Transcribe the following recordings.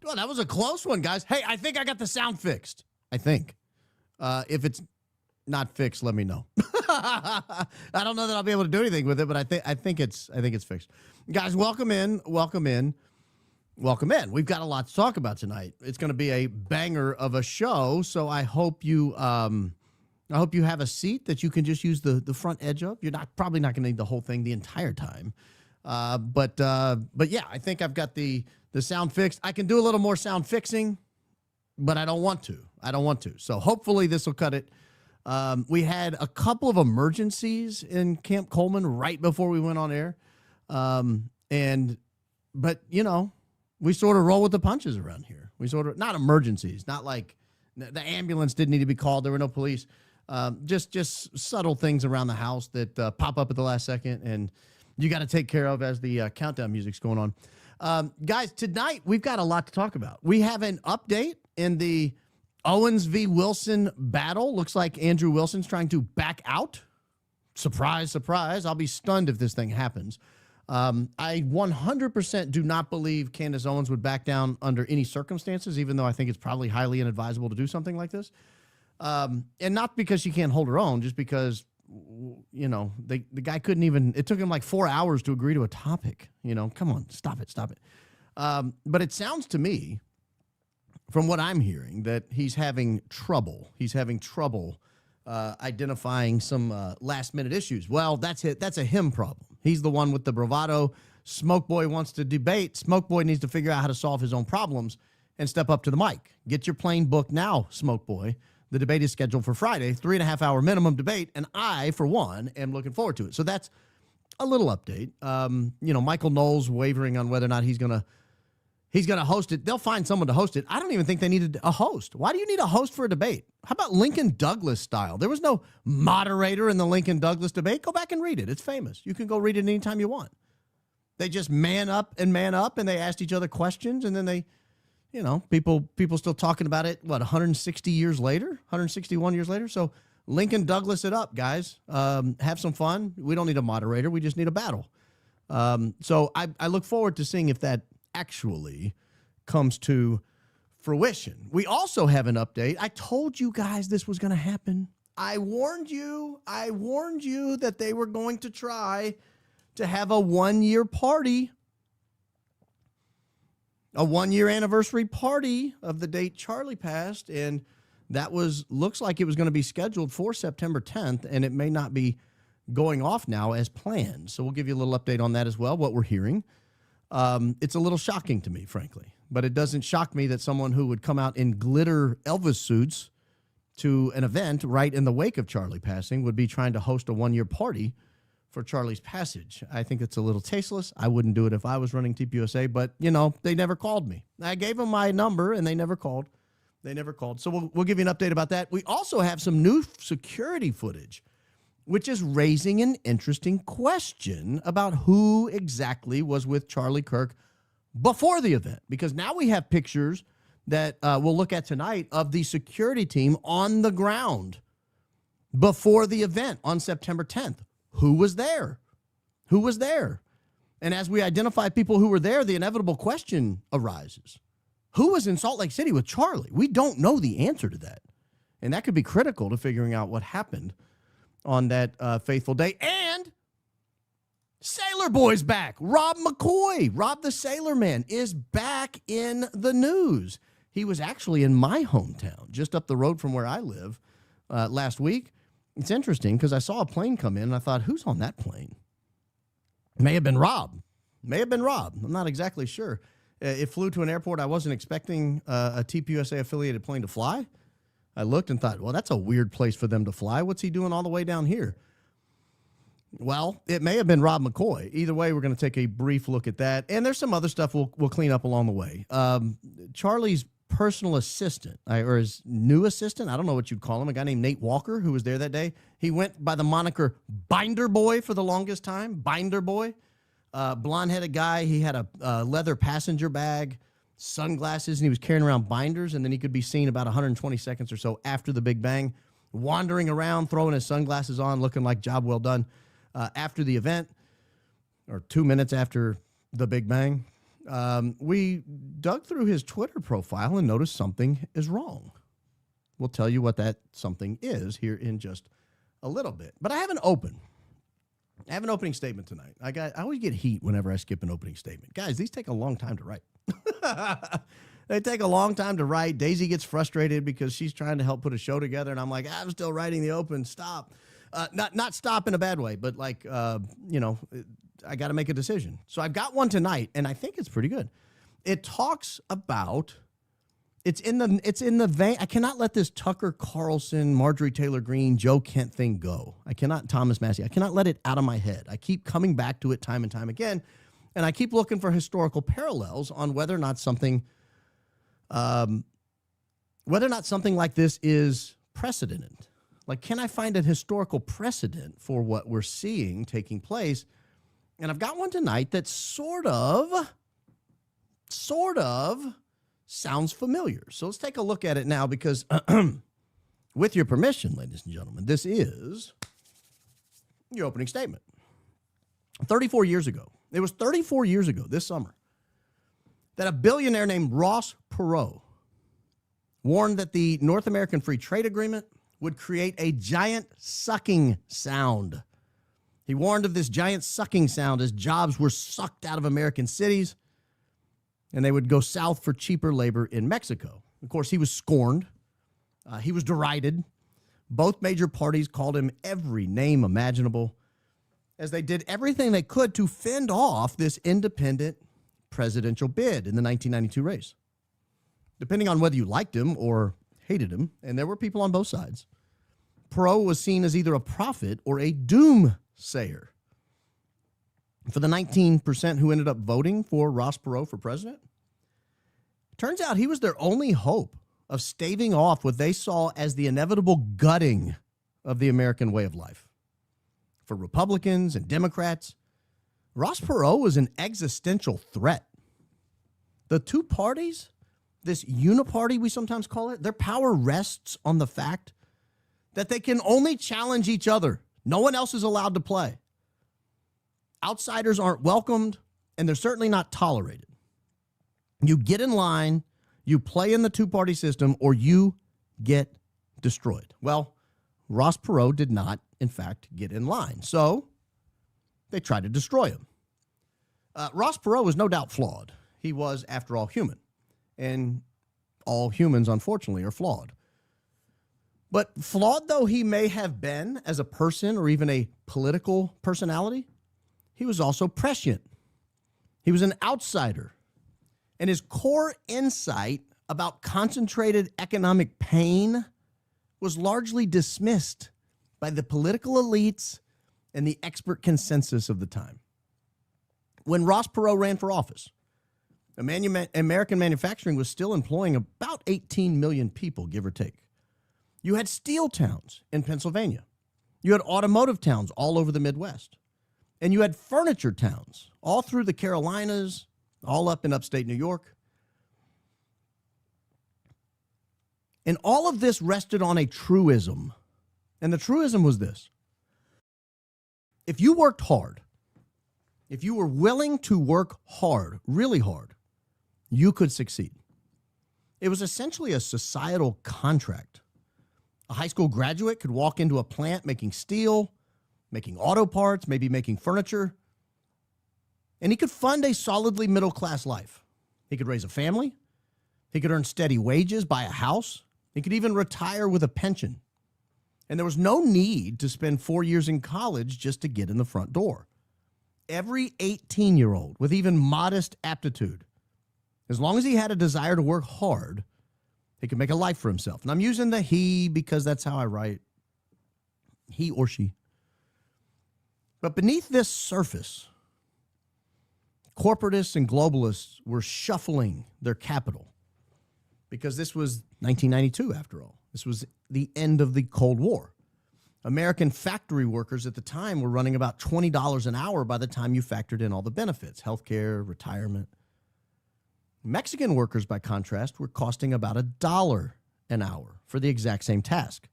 Well, that was a close one, guys. Hey, I think I got the sound fixed. I think. If it's not fixed, let me know. I don't know that I'll be able to do anything with it, but I think it's fixed. Guys, welcome in. We've got a lot to talk about tonight. It's going to be a banger of a show, so I hope you have a seat that you can just use the front edge of. You're probably not going to need the whole thing the entire time. But yeah, I think I've got the sound fixed. I can do a little more sound fixing, but I don't want to. So hopefully this will cut it. We had a couple of emergencies in Camp Coleman right before we went on air. But you know, we sort of roll with the punches around here. We sort of, not emergencies, not like the ambulance didn't need to be called. There were no police. Just subtle things around the house that pop up at the last second, and you got to take care of as the countdown music's going on. Guys, tonight we've got a lot to talk about. We have an update in the Owens v. Wilson battle. Looks like Andrew Wilson's trying to back out. Surprise, surprise. I'll be stunned if this thing happens. I 100% do not believe Candace Owens would back down under any circumstances, even though I think it's probably highly inadvisable to do something like this. And not because she can't hold her own, just because, you know, the guy couldn't even, it took him like 4 hours to agree to a topic. You know, come on, stop it. But it sounds to me, from what I'm hearing, that he's having trouble. Identifying some last-minute issues. Well, that's it. That's a him problem. He's the one with the bravado. Smoke Boy wants to debate. Smoke Boy needs to figure out how to solve his own problems and step up to the mic. Get your plane booked now, Smoke Boy. The debate is scheduled for Friday, 3.5-hour minimum debate, and I, for one, am looking forward to it. So that's a little update. You know, Michael Knowles wavering on whether or not he's gonna host it. They'll find someone to host it. I don't even think they needed a host. Why do you need a host for a debate? How about Lincoln Douglas style? There was no moderator in the Lincoln Douglas debate. Go back and read it. It's famous. You can go read it anytime you want. They just man up, and they asked each other questions, and then they, you know, people still talking about it, 161 years later? So Lincoln Douglas it up, guys. Have some fun. We don't need a moderator. We just need a battle. So I look forward to seeing if that actually comes to fruition. We also have an update. I told you guys this was going to happen. I warned you that they were going to try to have a one-year party, a one-year anniversary party of the date Charlie passed, and that looks like it was going to be scheduled for September 10th, and it may not be going off now as planned. So we'll give you a little update on that as well, what we're hearing. It's a little shocking to me, frankly, but it doesn't shock me that someone who would come out in glitter Elvis suits to an event right in the wake of Charlie passing would be trying to host a one-year party for Charlie's passage. I think it's a little tasteless. I wouldn't do it if I was running TPUSA, but, you know, they never called me. I gave them my number, and they never called. So we'll give you an update about that. We also have some new security footage, which is raising an interesting question about who exactly was with Charlie Kirk before the event. Because now we have pictures that we'll look at tonight of the security team on the ground before the event on September 10th. Who was there? And as we identify people who were there, the inevitable question arises. Who was in Salt Lake City with Charlie? We don't know the answer to that. And that could be critical to figuring out what happened on that faithful day. And Sailor Boy's back. Rob McCoy, Rob the Sailor Man, is back in the news. He was actually in my hometown, just up the road from where I live, last week. It's interesting because I saw a plane come in, and I thought, who's on that plane? May have been Rob. I'm not exactly sure. It flew to an airport I wasn't expecting a TPUSA-affiliated plane to fly. I looked and thought, well, that's a weird place for them to fly. What's he doing all the way down here? Well, it may have been Rob McCoy. Either way, we're going to take a brief look at that. And there's some other stuff we'll clean up along the way. Charlie's personal assistant, or his new assistant, I don't know what you'd call him, a guy named Nate Walker, who was there that day. He went by the moniker Binder Boy for the longest time. Binder Boy. Blonde-headed guy. He had a leather passenger bag, sunglasses, and he was carrying around binders, and then he could be seen about 120 seconds or so after the Big Bang, wandering around, throwing his sunglasses on, looking like job well done after the event, or 2 minutes after the Big Bang. We dug through his Twitter profile and noticed something is wrong. We'll tell you what that something is here in just a little bit. But I have an opening statement tonight. I always get heat whenever I skip an opening statement. Guys, these take a long time to write. They take a long time to write. Daisy gets frustrated because she's trying to help put a show together, and I'm like, I'm still writing the open. Stop. Not stop in a bad way, but like, I got to make a decision. So I've got one tonight, and I think it's pretty good. It talks about, it's in the vein. I cannot let this Tucker Carlson, Marjorie Taylor Greene, Joe Kent thing go. Thomas Massey. I cannot let it out of my head. I keep coming back to it time and time again, and I keep looking for historical parallels on whether or not something like this is precedented. Like, can I find a historical precedent for what we're seeing taking place? And I've got one tonight that sort of sounds familiar. So let's take a look at it now because, with your permission, ladies and gentlemen, this is your opening statement. 34 years ago, it was 34 years ago this summer, that a billionaire named Ross Perot warned that the North American Free Trade Agreement would create a giant sucking sound. He warned of this giant sucking sound as jobs were sucked out of American cities and they would go south for cheaper labor in Mexico. Of course, he was scorned. He was derided. Both major parties called him every name imaginable as they did everything they could to fend off this independent presidential bid in the 1992 race. Depending on whether you liked him or hated him, and there were people on both sides, Perot was seen as either a prophet or a doomsayer. For the 19% who ended up voting for Ross Perot for president, turns out he was their only hope of staving off what they saw as the inevitable gutting of the American way of life. For Republicans and Democrats, Ross Perot was an existential threat. The two parties, this uniparty we sometimes call it, their power rests on the fact that they can only challenge each other. No one else is allowed to play. Outsiders aren't welcomed, and they're certainly not tolerated. You get in line, you play in the two-party system, or you get destroyed. Well, Ross Perot did not, in fact, get in line. So they tried to destroy him. Ross Perot was no doubt flawed. He was, after all, human. And all humans, unfortunately, are flawed. But flawed though he may have been as a person or even a political personality, he was also prescient. He was an outsider. And his core insight about concentrated economic pain was largely dismissed by the political elites and the expert consensus of the time. When Ross Perot ran for office, American manufacturing was still employing about 18 million people, give or take. You had steel towns in Pennsylvania. You had automotive towns all over the Midwest. And you had furniture towns all through the Carolinas, all up in upstate New York. And all of this rested on a truism. And the truism was this: if you worked hard, if you were willing to work hard, really hard, you could succeed. It was essentially a societal contract. A high school graduate could walk into a plant making steel, making auto parts, maybe making furniture, and he could fund a solidly middle-class life. He could raise a family. He could earn steady wages, buy a house. He could even retire with a pension. And there was no need to spend 4 years in college just to get in the front door. Every 18-year-old with even modest aptitude, as long as he had a desire to work hard, he could make a life for himself. And I'm using the he because that's how I write. He or she. But beneath this surface, corporatists and globalists were shuffling their capital because this was 1992, after all. This was the end of the Cold War. American factory workers at the time were running about $20 an hour by the time you factored in all the benefits, healthcare, retirement. Mexican workers, by contrast, were costing about $1 an hour for the exact same task.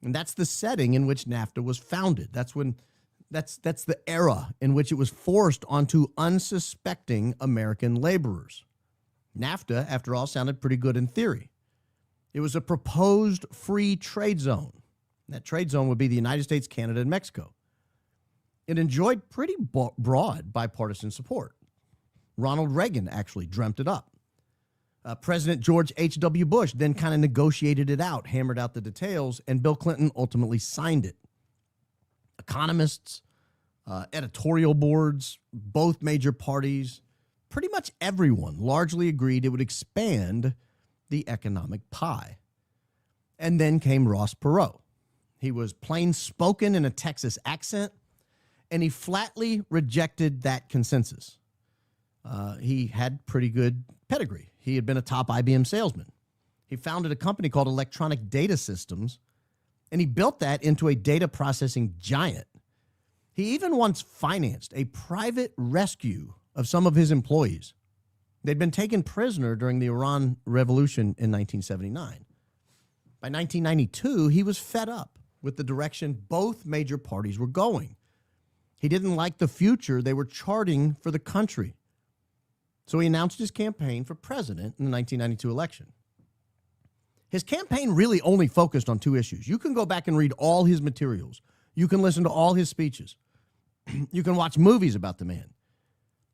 And that's the setting in which NAFTA was founded. That's when That's the era in which it was forced onto unsuspecting American laborers. NAFTA, after all, sounded pretty good in theory. It was a proposed free trade zone. That trade zone would be the United States, Canada, and Mexico. It enjoyed pretty broad bipartisan support. Ronald Reagan actually dreamt it up. President George H.W. Bush then kind of negotiated it out, hammered out the details, and Bill Clinton ultimately signed it. Economists, editorial boards, both major parties, pretty much everyone largely agreed it would expand the economic pie. And then came Ross Perot. He was plain spoken in a Texas accent, and he flatly rejected that consensus. He had pretty good pedigree. He had been a top IBM salesman. He founded a company called Electronic Data Systems, and he built that into a data processing giant. He even once financed a private rescue of some of his employees. They'd been taken prisoner during the Iran Revolution in 1979. By 1992, he was fed up with the direction both major parties were going. He didn't like the future they were charting for the country. So he announced his campaign for president in the 1992 election. His campaign really only focused on two issues. You can go back and read all his materials. You can listen to all his speeches. You can watch movies about the man.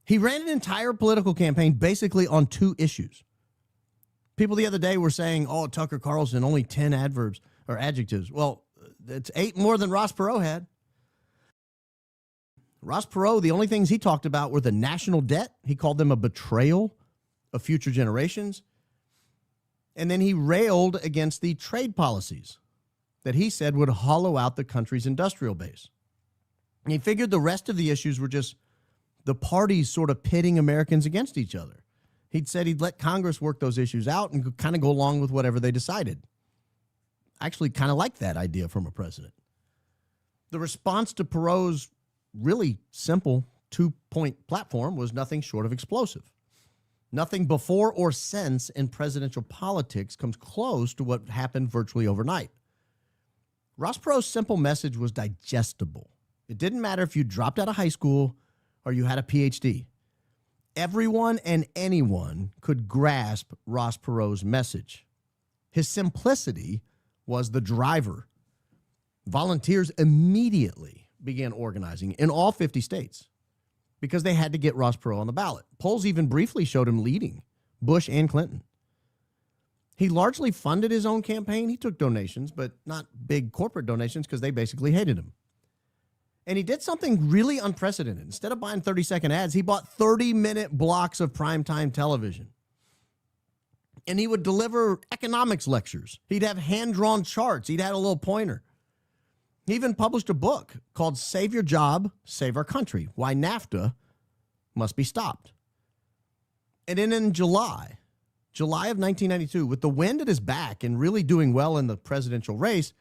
He ran an entire political campaign basically on two issues. People the other day were saying, oh, Tucker Carlson, only 10 adverbs or adjectives. Well, it's 8 more than Ross Perot had. Ross Perot, the only things he talked about were the national debt. He called them a betrayal of future generations. And then he railed against the trade policies that he said would hollow out the country's industrial base. And he figured the rest of the issues were just the parties sort of pitting Americans against each other. He'd said he'd let Congress work those issues out and kind of go along with whatever they decided. I actually kind of like that idea from a president. The response to Perot's really simple 2-point platform was nothing short of explosive. Nothing before or since in presidential politics comes close to what happened virtually overnight. Ross Perot's simple message was digestible. It didn't matter if you dropped out of high school or you had a PhD. Everyone and anyone could grasp Ross Perot's message. His simplicity was the driver. Volunteers immediately began organizing in all 50 states because they had to get Ross Perot on the ballot. Polls even briefly showed him leading Bush and Clinton. He largely funded his own campaign. He took donations, but not big corporate donations because they basically hated him. And he did something really unprecedented. Instead of buying 30-second ads, he bought 30-minute blocks of primetime television. And he would deliver economics lectures. He'd have hand-drawn charts. He'd had a little pointer. He even published a book called Save Your Job, Save Our Country, Why NAFTA Must Be Stopped. And then in July of 1992, with the wind at his back and really doing well in the presidential race,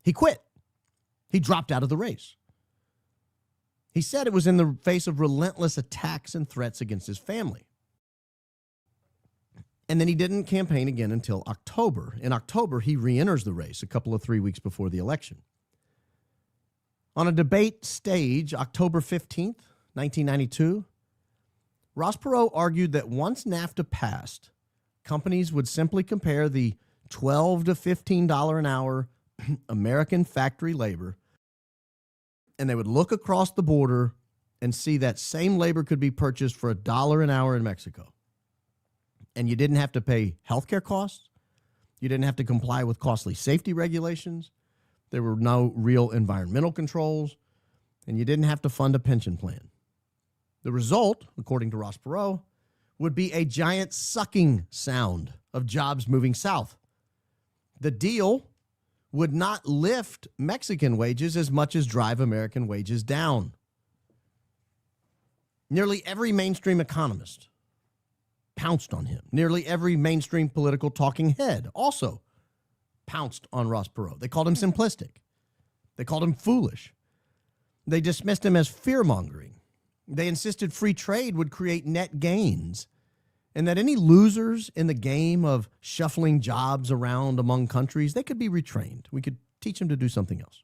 he quit. He dropped out of the race. He said it was in the face of relentless attacks and threats against his family. And then he didn't campaign again until October. In October, he re-enters the race a couple of 3 weeks before the election. On a debate stage, October 15th, 1992, Ross Perot argued that once NAFTA passed, companies would simply compare the $12 to $15 an hour American factory labor, and they would look across the border and see that same labor could be purchased for $1 an hour in Mexico. And you didn't have to pay healthcare costs. You didn't have to comply with costly safety regulations. There were no real environmental controls, and you didn't have to fund a pension plan. The result, according to Ross Perot, would be a giant sucking sound of jobs moving south. The deal would not lift Mexican wages as much as drive American wages down. Nearly every mainstream economist pounced on him. Nearly every mainstream political talking head also pounced on Ross Perot. They called him simplistic. They called him foolish. They dismissed him as fear-mongering. They insisted free trade would create net gains and that any losers in the game of shuffling jobs around among countries, they could be retrained. We could teach them to do something else.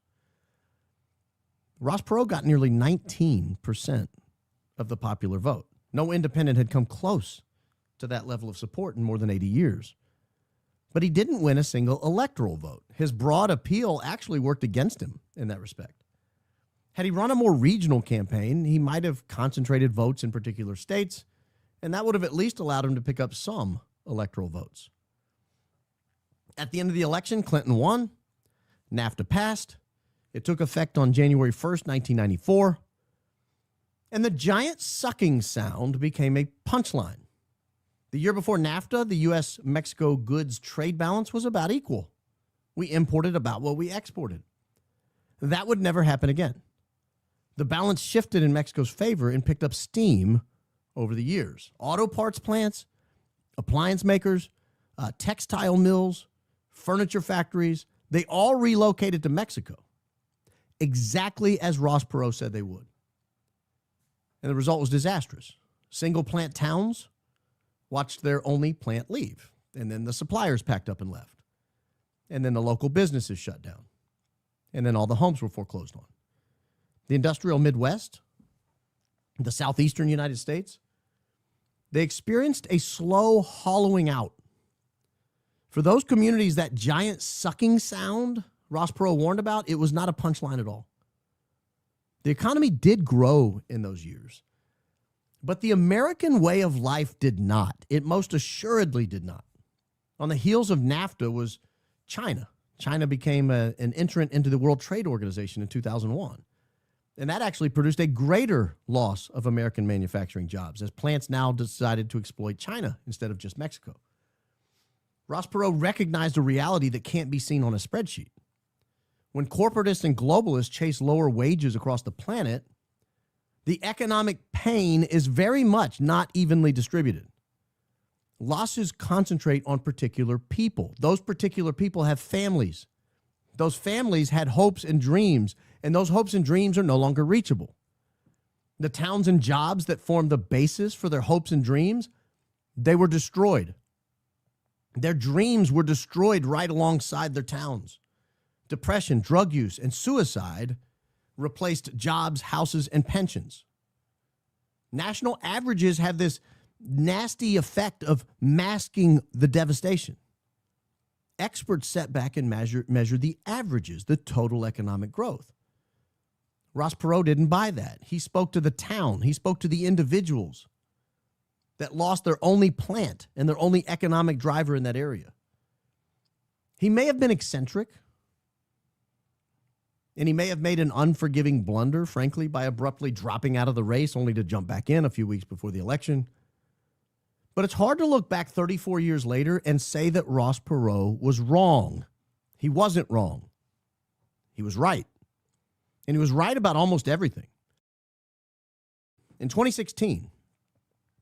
Ross Perot got nearly 19% of the popular vote. No independent had come close to that level of support in more than 80 years. But he didn't win a single electoral vote. His broad appeal actually worked against him in that respect. Had he run a more regional campaign, he might have concentrated votes in particular states, and that would have at least allowed him to pick up some electoral votes. At the end of the election, Clinton won. NAFTA passed. It took effect on January 1st, 1994. And the giant sucking sound became a punchline. The year before NAFTA, the U.S.-Mexico goods trade balance was about equal. We imported about what we exported. That would never happen again. The balance shifted in Mexico's favor and picked up steam over the years. Auto parts plants, appliance makers, textile mills, furniture factories, they all relocated to Mexico, exactly as Ross Perot said they would. And the result was disastrous. Single plant towns watched their only plant leave. And then the suppliers packed up and left. And then the local businesses shut down. And then all the homes were foreclosed on. The industrial Midwest, the southeastern United States, they experienced a slow hollowing out. For those communities, that giant sucking sound Ross Perot warned about, it was not a punchline at all. The economy did grow in those years, but the American way of life did not. It most assuredly did not. On the heels of NAFTA was China. China became an entrant into the World Trade Organization in 2001. And that actually produced a greater loss of American manufacturing jobs as plants now decided to exploit China instead of just Mexico. Ross Perot recognized a reality that can't be seen on a spreadsheet. When corporatists and globalists chase lower wages across the planet, the economic pain is very much not evenly distributed. Losses concentrate on particular people. Those particular people have families. Those families had hopes and dreams, and those hopes and dreams are no longer reachable. The towns and jobs that formed the basis for their hopes and dreams, they were destroyed. Their dreams were destroyed right alongside their towns. Depression, drug use, and suicide replaced jobs, houses, and pensions. National averages have this nasty effect of masking the devastation. Experts set back and measure the averages, the total economic growth. Ross Perot didn't buy that. He spoke to the town. He spoke to the individuals that lost their only plant and their only economic driver in that area. He may have been eccentric, and he may have made an unforgiving blunder, frankly, by abruptly dropping out of the race only to jump back in a few weeks before the election. But it's hard to look back 34 years later and say that Ross Perot was wrong. He wasn't wrong. He was right. And he was right about almost everything. In 2016,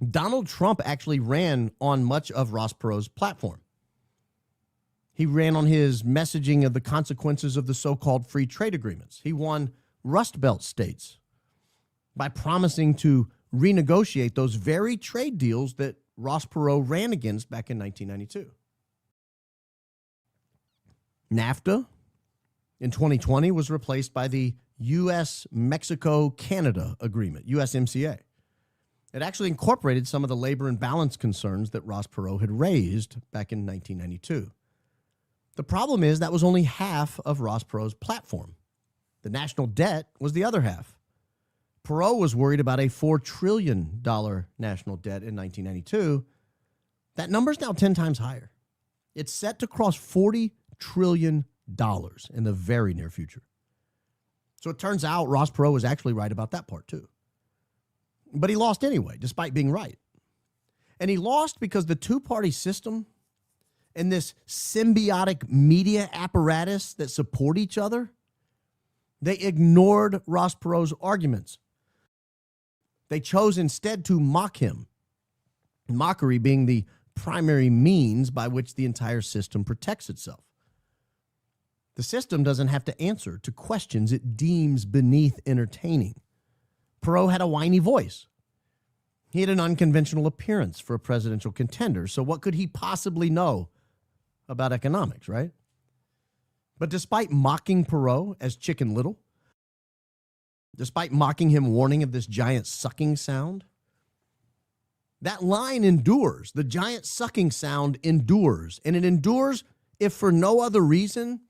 Donald Trump actually ran on much of Ross Perot's platform. He ran on his messaging of the consequences of the so-called free trade agreements. He won Rust Belt states by promising to renegotiate those very trade deals that Ross Perot ran against back in 1992. NAFTA in 2020 was replaced by the U.S.-Mexico-Canada agreement, USMCA. It actually incorporated some of the labor imbalance concerns that Ross Perot had raised back in 1992. The problem is that was only half of Ross Perot's platform. The national debt was the other half. Perot was worried about a $4 trillion national debt in 1992. That number is now 10 times higher. It's set to cross $40 trillion in the very near future. So it turns out Ross Perot was actually right about that part too. But he lost anyway, despite being right. And he lost because the two-party system and this symbiotic media apparatus that support each other, they ignored Ross Perot's arguments. They chose instead to mock him, mockery being the primary means by which the entire system protects itself. The system doesn't have to answer to questions it deems beneath entertaining. Perot had a whiny voice. He had an unconventional appearance for a presidential contender, so what could he possibly know about economics, right? But despite mocking Perot as Chicken Little, despite mocking him, warning of this giant sucking sound. That line endures. The giant sucking sound endures. And it endures, if for no other reason,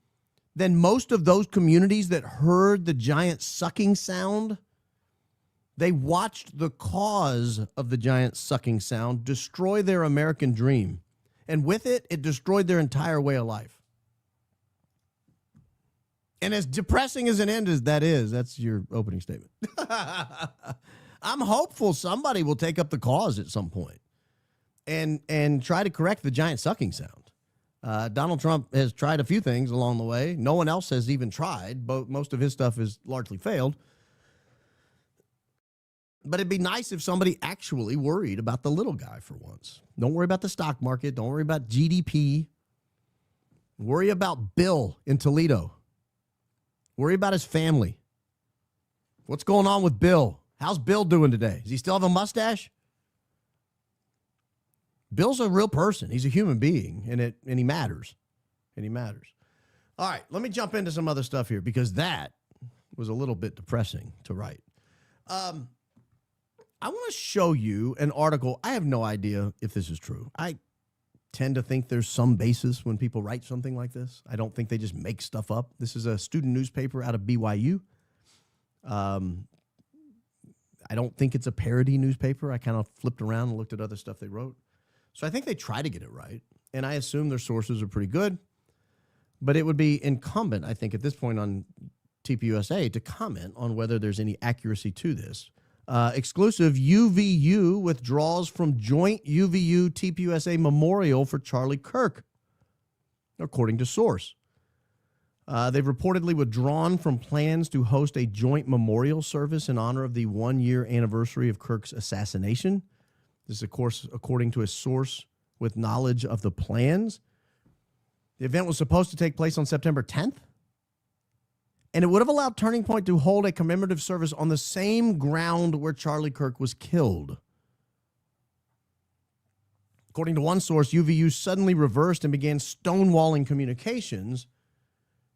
than most of those communities that heard the giant sucking sound, they watched the cause of the giant sucking sound destroy their American dream. And with it, it destroyed their entire way of life. And as depressing as an end as that is, that's your opening statement. I'm hopeful somebody will take up the cause at some point and try to correct the giant sucking sound. Donald Trump has tried a few things along the way. No one else has even tried. Most of his stuff has largely failed. But it'd be nice if somebody actually worried about the little guy for once. Don't worry about the stock market. Don't worry about GDP. Worry about Bill in Toledo. Worry about his family. What's going on with Bill? How's Bill doing today? Does he still have a mustache? Bill's a real person. He's a human being, and he matters. And he matters. All right, let me jump into some other stuff here because that was a little bit depressing to write. I want to show you an article. I have no idea if this is true. I tend to think there's some basis when people write something like this. I don't think they just make stuff up. This is a student newspaper out of BYU. I don't think it's a parody newspaper. I kind of flipped around and looked at other stuff they wrote. So I think they try to get it right, and I assume their sources are pretty good. But it would be incumbent, I think, at this point on TPUSA to comment on whether there's any accuracy to this. Exclusive, UVU withdraws from joint UVU TPUSA memorial for Charlie Kirk, according to source. They've reportedly withdrawn from plans to host a joint memorial service in honor of the 1-year anniversary of Kirk's assassination. This is, of course, according to a source with knowledge of the plans. The event was supposed to take place on September 10th. And it would have allowed Turning Point to hold a commemorative service on the same ground where Charlie Kirk was killed. According to one source, UVU suddenly reversed and began stonewalling communications,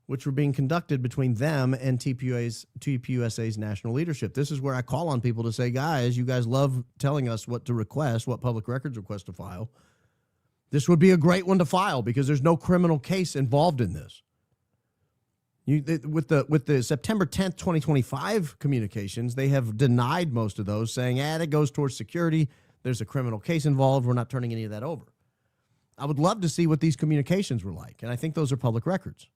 which were being conducted between them and TPUSA's national leadership. This is where I call on people to say, guys, you guys love telling us what to request, what public records request to file. This would be a great one to file because there's no criminal case involved in this. With the September 10th, 2025 communications, they have denied most of those, saying, that goes towards security. There's a criminal case involved. We're not turning any of that over. I would love to see what these communications were like, and I think those are public records.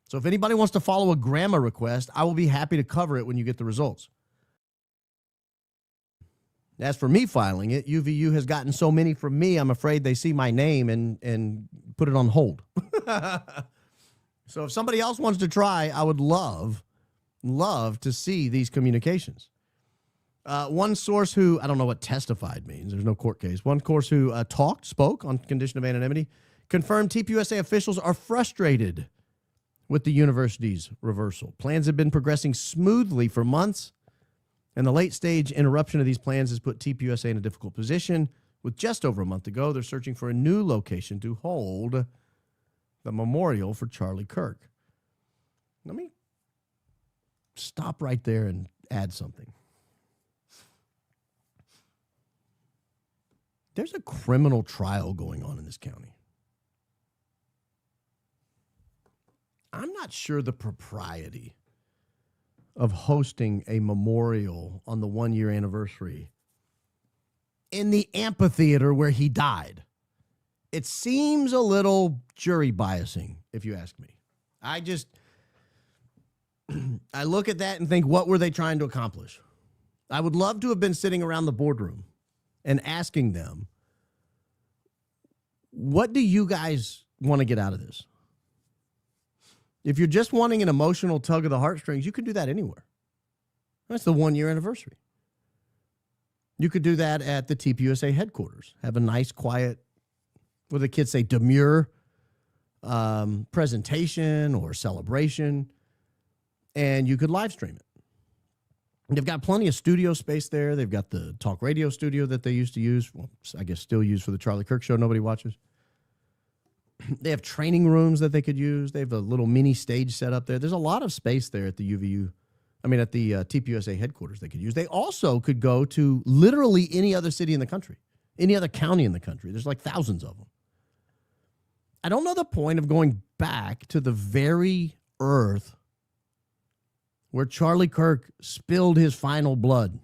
So if anybody wants to follow a grandma request, I will be happy to cover it when you get the results. As for me filing it, UVU has gotten so many from me, I'm afraid they see my name and put it on hold. So if somebody else wants to try, I would love to see these communications. One source who, I don't know what testified means. There's no court case. One source who spoke on condition of anonymity, confirmed TPUSA officials are frustrated with the university's reversal. Plans have been progressing smoothly for months, and the late-stage interruption of these plans has put TPUSA in a difficult position. With just over a month to go, they're searching for a new location to hold the memorial for Charlie Kirk. Let me stop right there and add something. There's a criminal trial going on in this county. I'm not sure the propriety of hosting a memorial on the 1-year anniversary in the amphitheater where he died. It seems a little jury biasing, if you ask me. I look at that and think, what were they trying to accomplish? I would love to have been sitting around the boardroom and asking them, what do you guys want to get out of this? If you're just wanting an emotional tug of the heartstrings, you can do that anywhere. That's the 1-year anniversary. You could do that at the TPUSA headquarters. Have a nice, quiet, what do the kids say, demure presentation or celebration, and you could live stream it. They've got plenty of studio space there. They've got the talk radio studio that they used to use, well, I guess still use for the Charlie Kirk show nobody watches. They have training rooms that they could use. They have a little mini stage set up there. There's a lot of space there at the UVU. at the TPUSA headquarters they could use. They also could go to literally any other city in the country, any other county in the country. There's like thousands of them. I don't know the point of going back to the very earth where Charlie Kirk spilled his final blood.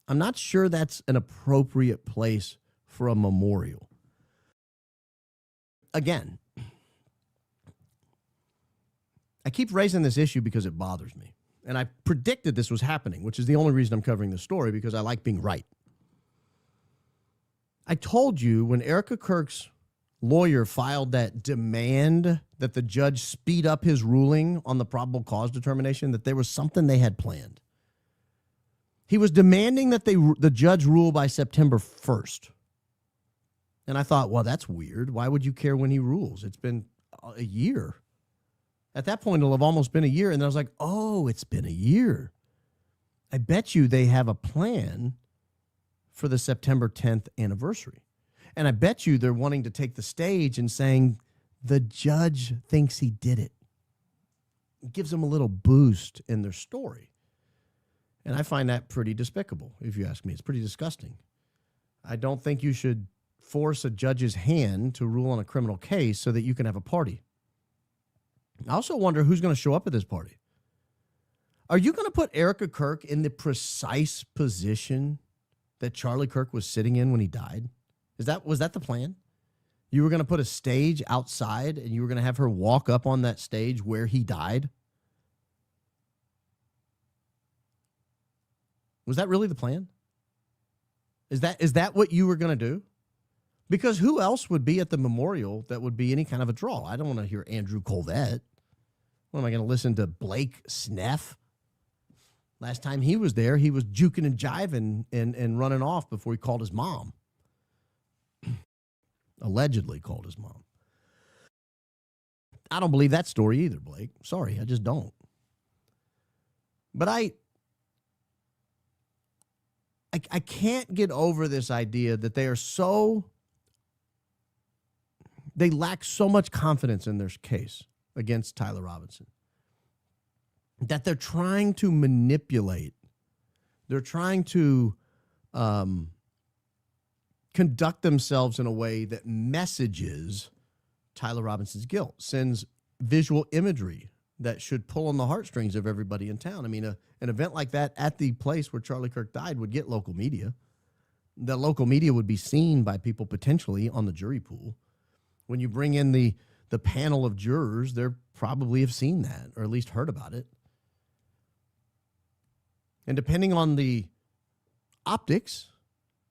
I'm not sure that's an appropriate place for a memorial. Again, I keep raising this issue because it bothers me. And I predicted this was happening, which is the only reason I'm covering the story, because I like being right. I told you when Erica Kirk's lawyer filed that demand that the judge speed up his ruling on the probable cause determination, that there was something they had planned. He was demanding that the judge rule by September 1st. And I thought, well, that's weird. Why would you care when he rules? It's been a year. At that point, it'll have almost been a year. And then I was like, oh, it's been a year. I bet you they have a plan for the September 10th anniversary. And I bet you they're wanting to take the stage and saying the judge thinks he did it. It gives them a little boost in their story. And I find that pretty despicable, if you ask me. It's pretty disgusting. I don't think you should force a judge's hand to rule on a criminal case so that you can have a party. I also wonder who's going to show up at this party. Are you going to put Erica Kirk in the precise position that Charlie Kirk was sitting in when he died? Was that the plan? You were going to put a stage outside and you were going to have her walk up on that stage where he died? Was that really the plan? Is that what you were going to do? Because who else would be at the memorial that would be any kind of a draw? I don't want to hear Andrew Colvette. What am I going to listen to Blake Sneff? Last time he was there, he was juking and jiving and running off before he called his mom. Allegedly called his mom. I don't believe that story either, Blake. Sorry, I just don't. But I can't get over this idea that they lack so much confidence in their case against Tyler Robinson that they're trying to manipulate. They're trying to conduct themselves in a way that messages Tyler Robinson's guilt, sends visual imagery that should pull on the heartstrings of everybody in town. I mean, an event like that at the place where Charlie Kirk died would get local media. The local media would be seen by people potentially on the jury pool. When you bring in the panel of jurors, they probably have seen that or at least heard about it. And depending on the optics,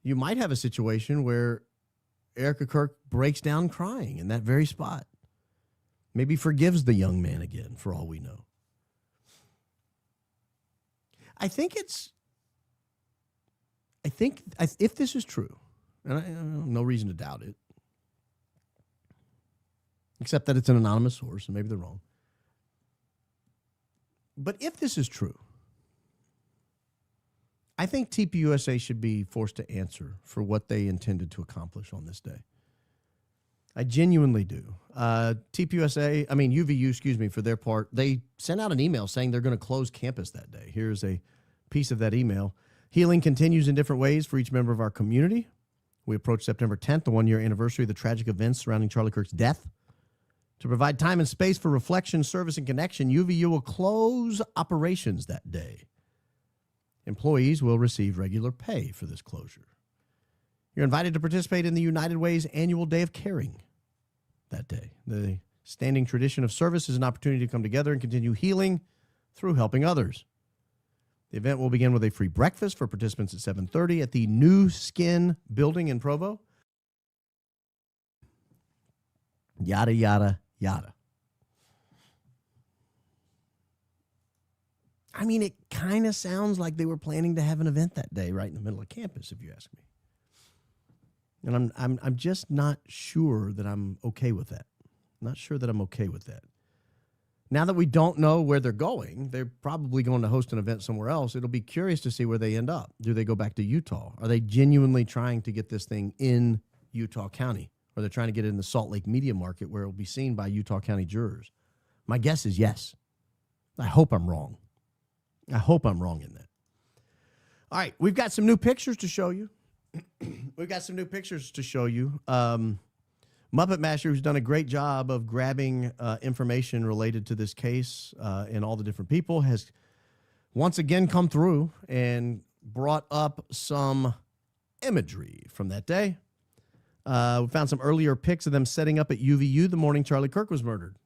you might have a situation where Erica Kirk breaks down crying in that very spot. Maybe forgives the young man again, for all we know. I think if this is true, and I have no reason to doubt it, except that it's an anonymous source, and maybe they're wrong. But if this is true, I think TPUSA should be forced to answer for what they intended to accomplish on this day. I genuinely do. UVU, for their part, they sent out an email saying they're going to close campus that day. Here's a piece of that email. Healing continues in different ways for each member of our community. We approach September 10th, the one-year anniversary of the tragic events surrounding Charlie Kirk's death. To provide time and space for reflection, service, and connection, UVU will close operations that day. Employees will receive regular pay for this closure. You're invited to participate in the United Way's annual Day of Caring that day. The standing tradition of service is an opportunity to come together and continue healing through helping others. The event will begin with a free breakfast for participants at 7:30 at the New Skin building in Provo. Yada, yada, yada. I mean, it kind of sounds like they were planning to have an event that day right in the middle of campus, if you ask me. And I'm just not sure that I'm okay with that. Not sure that I'm okay with that. Now that we don't know where they're going, they're probably going to host an event somewhere else. It'll be curious to see where they end up. Do they go back to Utah? Are they genuinely trying to get this thing in Utah County? Or they're trying to get it in the Salt Lake media market where it will be seen by Utah County jurors? My guess is yes. I hope I'm wrong. I hope I'm wrong in that. All right, we've got some new pictures to show you. Muppet Master, who's done a great job of grabbing information related to this case and all the different people, has once again come through and brought up some imagery from that day. We found some earlier pics of them setting up at UVU the morning Charlie Kirk was murdered.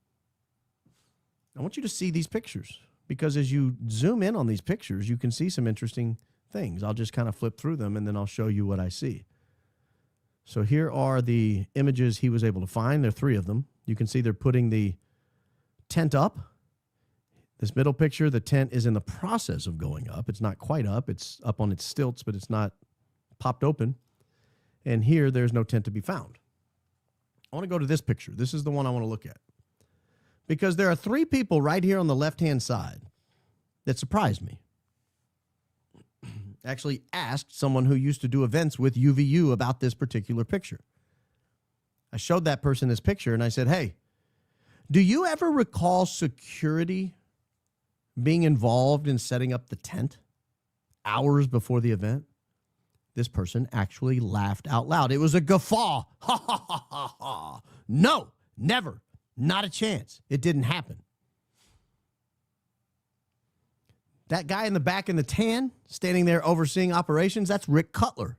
I want you to see these pictures because as you zoom in on these pictures, you can see some interesting things. I'll just kind of flip through them and then I'll show you what I see. So here are the images he was able to find. There are 3 of them. You can see they're putting the tent up. This middle picture, the tent is in the process of going up. It's not quite up. It's up on its stilts, but it's not popped open. And here, there's no tent to be found. I want to go to this picture. This is the one I want to look at. Because there are 3 people right here on the left-hand side that surprised me. Actually asked someone who used to do events with UVU about this particular picture. I showed that person this picture and I said, hey, do you ever recall security being involved in setting up the tent hours before the event? This person actually laughed out loud. It was a guffaw. Ha, ha, ha, ha, ha. No, never. Not a chance. It didn't happen. That guy in the back in the tan, standing there overseeing operations, that's Rick Cutler.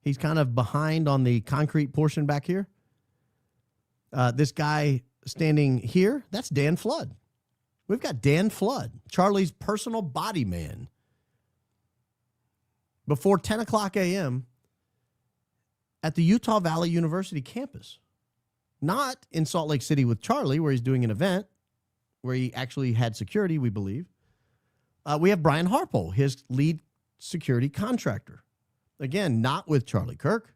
He's kind of behind on the concrete portion back here. This guy standing here, that's Dan Flood. We've got Dan Flood, Charlie's personal body man. Before 10 o'clock a.m. at the Utah Valley University campus. Not in Salt Lake City with Charlie, where he's doing an event, where he actually had security, we believe. We have Brian Harpole, his lead security contractor. Again, not with Charlie Kirk.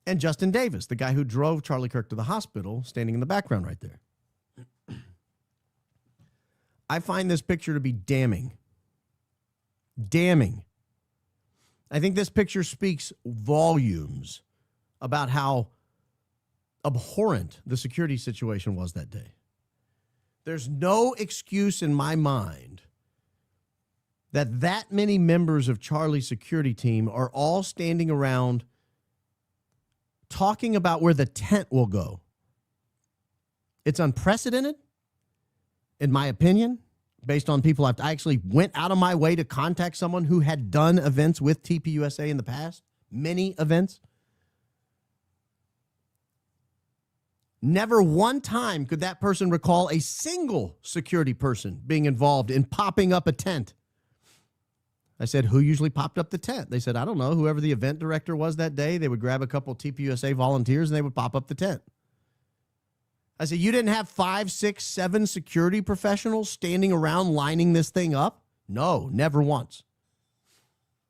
And Justin Davis, the guy who drove Charlie Kirk to the hospital, standing in the background right there. I find this picture to be damning. Damning. I think this picture speaks volumes about how abhorrent the security situation was that day. There's no excuse in my mind that many members of Charlie's security team are all standing around talking about where the tent will go. It's unprecedented, in my opinion, based on people. I actually went out of my way to contact someone who had done events with TPUSA in the past, many events. Never one time could that person recall a single security person being involved in popping up a tent. I said, who usually popped up the tent? They said, I don't know. Whoever the event director was that day, they would grab a couple of TPUSA volunteers and they would pop up the tent. I said, you didn't have 5, 6, 7 security professionals standing around lining this thing up? No, never once.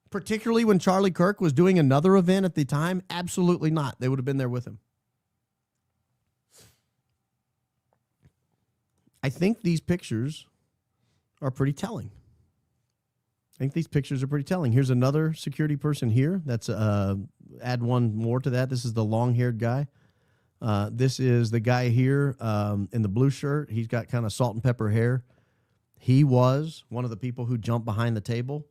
Particularly when Charlie Kirk was doing another event at the time? Absolutely not. They would have been there with him. I think these pictures are pretty telling. Here's another security person here. That's add one more to that. This is the long-haired guy. This is the guy here in the blue shirt. He's got kind of salt and pepper hair. He was one of the people who jumped behind the table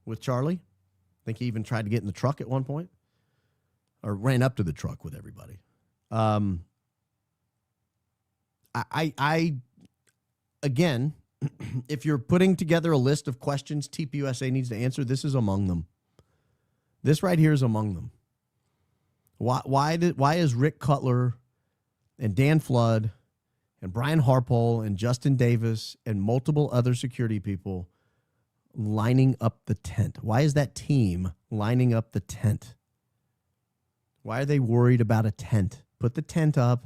with Charlie. I think he even tried to get in the truck at one point, or ran up to the truck with everybody. Again, if you're putting together a list of questions TPUSA needs to answer, this is among them. This right here is among them. Why is Rick Cutler and Dan Flood and Brian Harpole and Justin Davis and multiple other security people lining up the tent? Why is that team lining up the tent? Why are they worried about a tent? Put the tent up.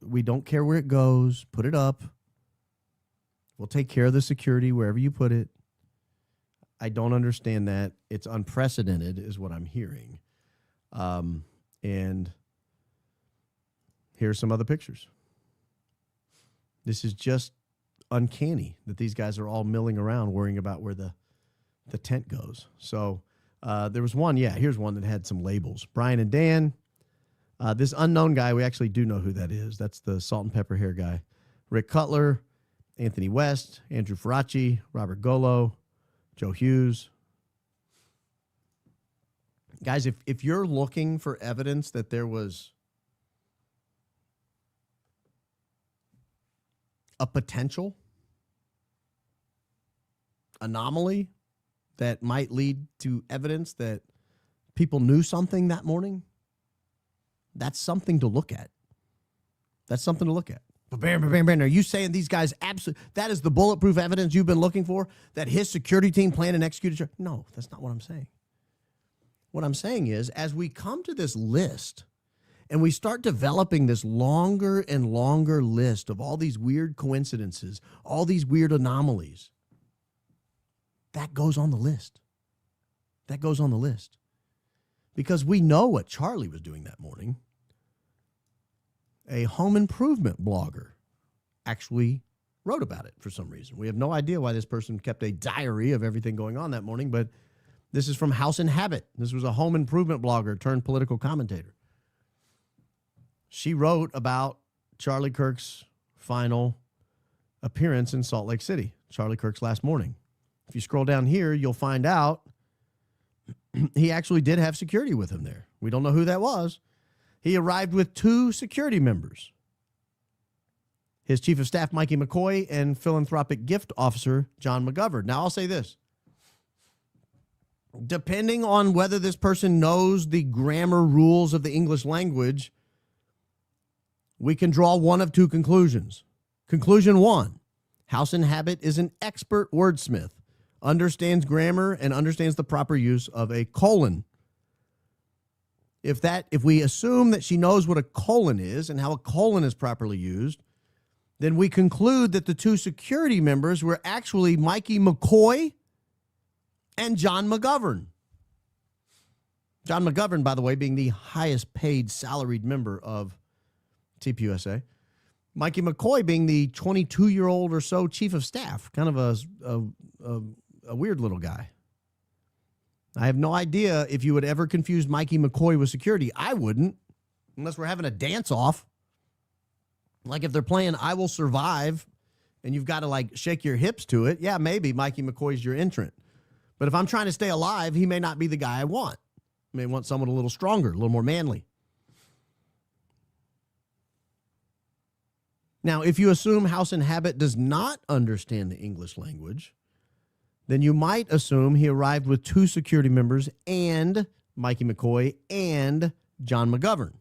We don't care where it goes. Put it up. We'll take care of the security wherever you put it. I don't understand that. It's unprecedented is what I'm hearing. And here's some other pictures. This is just uncanny that these guys are all milling around worrying about where the tent goes. So there was one, here's one that had some labels. Brian and Dan. This unknown guy, we actually do know who that is. That's the salt and pepper hair guy. Rick Cutler. Anthony West, Andrew Faraci, Robert Golo, Joe Hughes. Guys, if you're looking for evidence that there was a potential anomaly that might lead to evidence that people knew something that morning, that's something to look at. That's something to look at. But bam, are you saying these guys absolutely, that is the bulletproof evidence you've been looking for, that his security team planned and executed? No, that's not what I'm saying. What I'm saying is, as we come to this list and we start developing this longer and longer list of all these weird coincidences, all these weird anomalies, that goes on the list. That goes on the list. Because we know what Charlie was doing that morning. A home improvement blogger actually wrote about it for some reason. We have no idea why this person kept a diary of everything going on that morning, but this is from House and Habit. This was a home improvement blogger turned political commentator. She wrote about Charlie Kirk's final appearance in Salt Lake City, Charlie Kirk's last morning. If you scroll down here, you'll find out he actually did have security with him there. We don't know who that was. He arrived with 2 security members, his chief of staff, Mikey McCoy, and philanthropic gift officer, John McGovern. Now, I'll say this. Depending on whether this person knows the grammar rules of the English language, we can draw one of 2 conclusions. Conclusion 1, House and Habit is an expert wordsmith, understands grammar, and understands the proper use of a colon. If we assume that she knows what a colon is and how a colon is properly used, then we conclude that the 2 security members were actually Mikey McCoy and John McGovern. John McGovern, by the way, being the highest paid salaried member of TPUSA. Mikey McCoy being the 22-year-old or so chief of staff, kind of a weird little guy. I have no idea if you would ever confuse Mikey McCoy with security. I wouldn't, unless we're having a dance-off. Like if they're playing I Will Survive and you've got to like shake your hips to it, yeah, maybe Mikey McCoy's your entrant. But if I'm trying to stay alive, he may not be the guy I want. I may want someone a little stronger, a little more manly. Now, if you assume House and Habit does not understand the English language, then you might assume he arrived with 2 security members and Mikey McCoy and John McGovern.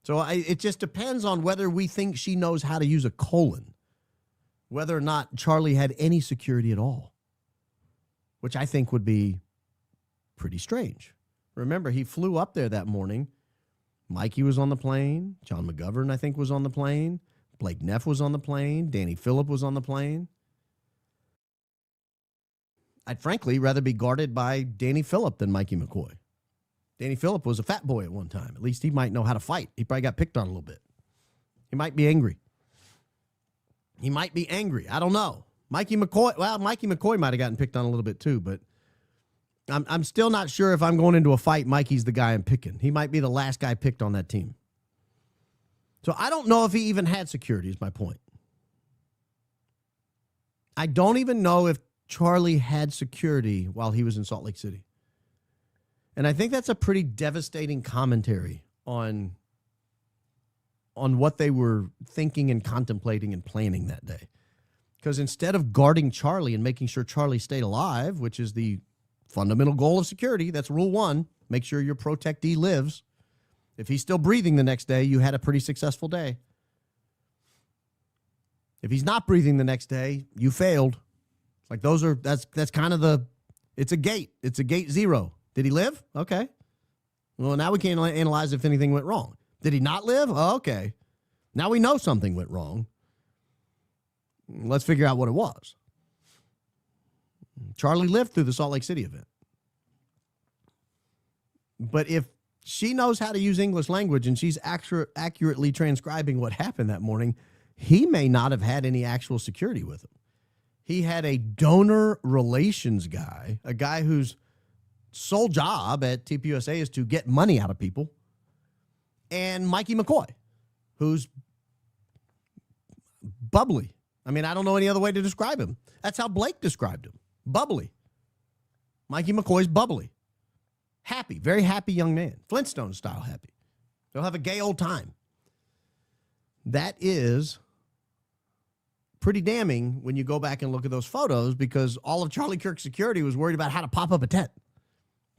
So it just depends on whether we think she knows how to use a colon, whether or not Charlie had any security at all, which I think would be pretty strange. Remember, he flew up there that morning. Mikey was on the plane. John McGovern, I think, was on the plane. Blake Neff was on the plane. Danny Phillip was on the plane. I'd frankly rather be guarded by Danny Phillip than Mikey McCoy. Danny Phillip was a fat boy at one time. At least he might know how to fight. He probably got picked on a little bit. He might be angry. I don't know. Mikey McCoy might have gotten picked on a little bit too, but I'm still not sure if I'm going into a fight, Mikey's the guy I'm picking. He might be the last guy picked on that team. So I don't know if he even had security, is my point. I don't even know if Charlie had security while he was in Salt Lake City. And I think that's a pretty devastating commentary on what they were thinking and contemplating and planning that day. Because instead of guarding Charlie and making sure Charlie stayed alive, which is the fundamental goal of security, that's rule 1, make sure your protectee lives. If he's still breathing the next day, you had a pretty successful day. If he's not breathing the next day, you failed. Like that's kind of it's a gate. It's a gate 0. Did he live? Okay. Well, now we can analyze if anything went wrong. Did he not live? Oh, okay. Now we know something went wrong. Let's figure out what it was. Charlie lived through the Salt Lake City event. But if she knows how to use English language and she's accurately transcribing what happened that morning, he may not have had any actual security with him. He had a donor relations guy, a guy whose sole job at TPUSA is to get money out of people, and Mikey McCoy, whose bubbly. I mean, I don't know any other way to describe him. That's how Blake described him. Bubbly. Mikey McCoy's bubbly. Happy, very happy young man. Flintstone style happy. They'll have a gay old time. That is pretty damning when you go back and look at those photos, because all of Charlie Kirk's security was worried about how to pop up a tent.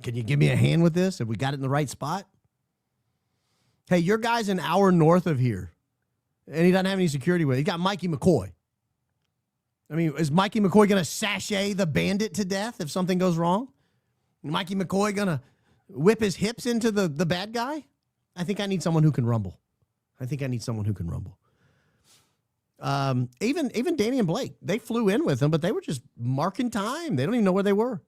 Can you give me a hand with this? Have we got it in the right spot? Hey, your guy's an hour north of here, and he doesn't have any security with it. He got Mikey McCoy. I mean, is Mikey McCoy going to sashay the bandit to death if something goes wrong? Mikey McCoy going to whip his hips into the bad guy? I think I need someone who can rumble. Even Danny and Blake, they flew in with him, but they were just marking time. They don't even know where they were.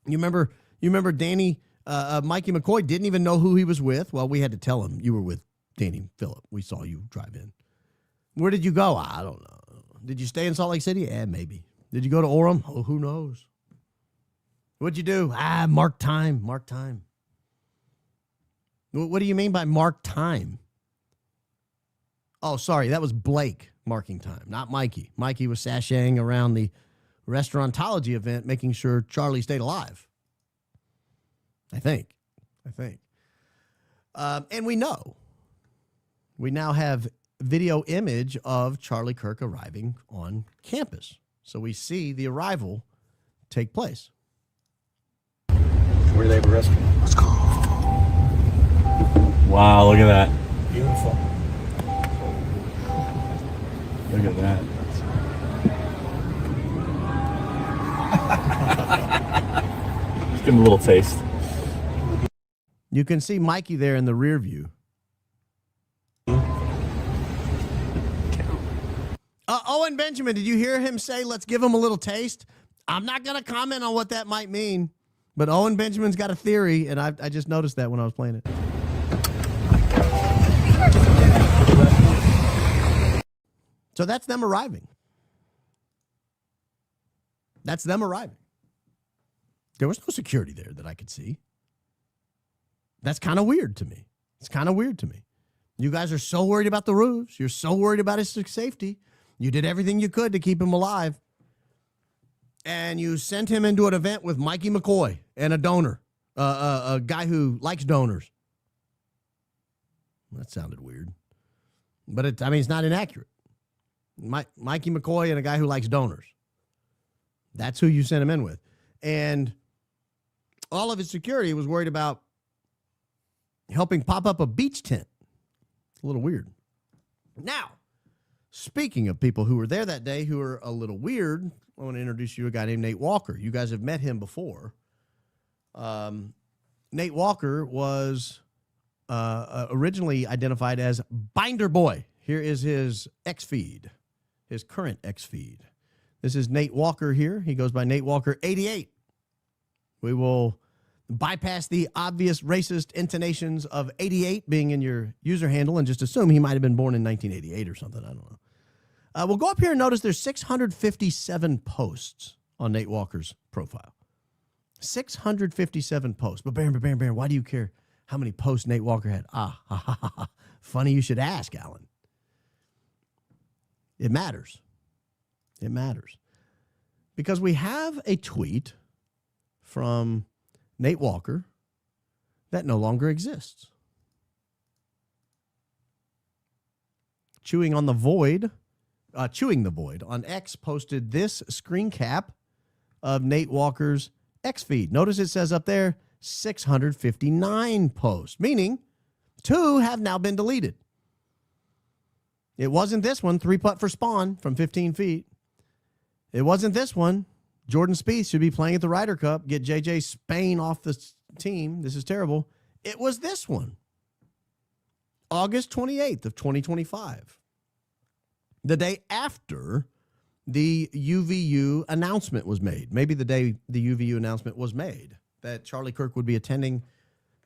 You remember Danny, Mikey McCoy didn't even know who he was with. Well, we had to tell him you were with Danny Phillip. We saw you drive in. Where did you go? I don't know. Did you stay in Salt Lake City? Yeah, maybe. Did you go to Orem? Oh, who knows? What'd you do? Mark time. What do you mean by mark time? Oh, sorry, that was Blake marking time, not Mikey. Mikey was sashaying around the restaurantology event, making sure Charlie stayed alive. I think. And we now have video image of Charlie Kirk arriving on campus. So we see the arrival take place. Where they have a restaurant. Let's go. Wow, look at that. Beautiful. Look at that. Just give him a little taste. You can see Mikey there in the rear view. Owen Benjamin, did you hear him say, let's give him a little taste? I'm not going to comment on what that might mean, but Owen Benjamin's got a theory, and I just noticed that when I was playing it. So that's them arriving. There was no security there that I could see. That's kind of weird to me. You guys are so worried about the roofs. You're so worried about his safety. You did everything you could to keep him alive. And you sent him into an event with Mikey McCoy and a donor, a guy who likes donors. That sounded weird. But it's not inaccurate. Mikey McCoy and a guy who likes donors. That's who you sent him in with. And all of his security was worried about helping pop up a beach tent. It's a little weird. Now, speaking of people who were there that day who are a little weird, I want to introduce you to a guy named Nate Walker. You guys have met him before. Nate Walker was originally identified as Binder Boy. Here is his X feed, his current X feed. This is Nate Walker here. He goes by Nate Walker 88. We will bypass the obvious racist intonations of 88 being in your user handle and just assume he might have been born in 1988 or something. I don't know. We'll go up here and notice there's 657 posts on Nate Walker's profile. 657 posts. But Baron, why do you care how many posts Nate Walker had? Funny you should ask, Alan. It matters. Because we have a tweet from Nate Walker that no longer exists. Chewing the Void on X posted this screen cap of Nate Walker's X feed. Notice it says up there 659 posts, meaning 2 have now been deleted. It wasn't this one, 3-putt for Spawn from 15 feet. It wasn't this one. Jordan Spieth should be playing at the Ryder Cup, get JJ Spain off the team. This is terrible. It was this one. August 28th of 2025. The day after the UVU announcement was made. Maybe the day the UVU announcement was made that Charlie Kirk would be attending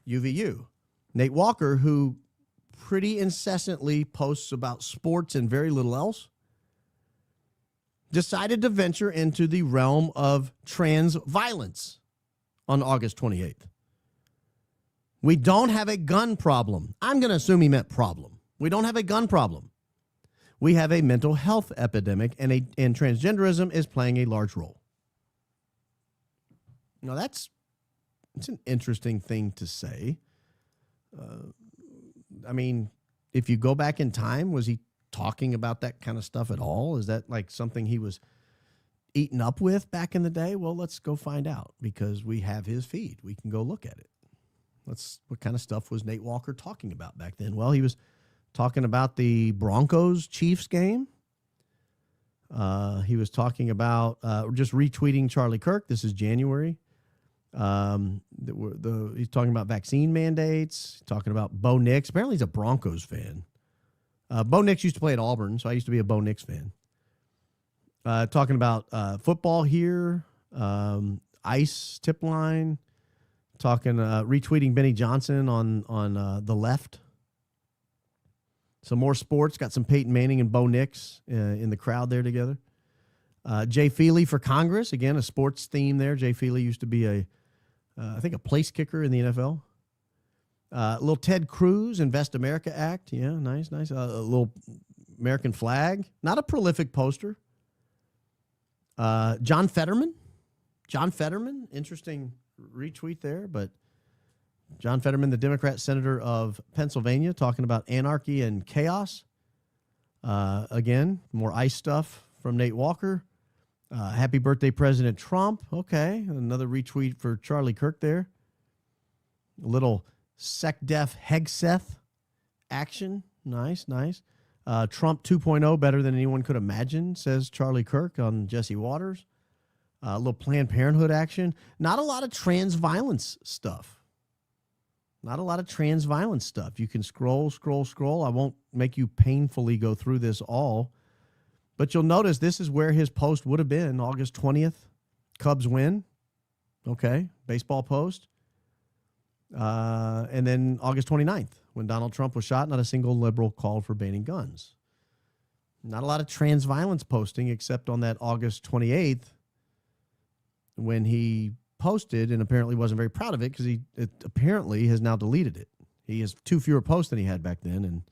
UVU. Nate Walker, who pretty incessantly posts about sports and very little else, decided to venture into the realm of trans violence on August 28th. We don't have a gun problem. I'm going to assume he meant problem. We don't have a gun problem. we have a mental health epidemic, and transgenderism is playing a large role. Now, it's an interesting thing to say. I mean, if you go back in time, was he talking about that kind of stuff at all? Is that like something he was eaten up with back in the day? Well, let's go find out, because we have his feed. We can go look at it. What kind of stuff was Nate Walker talking about back then? Well, he was talking about the Broncos-Chiefs game. He was talking about just retweeting Charlie Kirk. This is January. He's talking about vaccine mandates, talking about Bo Nix. Apparently he's a Broncos fan. Bo Nix used to play at Auburn, so I used to be a Bo Nix fan. Talking about football here, ICE tip line, retweeting Benny Johnson on the left. Some more sports, got some Peyton Manning and Bo Nix in the crowd there together. Jay Feely for Congress, again, a sports theme there. Jay Feely used to be I think a place kicker in the NFL. A little Ted Cruz, Invest America Act. Yeah, nice. A little American flag. Not a prolific poster. John Fetterman, interesting retweet there, but John Fetterman, the Democrat senator of Pennsylvania, talking about anarchy and chaos. Again, more ICE stuff from Nate Walker. Happy birthday, President Trump. Okay, another retweet for Charlie Kirk there. A little SecDef Hegseth action. Nice. Trump 2.0, better than anyone could imagine, says Charlie Kirk on Jesse Waters. A little Planned Parenthood action. Not a lot of trans violence stuff. You can scroll. I won't make you painfully go through this all. But you'll notice this is where his post would have been. August 20th, Cubs win. Okay, baseball post. And then August 29th, when Donald Trump was shot, not a single liberal called for banning guns. Not a lot of trans violence posting, except on that August 28th, when he posted and apparently wasn't very proud of it, because he apparently has now deleted it. He has 2 fewer posts than he had back then, and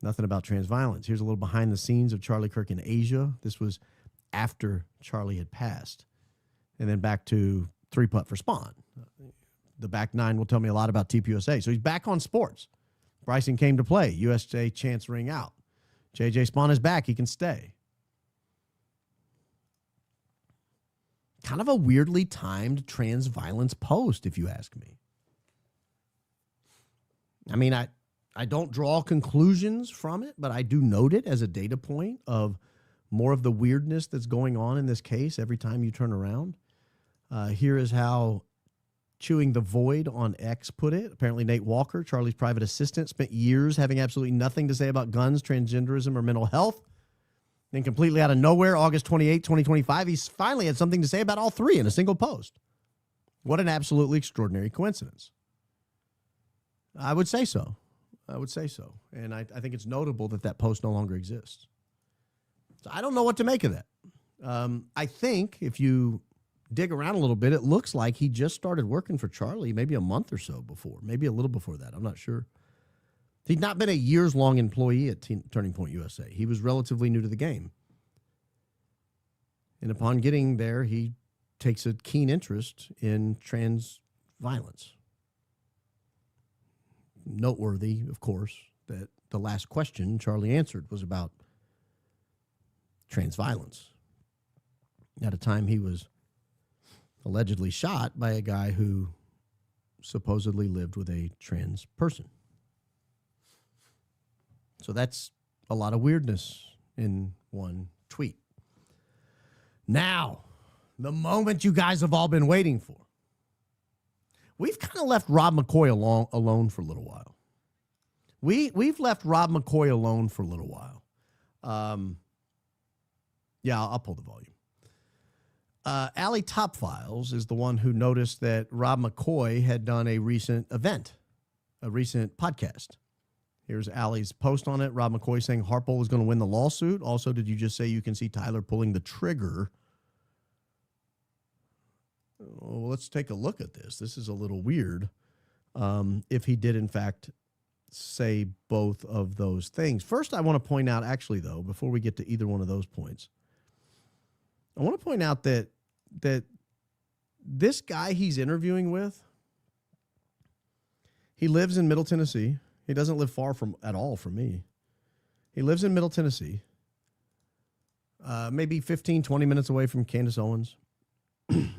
nothing about trans violence. Here's a little behind the scenes of Charlie Kirk in Asia. This was after Charlie had passed. And then back to 3-putt for Spawn. The back nine will tell me a lot about TPUSA. So he's back on sports. Bryson came to play. USA chance ring out. JJ Spawn is back. He can stay. Kind of a weirdly timed trans violence post, if you ask me. I mean, I don't draw conclusions from it, but I do note it as a data point of more of the weirdness that's going on in this case every time you turn around. Here is how Chewing the Void on X put it. Apparently Nate Walker, Charlie's private assistant, spent years having absolutely nothing to say about guns, transgenderism, or mental health. Then completely out of nowhere, August 28, 2025, he's finally had something to say about all three in a single post. What an absolutely extraordinary coincidence. I would say so. And I think it's notable that post no longer exists. So I don't know what to make of that. I think if you dig around a little bit, it looks like he just started working for Charlie maybe a month or so before, maybe a little before that. I'm not sure. He'd not been a years-long employee at Turning Point USA. He was relatively new to the game. And upon getting there, he takes a keen interest in trans violence. Noteworthy, of course, that the last question Charlie answered was about trans violence at a time he was allegedly shot by a guy who supposedly lived with a trans person. So that's a lot of weirdness in one tweet. Now, the moment you guys have all been waiting for. We've kind of left Rob McCoy alone for a little while. We've left Rob McCoy alone for a little while. I'll pull the volume. Allie Top Files is the one who noticed that Rob McCoy had done a recent event, a recent podcast. Here's Allie's post on it. Rob McCoy saying Harpole is going to win the lawsuit. Also, did you just say you can see Tyler pulling the trigger? Well, let's take a look at this. This is a little weird. If he did, in fact, say both of those things. First, I want to point out, actually, though, before we get to either one of those points, I want to point out that this guy he's interviewing with, he lives in Middle Tennessee. He doesn't live far at all from me. He lives in Middle Tennessee, maybe 15, 20 minutes away from Candace Owens. And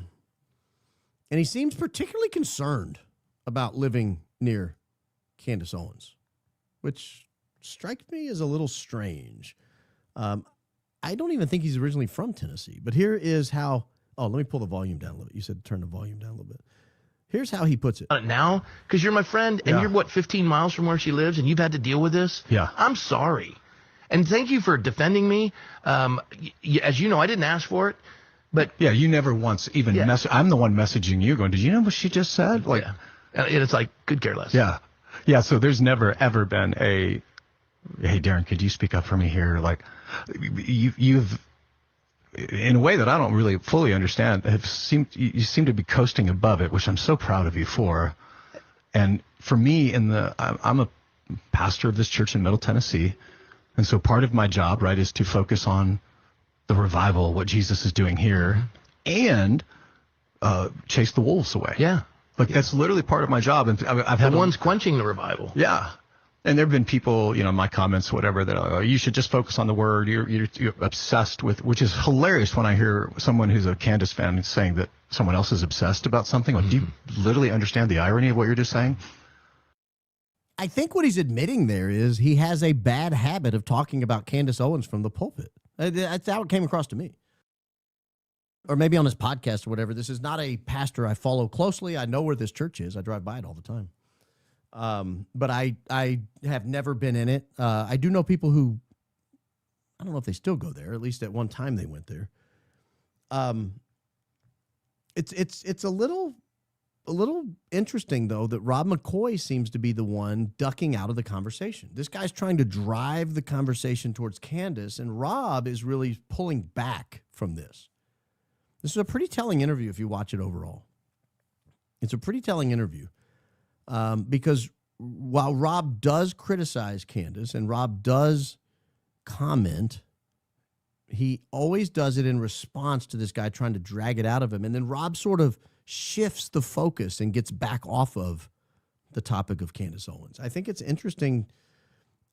he seems particularly concerned about living near Candace Owens, which strikes me as a little strange. I don't even think he's originally from Tennessee, but here is how. Oh, let me pull the volume down a little bit. You said turn the volume down a little bit. Here's how he puts it. Now, because you're my friend, and you're, 15 miles from where she lives, and you've had to deal with this? Yeah. I'm sorry. And thank you for defending me. As you know, I didn't ask for it, but... Yeah, you never once even I'm the one messaging you going, did you know what she just said? Like, and it's like, could care less. Yeah. Yeah, so there's never, ever been a, hey, Darren, could you speak up for me here? Like, you've, in a way that I don't really fully understand, you seem to be coasting above it, which I'm so proud of you for. And for me, I'm a pastor of this church in Middle Tennessee, and so part of my job, right, is to focus on the revival, what Jesus is doing here, and chase the wolves away. Yeah. Like, that's literally part of my job. And I've had the ones quenching the revival. Yeah. And there have been people, my comments, whatever, that are, you should just focus on the word. You're obsessed with, which is hilarious when I hear someone who's a Candace fan saying that someone else is obsessed about something. Like, do you literally understand the irony of what you're just saying? I think what he's admitting there is he has a bad habit of talking about Candace Owens from the pulpit. That's how it came across to me. Or maybe on his podcast or whatever. This is not a pastor I follow closely. I know where this church is. I drive by it all the time. But I have never been in it. I do know people who, I don't know if they still go there. At least at one time they went there. It's a little interesting, though, that Rob McCoy seems to be the one ducking out of the conversation. This guy's trying to drive the conversation towards Candace, and Rob is really pulling back from this. This is a pretty telling interview if you watch it overall. It's a pretty telling interview because while Rob does criticize Candace and Rob does comment, he always does it in response to this guy trying to drag it out of him. And then Rob sort of shifts the focus and gets back off of the topic of Candace Owens. I think it's interesting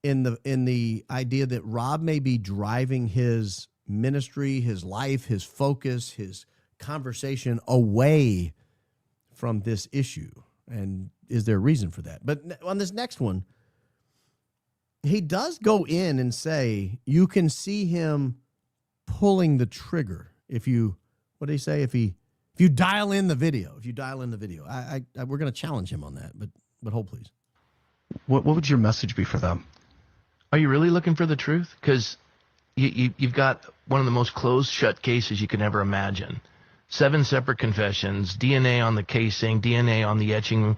in the idea that Rob may be driving his ministry, his life, his focus, his conversation away from this issue. And is there a reason for that? But on this next one, he does go in and say you can see him pulling the trigger if you, what did he say? If you dial in the video, we're going to challenge him on that, but hold please. What would your message be for them? Are you really looking for the truth? Because you've got one of the most closed shut cases you can ever imagine. 7 separate confessions, DNA on the casing, DNA on the etching.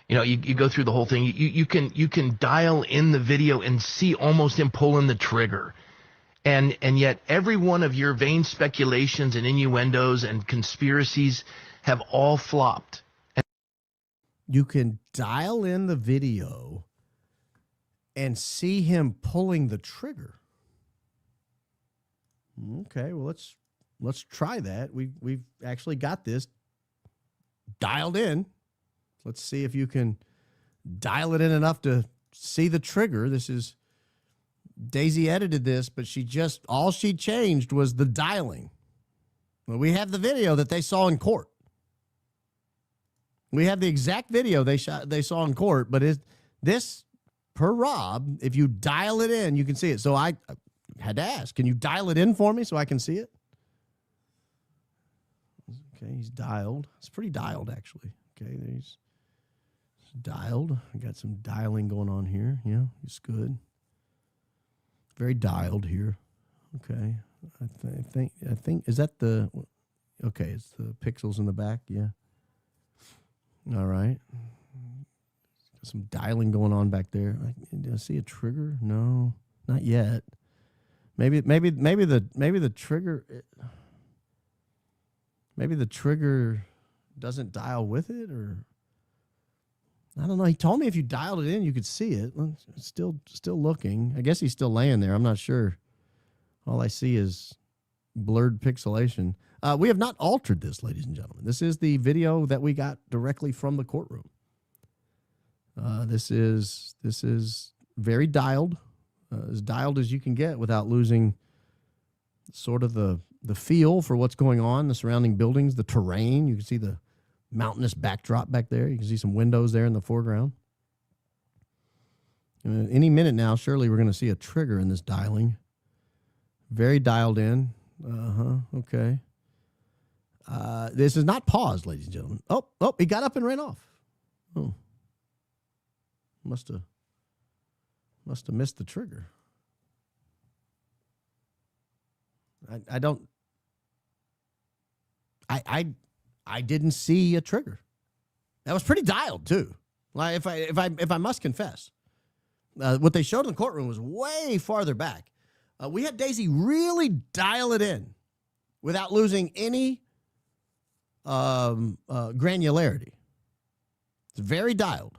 You go through the whole thing. You can dial in the video and see almost him pulling the trigger. And yet every one of your vain speculations and innuendos and conspiracies have all flopped. You can dial in the video and see him pulling the trigger. Okay, well, let's try that. We've actually got this dialed in. Let's see if you can dial it in enough to see the trigger. This is Daisy edited this, but all she changed was the dialing. Well, we have the video that they saw in court. We have the exact video they saw in court, but this per Rob, if you dial it in, you can see it. So I had to ask, can you dial it in for me so I can see it? Okay, he's dialed. It's pretty dialed, actually. Okay, he's dialed. I got some dialing going on here. Yeah, it's good. Very dialed here. Okay, I think is that the? Okay, it's the pixels in the back. Yeah. All right. Got some dialing going on back there. Did I see a trigger? No, not yet. Maybe the trigger. Maybe the trigger doesn't dial with it, or I don't know. He told me if you dialed it in, you could see it. It's still looking. I guess he's still laying there. I'm not sure. All I see is blurred pixelation. We have not altered this, ladies and gentlemen. This is the video that we got directly from the courtroom. This is very dialed, as dialed as you can get without losing sort of the feel for what's going on, the surrounding buildings, the terrain. You can see the mountainous backdrop back there. You can see some windows there in the foreground. Any minute now, surely we're going to see a trigger in this dialing. Very dialed in. Okay. This is not paused, ladies and gentlemen. Oh, he got up and ran off. Oh. Must have missed the trigger. I didn't see a trigger. That was pretty dialed too. Like if I must confess, what they showed in the courtroom was way farther back. We had Daisy really dial it in without losing any granularity. It's very dialed.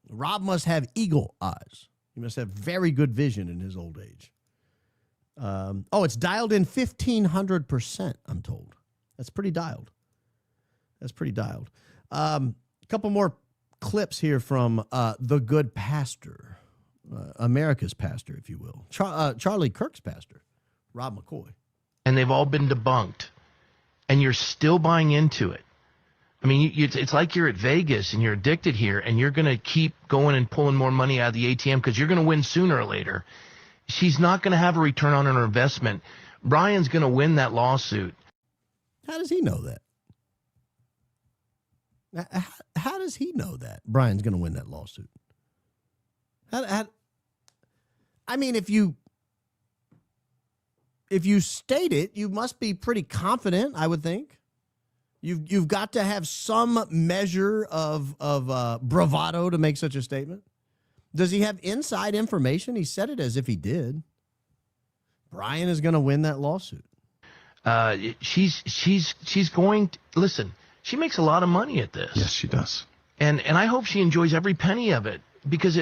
Rob must have eagle eyes. He must have very good vision in his old age. It's dialed in 1,500%, I'm told. That's pretty dialed. A couple more clips here from The Good Pastor, America's pastor, if you will. Charlie Kirk's pastor, Rob McCoy. And they've all been debunked. And you're still buying into it. I mean, it's like you're at Vegas and you're addicted here, and you're going to keep going and pulling more money out of the ATM because you're going to win sooner or later. She's not going to have a return on her investment. Brian's going to win that lawsuit. How does he know that? How does he know that Brian's going to win that lawsuit? I mean, if you state it, you must be pretty confident, I would think. You've got to have some measure of bravado to make such a statement. Does he have inside information? He said it as if he did. Brian is going to win that lawsuit. She's going to, listen, she makes a lot of money at this. Yes, she does. And I hope she enjoys every penny of it because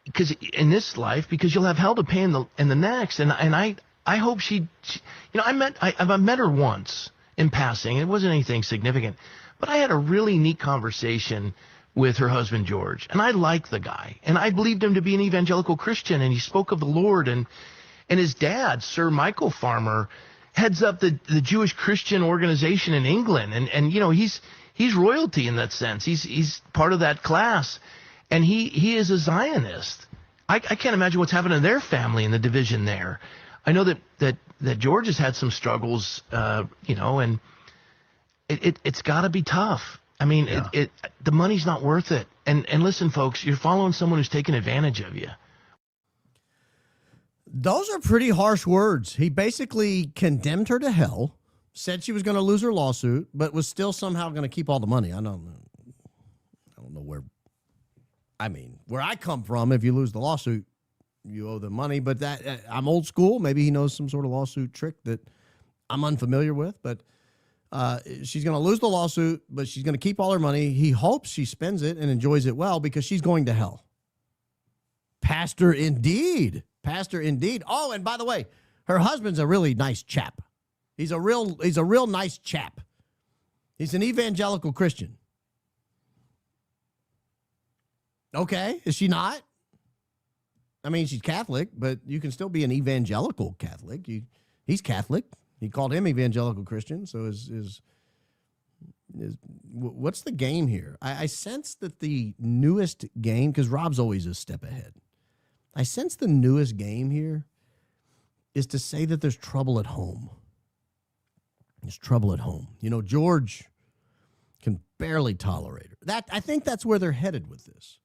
because in this life, because you'll have hell to pay in the next. And I hope I've met her once in passing. It wasn't anything significant, but I had a really neat conversation with her husband, George. And I liked the guy. And I believed him to be an evangelical Christian. And he spoke of the Lord. And his dad, Sir Michael Farmer, heads up the Jewish Christian organization in England. And he's royalty in that sense. He's part of that class. And he is a Zionist. I can't imagine what's happened to their family in the division there. I know that George has had some struggles, and it's got to be tough. I mean, yeah. The money's not worth it. And listen, folks, you're following someone who's taking advantage of you. Those are pretty harsh words. He basically condemned her to hell, said she was going to lose her lawsuit, but was still somehow going to keep all the money. I don't know where. I mean, where I come from, if you lose the lawsuit, you owe the money. But that I'm old school. Maybe he knows some sort of lawsuit trick that I'm unfamiliar with, but. She's going to lose the lawsuit, but she's going to keep all her money. He hopes she spends it and enjoys it well because she's going to hell. Pastor indeed. Oh, and by the way, her husband's a really nice chap. He's a real nice chap. He's an evangelical Christian. Okay, is she not? I mean, she's Catholic, but you can still be an evangelical Catholic. He's Catholic. He called him evangelical Christian. So what's the game here? I sense that the newest game, because Rob's always a step ahead. I sense the newest game here is to say that there's trouble at home. There's trouble at home. George can barely tolerate her. I think that's where they're headed with this.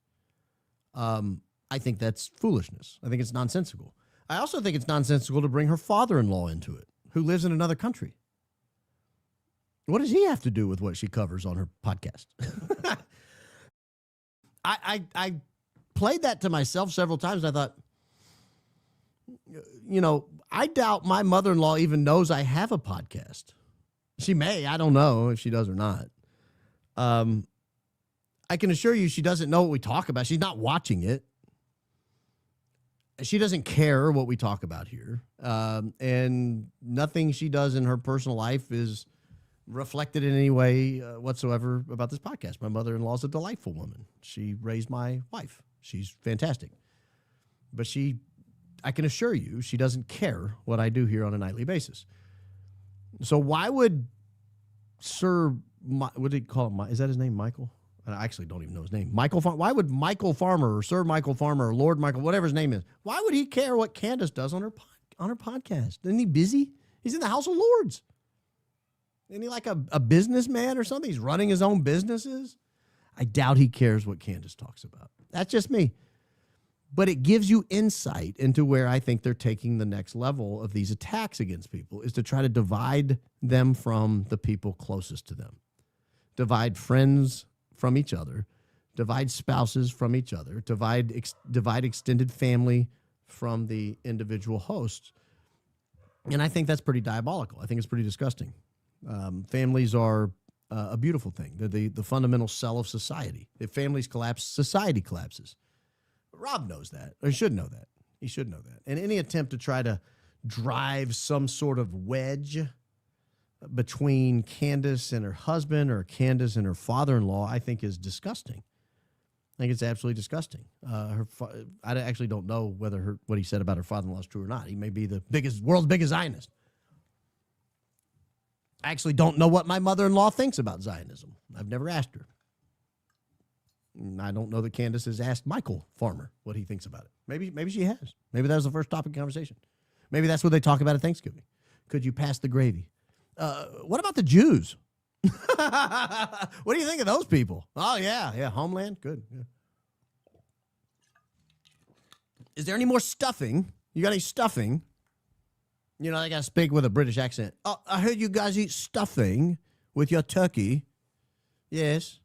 I think that's foolishness. I think it's nonsensical. I also think it's nonsensical to bring her father-in-law into it, who lives in another country. What does he have to do with what she covers on her podcast? I played that to myself several times. And I thought, I doubt my mother-in-law even knows I have a podcast. She may. I don't know if she does or not. I can assure you she doesn't know what we talk about. She's not watching it. She doesn't care what we talk about here. And nothing she does in her personal life is reflected in any way whatsoever about this podcast. My mother-in-law is a delightful woman. She raised my wife. She's fantastic. But I can assure you, she doesn't care what I do here on a nightly basis. So why would what did he call him? Is that his name, Michael? I actually don't even know his name. Why would Michael Farmer or Sir Michael Farmer or Lord Michael, whatever his name is, why would he care what Candace does on her podcast? Isn't he busy? He's in the House of Lords. Isn't he like a businessman or something? He's running his own businesses. I doubt he cares what Candace talks about. That's just me. But it gives you insight into where I think they're taking the next level of these attacks against people, is to try to divide them from the people closest to them. Divide friends from each other, divide spouses from each other, divide extended family from the individual hosts. And I think that's pretty diabolical. I think it's pretty disgusting. Families are a beautiful thing. They're the fundamental cell of society. If families collapse, society collapses. Rob knows that, or he should know that. He should know that. And any attempt to try to drive some sort of wedge between Candace and her husband or Candace and her father-in-law, I think is disgusting. I think it's absolutely disgusting. I actually don't know whether what he said about her father-in-law is true or not. He may be the world's biggest Zionist. I actually don't know what my mother-in-law thinks about Zionism. I've never asked her. And I don't know that Candace has asked Michael Farmer what he thinks about it. Maybe she has. Maybe that was the first topic of conversation. Maybe that's what they talk about at Thanksgiving. Could you pass the gravy? What about the Jews? What do you think of those people? Oh, yeah, Homeland, good. Yeah. Is there any more stuffing? You got any stuffing? You know, I got to speak with a British accent. Oh, I heard you guys eat stuffing with your turkey. Yes.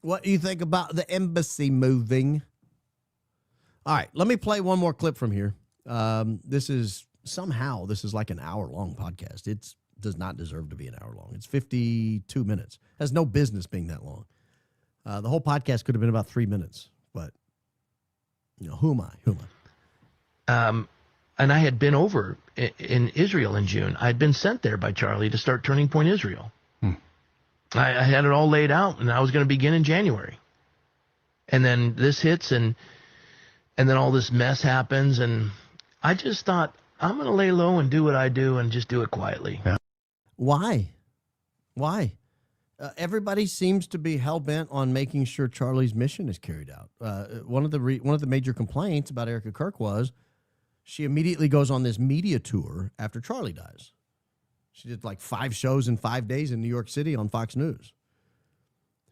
What do you think about the embassy moving? All right, let me play one more clip from here. This is like an hour-long podcast. It does not deserve to be an hour long. It's 52 minutes. Has no business being that long. The whole podcast could have been about 3 minutes, but who am I? And I had been over in Israel in June. I had been sent there by Charlie to start Turning Point Israel. I had it all laid out, and I was going to begin in January. And then this hits, and then all this mess happens, and I just thought, I'm going to lay low and do what I do and just do it quietly. Yeah. Why? Everybody seems to be hell-bent on making sure Charlie's mission is carried out. One of the major complaints about Erica Kirk was she immediately goes on this media tour after Charlie dies. She did like 5 shows in 5 days in New York City on Fox News.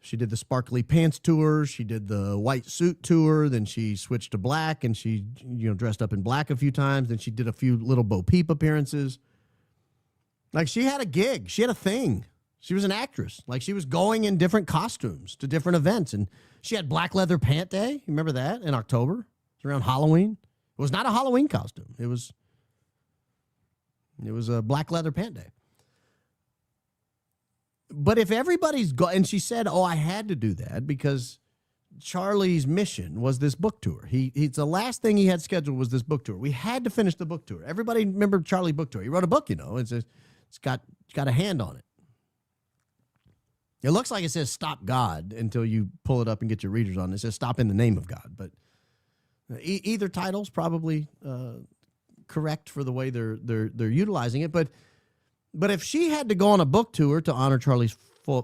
She did the sparkly pants tour. She did the white suit tour. Then she switched to black, and she dressed up in black a few times. Then she did a few little Bo Peep appearances. Like, she had a gig. She had a thing. She was an actress. Like, she was going in different costumes to different events. And she had Black Leather Pant Day. You remember that? In October. It was around Halloween. It was not a Halloween costume. It was a Black Leather Pant Day. But if everybody's and she said, I had to do that because Charlie's mission was this book tour. It's the last thing he had scheduled was this book tour. We had to finish the book tour. Everybody remember Charlie book tour. He wrote a book, it's got a hand on it. It looks like it says Stop God until you pull it up and get your readers on it. It says Stop in the Name of God. But either title's probably correct for the way they're utilizing it. But if she had to go on a book tour to honor Charlie's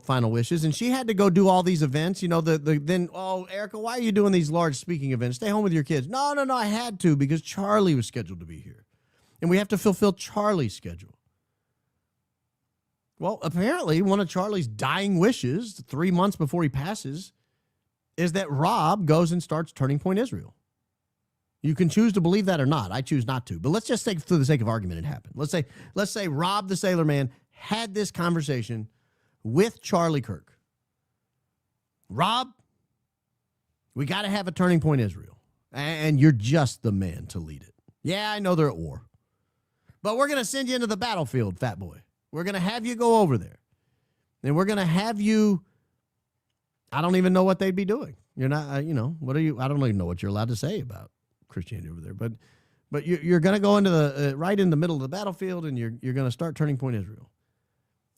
final wishes, and she had to go do all these events, then Erica, why are you doing these large speaking events? Stay home with your kids. No, I had to because Charlie was scheduled to be here, and we have to fulfill Charlie's schedule. Well, apparently one of Charlie's dying wishes 3 months before he passes is that Rob goes and starts Turning Point Israel. You can choose to believe that or not. I choose not to. But let's just say, for the sake of argument, it happened. Let's say Rob the Sailor Man had this conversation with Charlie Kirk. Rob, we got to have a Turning Point Israel, and you're just the man to lead it. Yeah, I know they're at war, but we're going to send you into the battlefield, fat boy. We're going to have you go over there, and we're going to have you I don't even know what they'd be doing. You're not, what are you? I don't even know what you're allowed to say about Christianity over there. But you're going to go into the right in the middle of the battlefield, and you're going to start Turning Point Israel.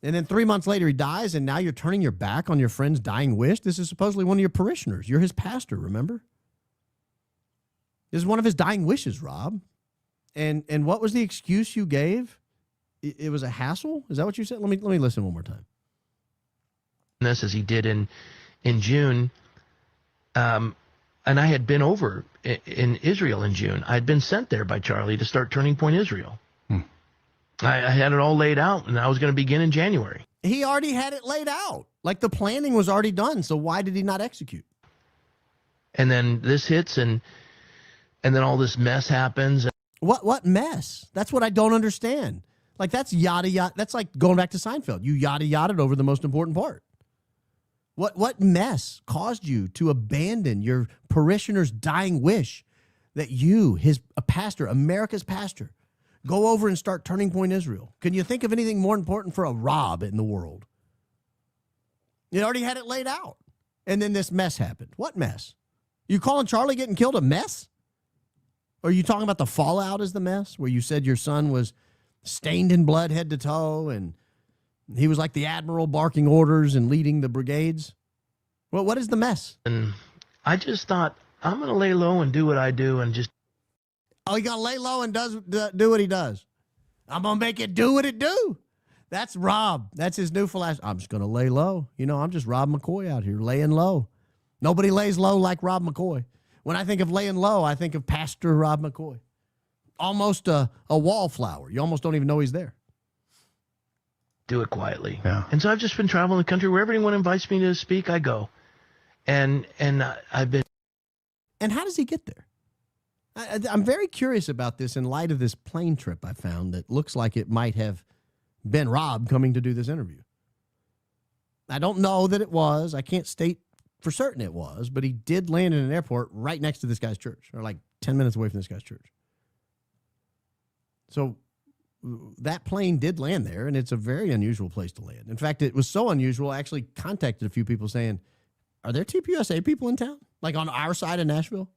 And then 3 months later, he dies, and now you're turning your back on your friend's dying wish. This is supposedly one of your parishioners. You're his pastor, remember? This is one of his dying wishes, Rob. And what was the excuse you gave? It was a hassle? Is that what you said? Let me listen one more time. This as he did in June. And I had been over in Israel in June. I had been sent there by Charlie to start Turning Point Israel. I had it all laid out, and I was going to begin in January. He already had it laid out. Like the planning was already done. So why did he not execute? And then this hits, and then all this mess happens. What mess? That's what I don't understand. Like that's yada yada. That's like going back to Seinfeld. You yada yada over the most important part. What mess caused you to abandon your parishioner's dying wish that you, a pastor, America's pastor, go over and start Turning Point Israel? Can you think of anything more important for a Rob in the world? You already had it laid out. And then this mess happened. What mess? You calling Charlie getting killed a mess? Or are you talking about the fallout as the mess, where you said your son was stained in blood head to toe and he was like the admiral barking orders and leading the brigades? Well, what is the mess? And I just thought, I'm going to lay low and do what I do and just... Oh, he going to lay low and do what he does. I'm going to make it do what it do. That's Rob. That's his new philosophy. I'm just going to lay low. I'm just Rob McCoy out here laying low. Nobody lays low like Rob McCoy. When I think of laying low, I think of Pastor Rob McCoy. Almost a wallflower. You almost don't even know he's there. Do it quietly. Yeah. And so I've just been traveling the country. Wherever anyone invites me to speak, I go. And I've been... And how does he get there? I'm very curious about this in light of this plane trip I found that looks like it might have been Rob coming to do this interview. I don't know that it was. I can't state for certain it was, but he did land in an airport right next to this guy's church, or like 10 minutes away from this guy's church. So that plane did land there, and it's a very unusual place to land. In fact, it was so unusual, I actually contacted a few people saying, are there TPUSA people in town? Like on our side of Nashville?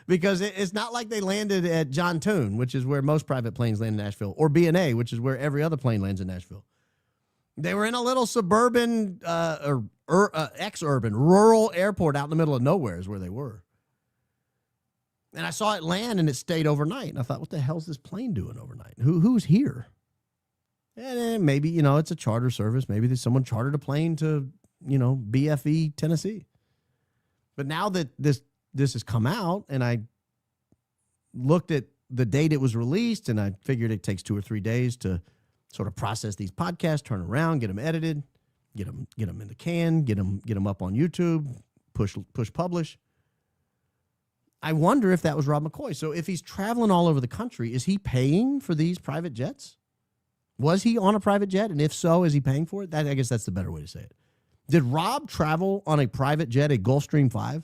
Because it's not like they landed at John Toon, which is where most private planes land in Nashville, or B&A, which is where every other plane lands in Nashville. They were in a little suburban ex-urban, rural airport out in the middle of nowhere is where they were. And I saw it land, and it stayed overnight. And I thought, what the hell's this plane doing overnight? Who's here? And maybe, it's a charter service. Maybe there's someone chartered a plane to, BFE, Tennessee. But now that this has come out, and I looked at the date it was released, and I figured it takes 2 or 3 days to sort of process these podcasts, turn around, get them edited, get them in the can, get them up on YouTube, push publish. I wonder if that was Rob McCoy. So if he's traveling all over the country, is he paying for these private jets? Was he on a private jet? And if so, is he paying for it? I guess that's the better way to say it. Did Rob travel on a private jet, a Gulfstream 5?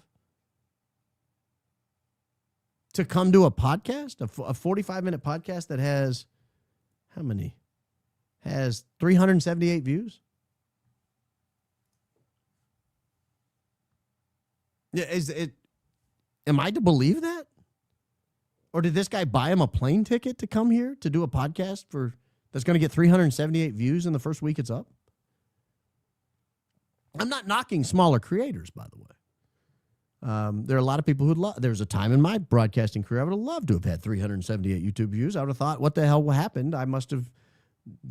To come do a podcast, a 45-minute podcast that has, how many? Has 378 views? Yeah, am I to believe that? Or did this guy buy him a plane ticket to come here to do a podcast that's going to get 378 views in the first week it's up? I'm not knocking smaller creators, by the way. There are a lot of people who'd there's a time in my broadcasting career I would have loved to have had 378 YouTube views. I would have thought, what the hell happened? I must have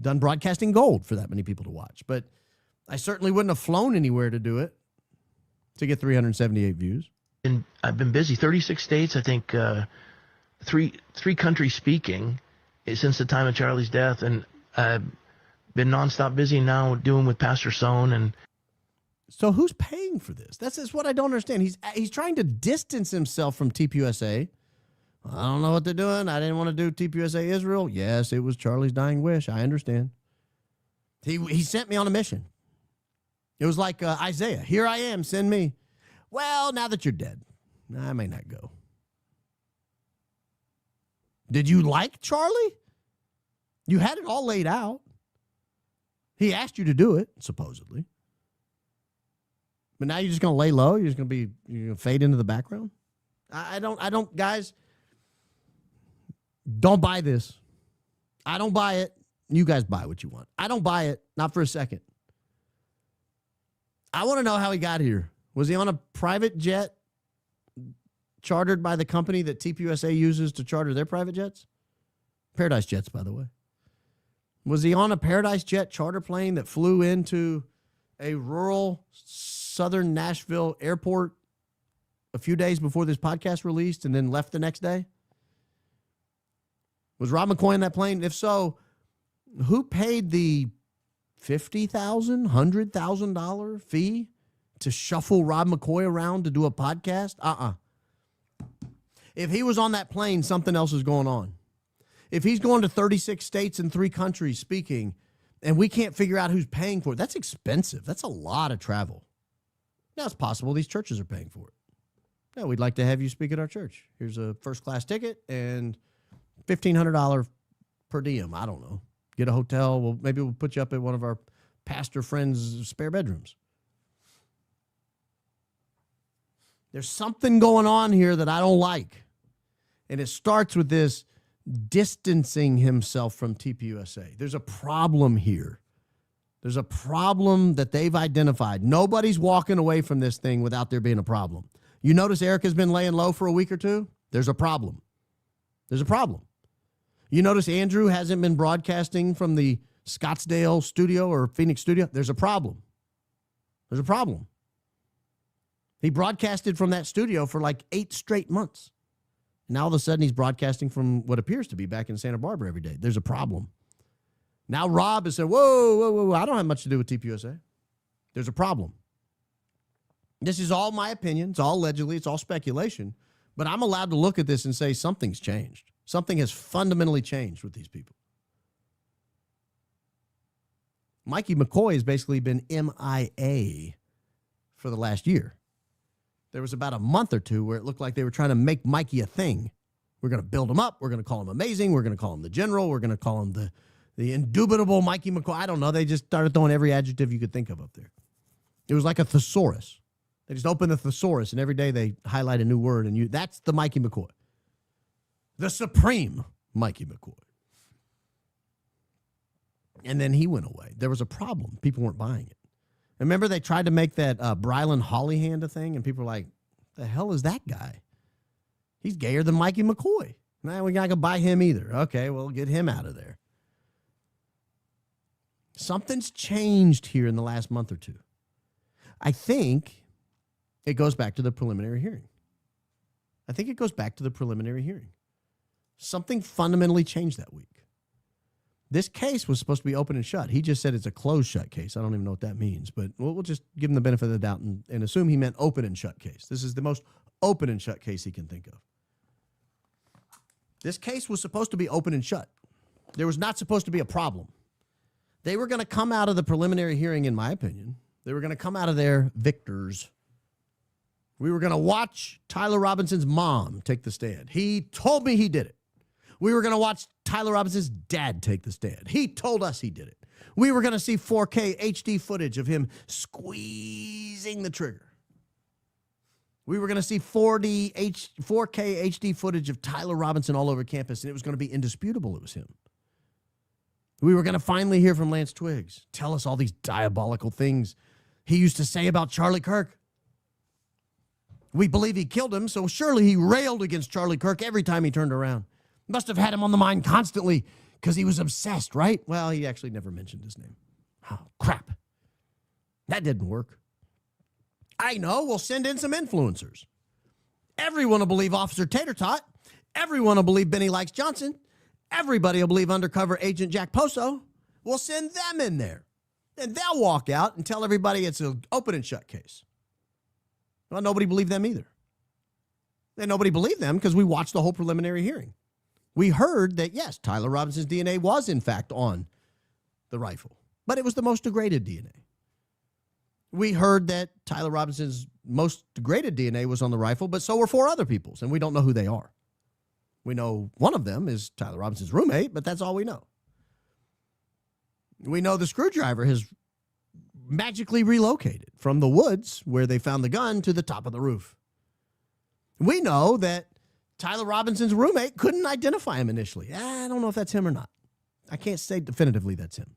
done broadcasting gold for that many people to watch. But I certainly wouldn't have flown anywhere to do it to get 378 views. And I've been busy, 36 states, I think, three countries speaking since the time of Charlie's death. And I've been nonstop busy now doing with Pastor Sohn. And so who's paying for this? That's what I don't understand. He's trying to distance himself from TPUSA. I don't know what they're doing. I didn't want to do TPUSA Israel. Yes, it was Charlie's dying wish. I understand. He sent me on a mission. It was like Isaiah. Here I am. Send me. Well, now that you're dead, I may not go. Did you like Charlie? You had it all laid out. He asked you to do it, supposedly. But now you're just going to lay low? You're just going to fade into the background? I don't, guys, don't buy this. I don't buy it. You guys buy what you want. I don't buy it. Not for a second. I want to know how he got here. Was he on a private jet chartered by the company that TPUSA uses to charter their private jets? Paradise Jets, by the way. Was he on a Paradise Jet charter plane that flew into a rural southern Nashville airport a few days before this podcast released and then left the next day? Was Rob McCoy on that plane? If so, who paid the $50,000, $100,000 fee to shuffle Rob McCoy around to do a podcast? If he was on that plane, something else is going on. If he's going to 36 states and 3 countries speaking, and we can't figure out who's paying for it, that's expensive. That's a lot of travel. Now, it's possible these churches are paying for it. Yeah, we'd like to have you speak at our church. Here's a first-class ticket and $1,500 per diem. I don't know. Get a hotel. Well, maybe we'll put you up at one of our pastor friends' spare bedrooms. There's something going on here that I don't like. And it starts with this distancing himself from TPUSA. There's a problem here. There's a problem that they've identified. Nobody's walking away from this thing without there being a problem. You notice Erica's been laying low for a week or two? There's a problem. There's a problem. You notice Andrew hasn't been broadcasting from the Scottsdale studio or Phoenix studio? There's a problem. There's a problem. He broadcasted from that studio for like 8 straight months. Now all of a sudden he's broadcasting from what appears to be back in Santa Barbara every day. There's a problem. Now Rob has said, whoa, I don't have much to do with TPUSA. There's a problem. This is all my opinion. It's all allegedly. It's all speculation. But I'm allowed to look at this and say something's changed. Something has fundamentally changed with these people. Mikey McCoy has basically been MIA for the last year. There was about a month or two where it looked like they were trying to make Mikey a thing. We're going to build him up. We're going to call him amazing. We're going to call him the general. We're going to call him the indubitable Mikey McCoy. I don't know. They just started throwing every adjective you could think of up there. It was like a thesaurus. They just open the thesaurus, and every day they highlight a new word, and that's the Mikey McCoy. The supreme Mikey McCoy. And then he went away. There was a problem. People weren't buying it. Remember they tried to make that Brylan Hollyhand a thing, and people were like, the hell is that guy? He's gayer than Mikey McCoy. Nah, we're not going to buy him either. Okay, well, get him out of there. Something's changed here in the last month or two. I think it goes back to the preliminary hearing. Something fundamentally changed that week. This case was supposed to be open and shut. He just said it's a closed shut case. I don't even know what that means, but we'll just give him the benefit of the doubt and assume he meant open and shut case. This is the most open and shut case he can think of. This case was supposed to be open and shut. There was not supposed to be a problem. They were going to come out of the preliminary hearing, in my opinion. They were going to come out of there victors. We were going to watch Tyler Robinson's mom take the stand. He told me he did it. We were going to watch Tyler Robinson's dad take the stand. He told us he did it. We were going to see 4K HD footage of him squeezing the trigger. We were going to see 4K HD footage of Tyler Robinson all over campus, and it was going to be indisputable it was him. We were going to finally hear from Lance Twiggs, tell us all these diabolical things he used to say about Charlie Kirk. We believe he killed him, so surely he railed against Charlie Kirk every time he turned around. Must have had him on the mind constantly because he was obsessed, right? Well, he actually never mentioned his name. Oh, crap. That didn't work. I know. We'll send in some influencers. Everyone will believe Officer Tater Tot. Everyone will believe Benny Likes Johnson. Everybody will believe undercover agent Jack Poso. We'll send them in there. And they'll walk out and tell everybody it's an open and shut case. Well, nobody believed them either. And nobody believed them because we watched the whole preliminary hearing. We heard that, yes, Tyler Robinson's DNA was, in fact, on the rifle. But it was the most degraded DNA. We heard that Tyler Robinson's most degraded DNA was on the rifle, but so were 4 other people's, and we don't know who they are. We know one of them is Tyler Robinson's roommate, but that's all we know. We know the screwdriver has magically relocated from the woods where they found the gun to the top of the roof. We know that Tyler Robinson's roommate couldn't identify him initially. I don't know if that's him or not. I can't say definitively that's him.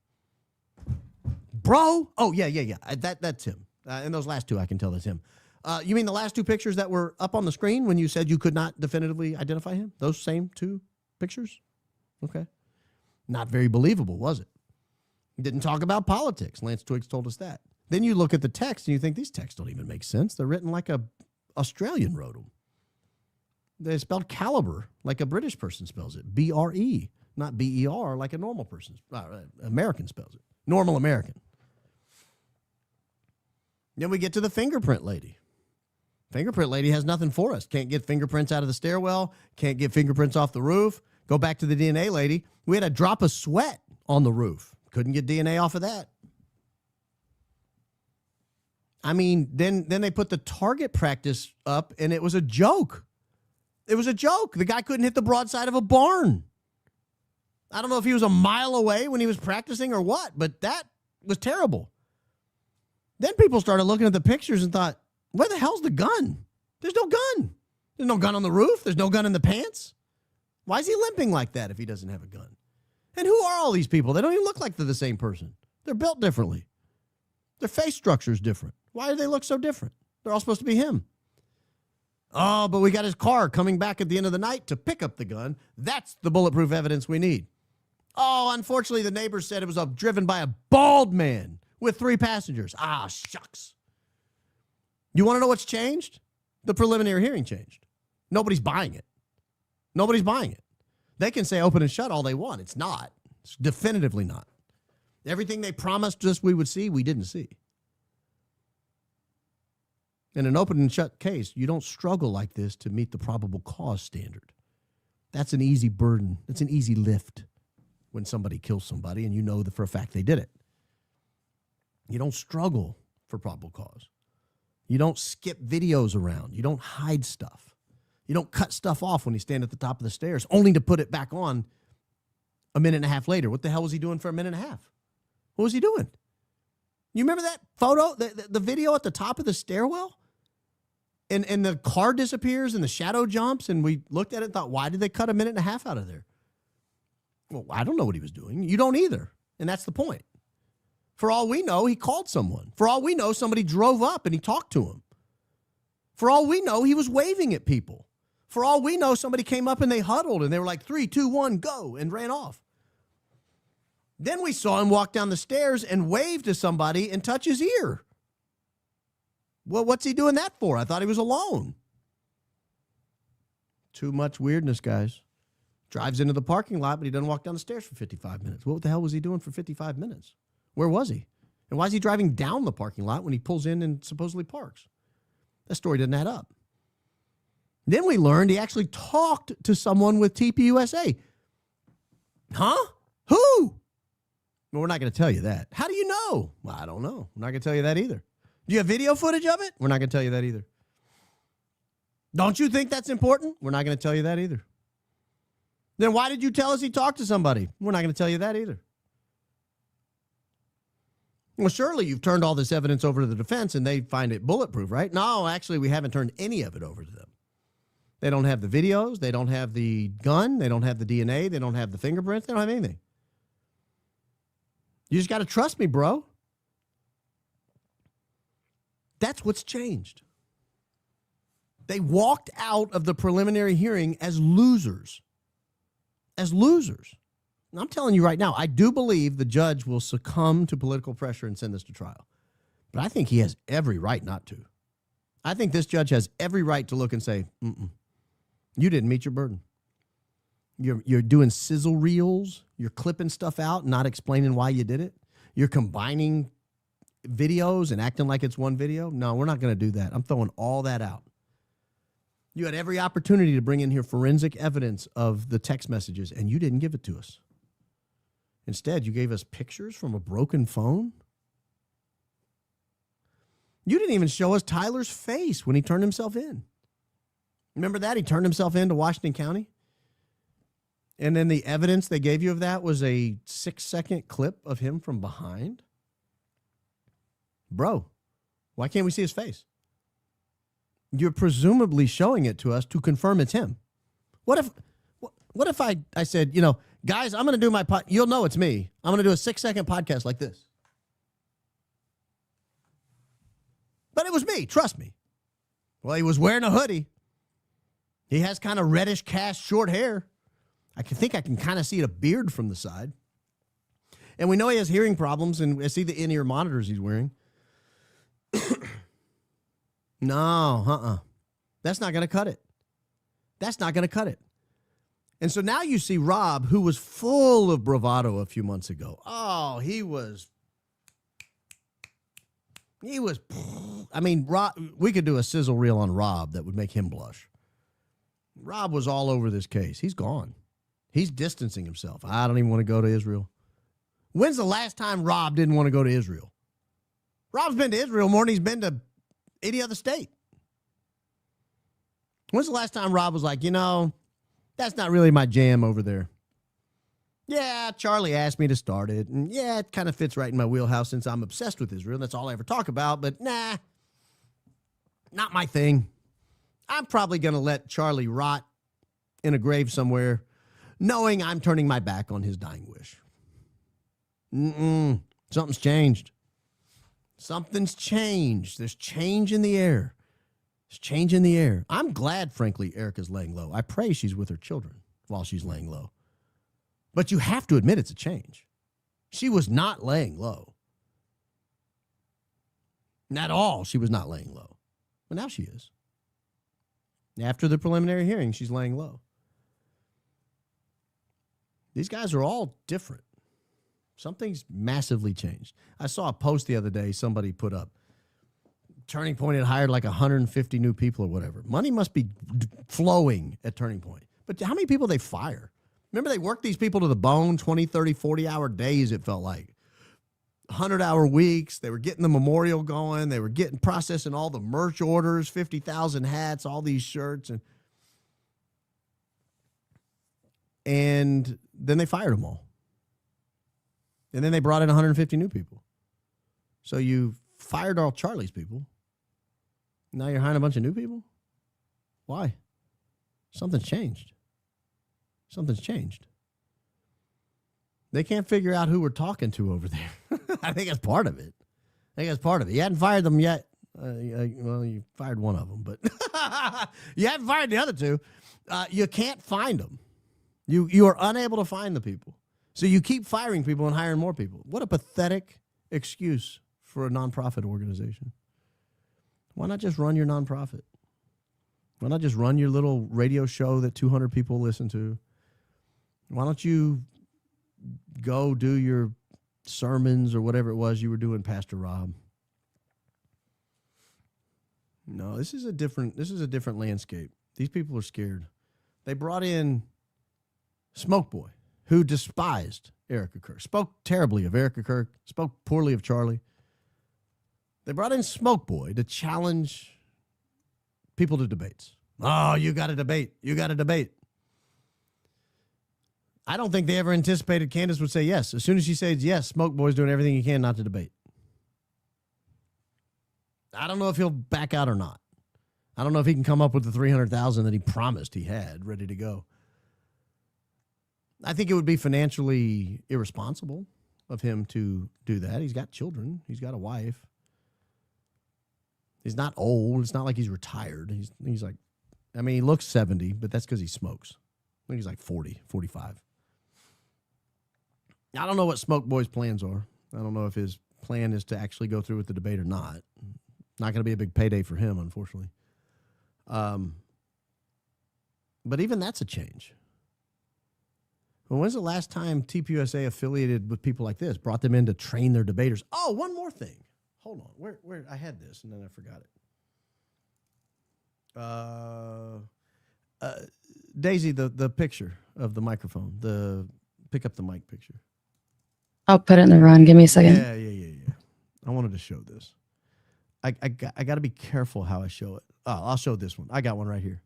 Bro? Oh, yeah. That's him. And those last two, I can tell that's him. You mean the last two pictures that were up on the screen when you said you could not definitively identify him? Those same two pictures? Okay. Not very believable, was it? Didn't talk about politics. Lance Twiggs told us that. Then you look at the text and you think these texts don't even make sense. They're written like a Australian wrote them. They spelled caliber like a British person spells it. B-R-E, not B-E-R like a normal person. American spells it. Normal American. Then we get to the fingerprint lady. Fingerprint lady has nothing for us. Can't get fingerprints out of the stairwell. Can't get fingerprints off the roof. Go back to the DNA lady. We had a drop of sweat on the roof. Couldn't get DNA off of that. I mean, then they put the target practice up, and it was a joke. It was a joke. The guy couldn't hit the broadside of a barn. I don't know if he was a mile away when he was practicing or what, but that was terrible. Then people started looking at the pictures and thought, where the hell's the gun? There's no gun. There's no gun on the roof. There's no gun in the pants. Why is he limping like that if he doesn't have a gun? And who are all these people? They don't even look like they're the same person. They're built differently. Their face structure is different. Why do they look so different? They're all supposed to be him. Oh, but we got his car coming back at the end of the night to pick up the gun. That's the bulletproof evidence we need. Oh, unfortunately, the neighbors said it was driven by a bald man with 3 passengers. Ah, shucks. You want to know what's changed? The preliminary hearing changed. Nobody's buying it. Nobody's buying it. They can say open and shut all they want. It's not. It's definitively not. Everything they promised us we would see, we didn't see. In an open and shut case, you don't struggle like this to meet the probable cause standard. That's an easy burden. That's an easy lift when somebody kills somebody and you know that for a fact they did it. You don't struggle for probable cause. You don't skip videos around. You don't hide stuff. You don't cut stuff off when you stand at the top of the stairs, only to put it back on a minute and a half later. What the hell was he doing for a minute and a half? What was he doing? You remember that photo, the video at the top of the stairwell? And the car disappears and the shadow jumps, and we looked at it and thought, why did they cut a minute and a half out of there? Well, I don't know what he was doing. You don't either. And that's the point. For all we know, he called someone. For all we know, somebody drove up and he talked to him. For all we know, he was waving at people. For all we know, somebody came up and they huddled and they were like, 3, 2, 1, go, and ran off. Then we saw him walk down the stairs and wave to somebody and touch his ear. Well, what's he doing that for? I thought he was alone. Too much weirdness, guys. Drives into the parking lot, but he doesn't walk down the stairs for 55 minutes. What the hell was he doing for 55 minutes? Where was he? And why is he driving down the parking lot when he pulls in and supposedly parks? That story doesn't add up. Then we learned he actually talked to someone with TPUSA. Huh? Who? Well, we're not going to tell you that. How do you know? Well, I don't know. We're not going to tell you that either. Do you have video footage of it? We're not going to tell you that either. Don't you think that's important? We're not going to tell you that either. Then why did you tell us he talked to somebody? We're not going to tell you that either. Well, surely you've turned all this evidence over to the defense and they find it bulletproof, right? No, actually, we haven't turned any of it over to them. They don't have the videos. They don't have the gun. They don't have the DNA. They don't have the fingerprints. They don't have anything. You just got to trust me, bro. That's what's changed. They walked out of the preliminary hearing as losers. As losers. And I'm telling you right now, I do believe the judge will succumb to political pressure and send this to trial. But I think he has every right not to. I think this judge has every right to look and say, you didn't meet your burden. You're doing sizzle reels. You're clipping stuff out, not explaining why you did it. You're combining videos and acting like it's one video. No, we're not going to do that. I'm throwing all that out. You had every opportunity to bring in here forensic evidence of the text messages, and you didn't give it to us. Instead, you gave us pictures from a broken phone. You didn't even show us Tyler's face when he turned himself in. Remember that? He turned himself into Washington County. And then the evidence they gave you of that was a 6-second clip of him from behind. Bro, why can't we see his face? You're presumably showing it to us to confirm it's him. What if I said, guys, I'm going to do my you'll know it's me. I'm going to do a 6-second podcast like this. But it was me, trust me. Well, he was wearing a hoodie. He has kind of reddish cast short hair. I think I can kind of see a beard from the side. And we know he has hearing problems, and I see the in-ear monitors he's wearing. No, That's not going to cut it. That's not going to cut it. And so now you see Rob, who was full of bravado a few months ago. Oh, he was, Rob, we could do a sizzle reel on Rob that would make him blush. Rob was all over this case. He's gone. He's distancing himself. I don't even want to go to Israel. When's the last time Rob didn't want to go to Israel? Rob's been to Israel more than he's been to any other state. When's the last time Rob was like, that's not really my jam over there? Yeah, Charlie asked me to start it. And yeah, it kind of fits right in my wheelhouse since I'm obsessed with Israel. That's all I ever talk about. But nah, not my thing. I'm probably going to let Charlie rot in a grave somewhere, knowing I'm turning my back on his dying wish. Something's changed. Something's changed. There's change in the air. There's change in the air. I'm glad, frankly, Erica's laying low. I pray she's with her children while she's laying low. But you have to admit it's a change. She was not laying low. Not all. She was not laying low. But now she is. After the preliminary hearing, she's laying low. These guys are all different. Something's massively changed. I saw a post the other day somebody put up. Turning Point had hired like 150 new people or whatever. Money must be flowing at Turning Point. But how many people they fire? Remember, they worked these people to the bone, 20, 30, 40-hour days, it felt like. 100-hour weeks. They were getting the memorial going. They were processing all the merch orders, 50,000 hats, all these shirts. And then they fired them all. And then they brought in 150 new people. So you fired all Charlie's people. Now you're hiring a bunch of new people? Why? Something's changed. Something's changed. They can't figure out who we're talking to over there. I think that's part of it. You hadn't fired them yet. Well, you fired one of them, but you haven't fired the other two. You can't find them. You are unable to find the people. So you keep firing people and hiring more people. What a pathetic excuse for a nonprofit organization. Why not just run your nonprofit? Why not just run your little radio show that 200 people listen to? Why don't you go do your sermons or whatever it was you were doing, Pastor Rob? No, this is a different landscape. These people are scared. They brought in Smoke Boy, who despised Erica Kirk, spoke terribly of Erica Kirk, spoke poorly of Charlie. They brought in Smoke Boy to challenge people to debates. Oh, you got to debate. You got to debate. I don't think they ever anticipated Candace would say yes. As soon as she says yes, Smoke Boy's doing everything he can not to debate. I don't know if he'll back out or not. I don't know if he can come up with the 300,000 that he promised he had ready to go. I think it would be financially irresponsible of him to do that. He's got children. He's got a wife. He's not old. It's not like he's retired. He's like, he looks 70, but that's because he smokes. I think he's like 40, 45. I don't know what Smoke Boy's plans are. I don't know if his plan is to actually go through with the debate or not. Not going to be a big payday for him, unfortunately. But even that's a change. Well, when's the last time TPUSA affiliated with people like this, brought them in to train their debaters? Oh, one more thing. Hold on. Where I had this and then I forgot it. Daisy, the picture of the microphone, pick up the mic picture. I'll put it in the run. Give me a second. Yeah. I wanted to show this. I got to be careful how I show it. Oh, I'll show this one. I got one right here.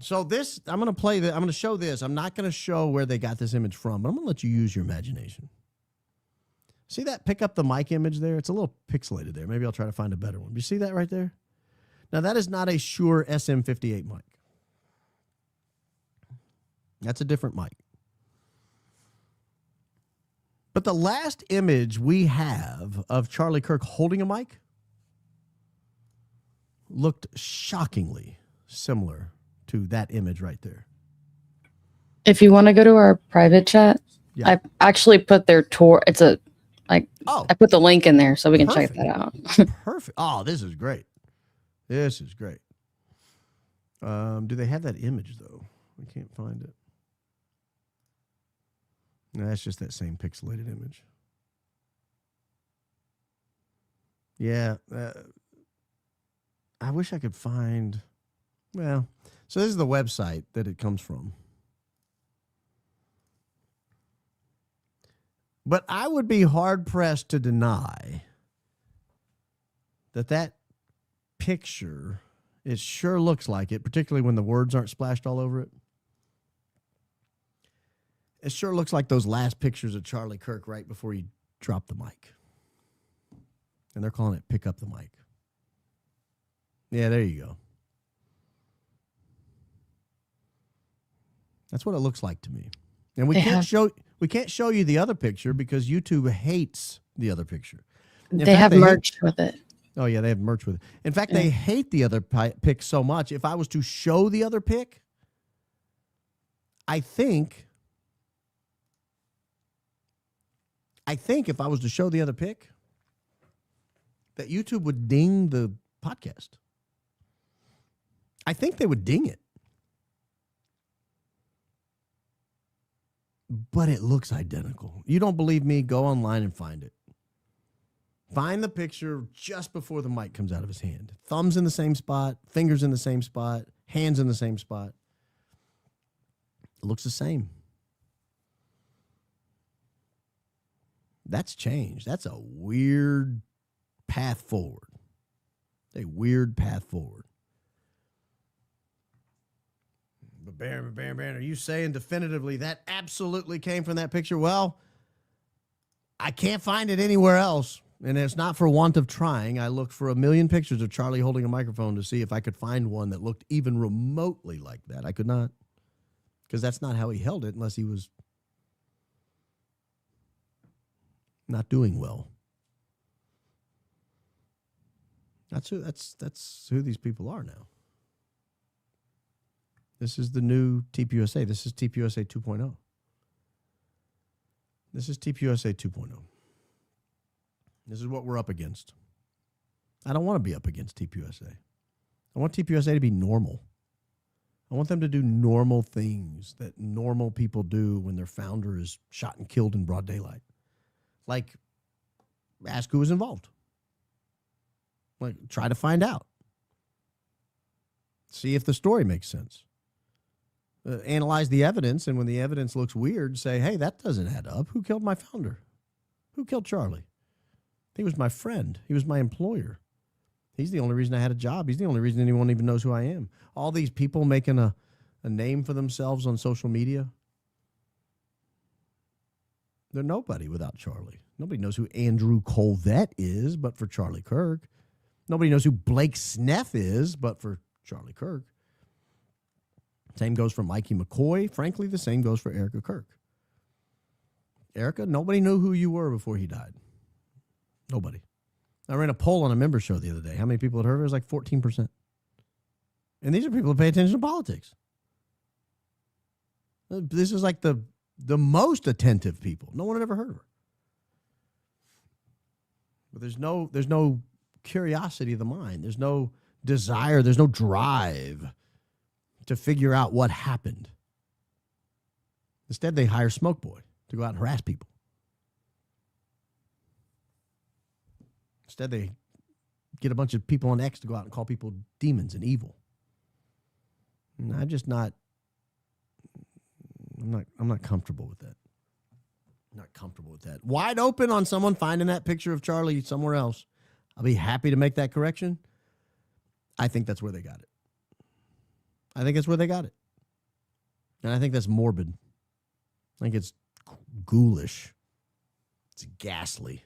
So this, I'm going to show this. I'm not going to show where they got this image from, but I'm going to let you use your imagination. See that pick up the mic image there? It's a little pixelated there. Maybe I'll try to find a better one. You see that right there? Now, that is not a Shure SM58 mic. That's a different mic. But the last image we have of Charlie Kirk holding a mic looked shockingly similar to that image right there. If you want to go to our private chat, Yeah. I actually put their tour. It's a like Oh, I put the link in there so we can perfect. check that out. Perfect. Oh, this is great. This is great. Do they have that image, though? I can't find it. No, that's just that same pixelated image. Yeah. I wish I could find... Well, so this is the website that it comes from. But I would be hard-pressed to deny that picture, it sure looks like it, particularly when the words aren't splashed all over it. It sure looks like those last pictures of Charlie Kirk right before he dropped the mic. And they're calling it Pick Up the Mic. Yeah, there you go. That's what it looks like to me. And we can't show you the other picture because YouTube hates the other picture. They have merch with it. Oh, yeah, they have merch with it. In fact, they hate the other pic so much. If I was to show the other pic, I think if I was to show the other pic, that YouTube would ding the podcast. I think they would ding it. But it looks identical. You don't believe me? Go online and find it. Find the picture just before the mic comes out of his hand. Thumbs in the same spot, fingers in the same spot, hands in the same spot. It looks the same. That's changed. That's a weird path forward. A weird path forward. But Baron, are you saying definitively that absolutely came from that picture? Well, I can't find it anywhere else. And it's not for want of trying. I looked for a million pictures of Charlie holding a microphone to see if I could find one that looked even remotely like that. I could not. Because that's not how he held it unless he was not doing well. That's who these people are now. This is the new TPUSA. This is TPUSA 2.0. This is TPUSA 2.0. This is what we're up against. I don't want to be up against TPUSA. I want TPUSA to be normal. I want them to do normal things that normal people do when their founder is shot and killed in broad daylight. Like, ask who was involved. Like, try to find out. See if the story makes sense. Analyze the evidence, and when the evidence looks weird, say, hey, that doesn't add up. Who killed my founder? Who killed Charlie? He was my friend. He was my employer. He's the only reason I had a job. He's the only reason anyone even knows who I am. All these people making a name for themselves on social media, they're nobody without Charlie. Nobody knows who Andrew Colvette is but for Charlie Kirk. Nobody knows who Blake Sneff is but for Charlie Kirk. Same goes for Mikey McCoy. Frankly, the same goes for Erica Kirk. Erica, nobody knew who you were before he died. Nobody. I ran a poll on a member show the other day. How many people had heard of it? It was like 14%. And these are people who pay attention to politics. This is like the most attentive people. No one had ever heard of her. But there's no curiosity of the mind. There's no desire. There's no drive to figure out what happened. Instead, they hire Smoke Boy to go out and harass people. Instead, they get a bunch of people on X to go out and call people demons and evil. And I'm not comfortable with that. I'm not comfortable with that. Wide open on someone finding that picture of Charlie somewhere else. I'll be happy to make that correction. I think that's where they got it. I think that's where they got it. And I think that's morbid. I think it's ghoulish. It's ghastly.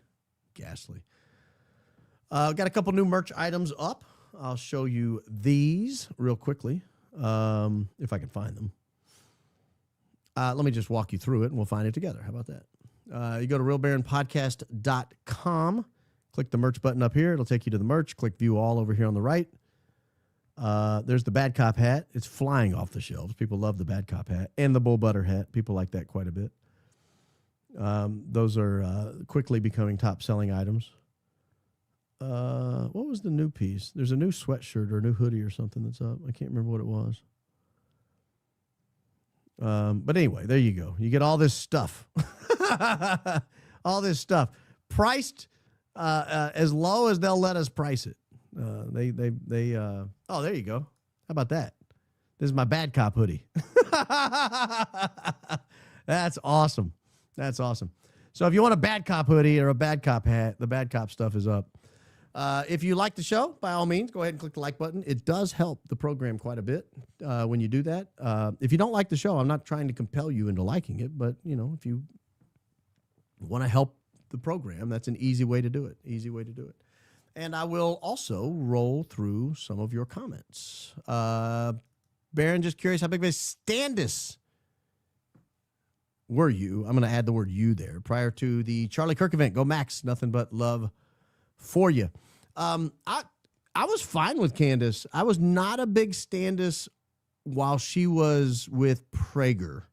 Got a couple new merch items up. I'll show you these real quickly, if I can find them. Let me just walk you through it, and we'll find it together. How about that? You go to realbaronpodcast.com. Click the merch button up here. It'll take you to the merch. Click view all over here on the right. There's the Bad Cop hat. It's flying off the shelves. People love the Bad Cop hat and the Bull Butter hat. People like that quite a bit. Those are quickly becoming top-selling items. What was the new piece? There's a new sweatshirt or a new hoodie or something that's up. I can't remember what it was. But anyway, there you go. You get all this stuff. All this stuff. Priced as low as they'll let us price it. Oh, there you go. How about that? This is my Bad Cop hoodie. That's awesome. That's awesome. So if you want a Bad Cop hoodie or a Bad Cop hat, the Bad Cop stuff is up. If you like the show, by all means, go ahead and click the like button. It does help the program quite a bit when you do that. If you don't like the show, I'm not trying to compel you into liking it, but if you want to help the program, that's an easy way to do it. And I will also roll through some of your comments. Baron, just curious, how big of a standus were you? I'm going to add the word you there. Prior to the Charlie Kirk event, go Max, nothing but love for you. I was fine with Candace. I was not a big standus while she was with Prager.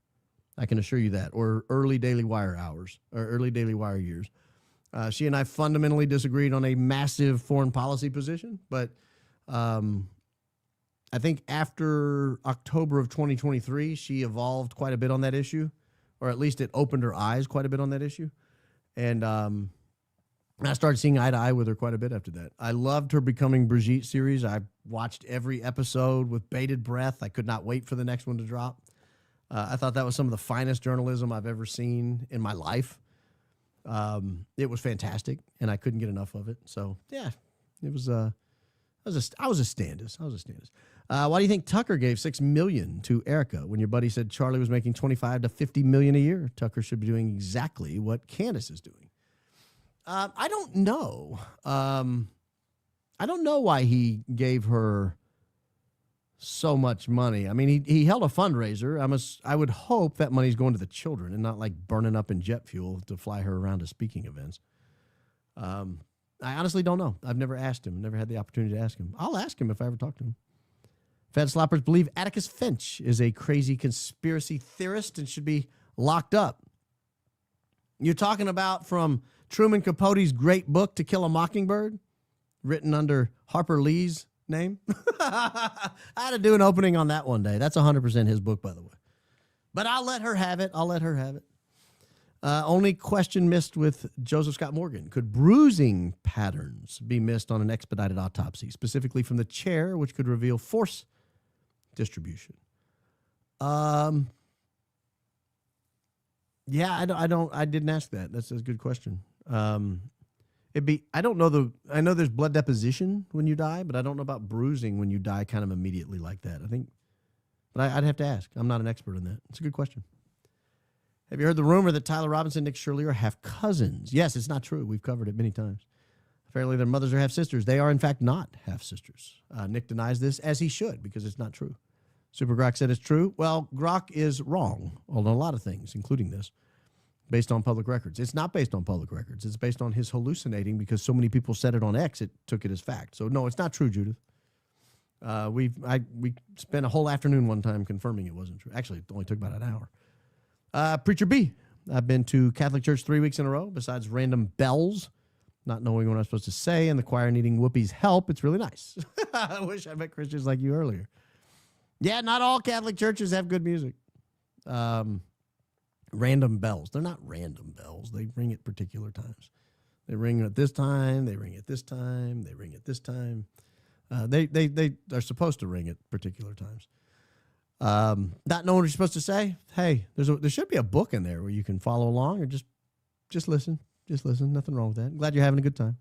I can assure you that, or early Daily Wire hours, or early Daily Wire years. She and I fundamentally disagreed on a massive foreign policy position, but I think after October of 2023, she evolved quite a bit on that issue, or at least it opened her eyes quite a bit on that issue. And I started seeing eye to eye with her quite a bit after that. I loved her Becoming Brigitte series. I watched every episode with bated breath. I could not wait for the next one to drop. I thought that was some of the finest journalism I've ever seen in my life. It was fantastic, and I couldn't get enough of it. So yeah, it was. I was a standus. Why do you think Tucker gave $6 million to Erica when your buddy said Charlie was making $25 to $50 million a year? Tucker should be doing exactly what Candace is doing. I don't know. I don't know why he gave her so much money. I mean, he held a fundraiser. I would hope that money's going to the children and not like burning up in jet fuel to fly her around to speaking events. I honestly don't know. I've never asked him. Never had the opportunity to ask him. I'll ask him if I ever talk to him. Fed sloppers believe Atticus Finch is a crazy conspiracy theorist and should be locked up. You're talking about from Truman Capote's great book, To Kill a Mockingbird, written under Harper Lee's name. I had to do an opening on that one day. That's 100% his book, by the way. But I'll let her have it. Only question missed with Joseph Scott Morgan. Could bruising patterns be missed on an expedited autopsy, specifically from the chair, which could reveal force distribution? Yeah, I didn't ask that. That's a good question. I don't know I know there's blood deposition when you die, but I don't know about bruising when you die kind of immediately like that. But I'd have to ask. I'm not an expert in that. It's a good question. Have you heard the rumor that Tyler Robinson and Nick Shirley are half cousins? Yes, it's not true. We've covered it many times. Apparently their mothers are half sisters. They are in fact not half sisters. Nick denies this, as he should, because it's not true. Super Grok said it's true. Well, Grok is wrong on a lot of things, including this, based on public records. It's not based on public records. It's based on his hallucinating because so many people said it on X, it took it as fact. So no, it's not true, Judith. We spent a whole afternoon one time confirming it wasn't true. Actually, it only took about an hour. Preacher B. I've been to Catholic Church 3 weeks in a row, besides random bells, not knowing what I'm supposed to say, and the choir needing Whoopi's help. It's really nice. I wish I met Christians like you earlier. Yeah, not all Catholic churches have good music. Random bells. They're not random bells. They ring at particular times. They ring at this time. They ring at this time. They ring at this time. They are supposed to ring at particular times. Not knowing what you're supposed to say. Hey, there should be a book in there where you can follow along or just listen. Just listen. Nothing wrong with that. I'm glad you're having a good time.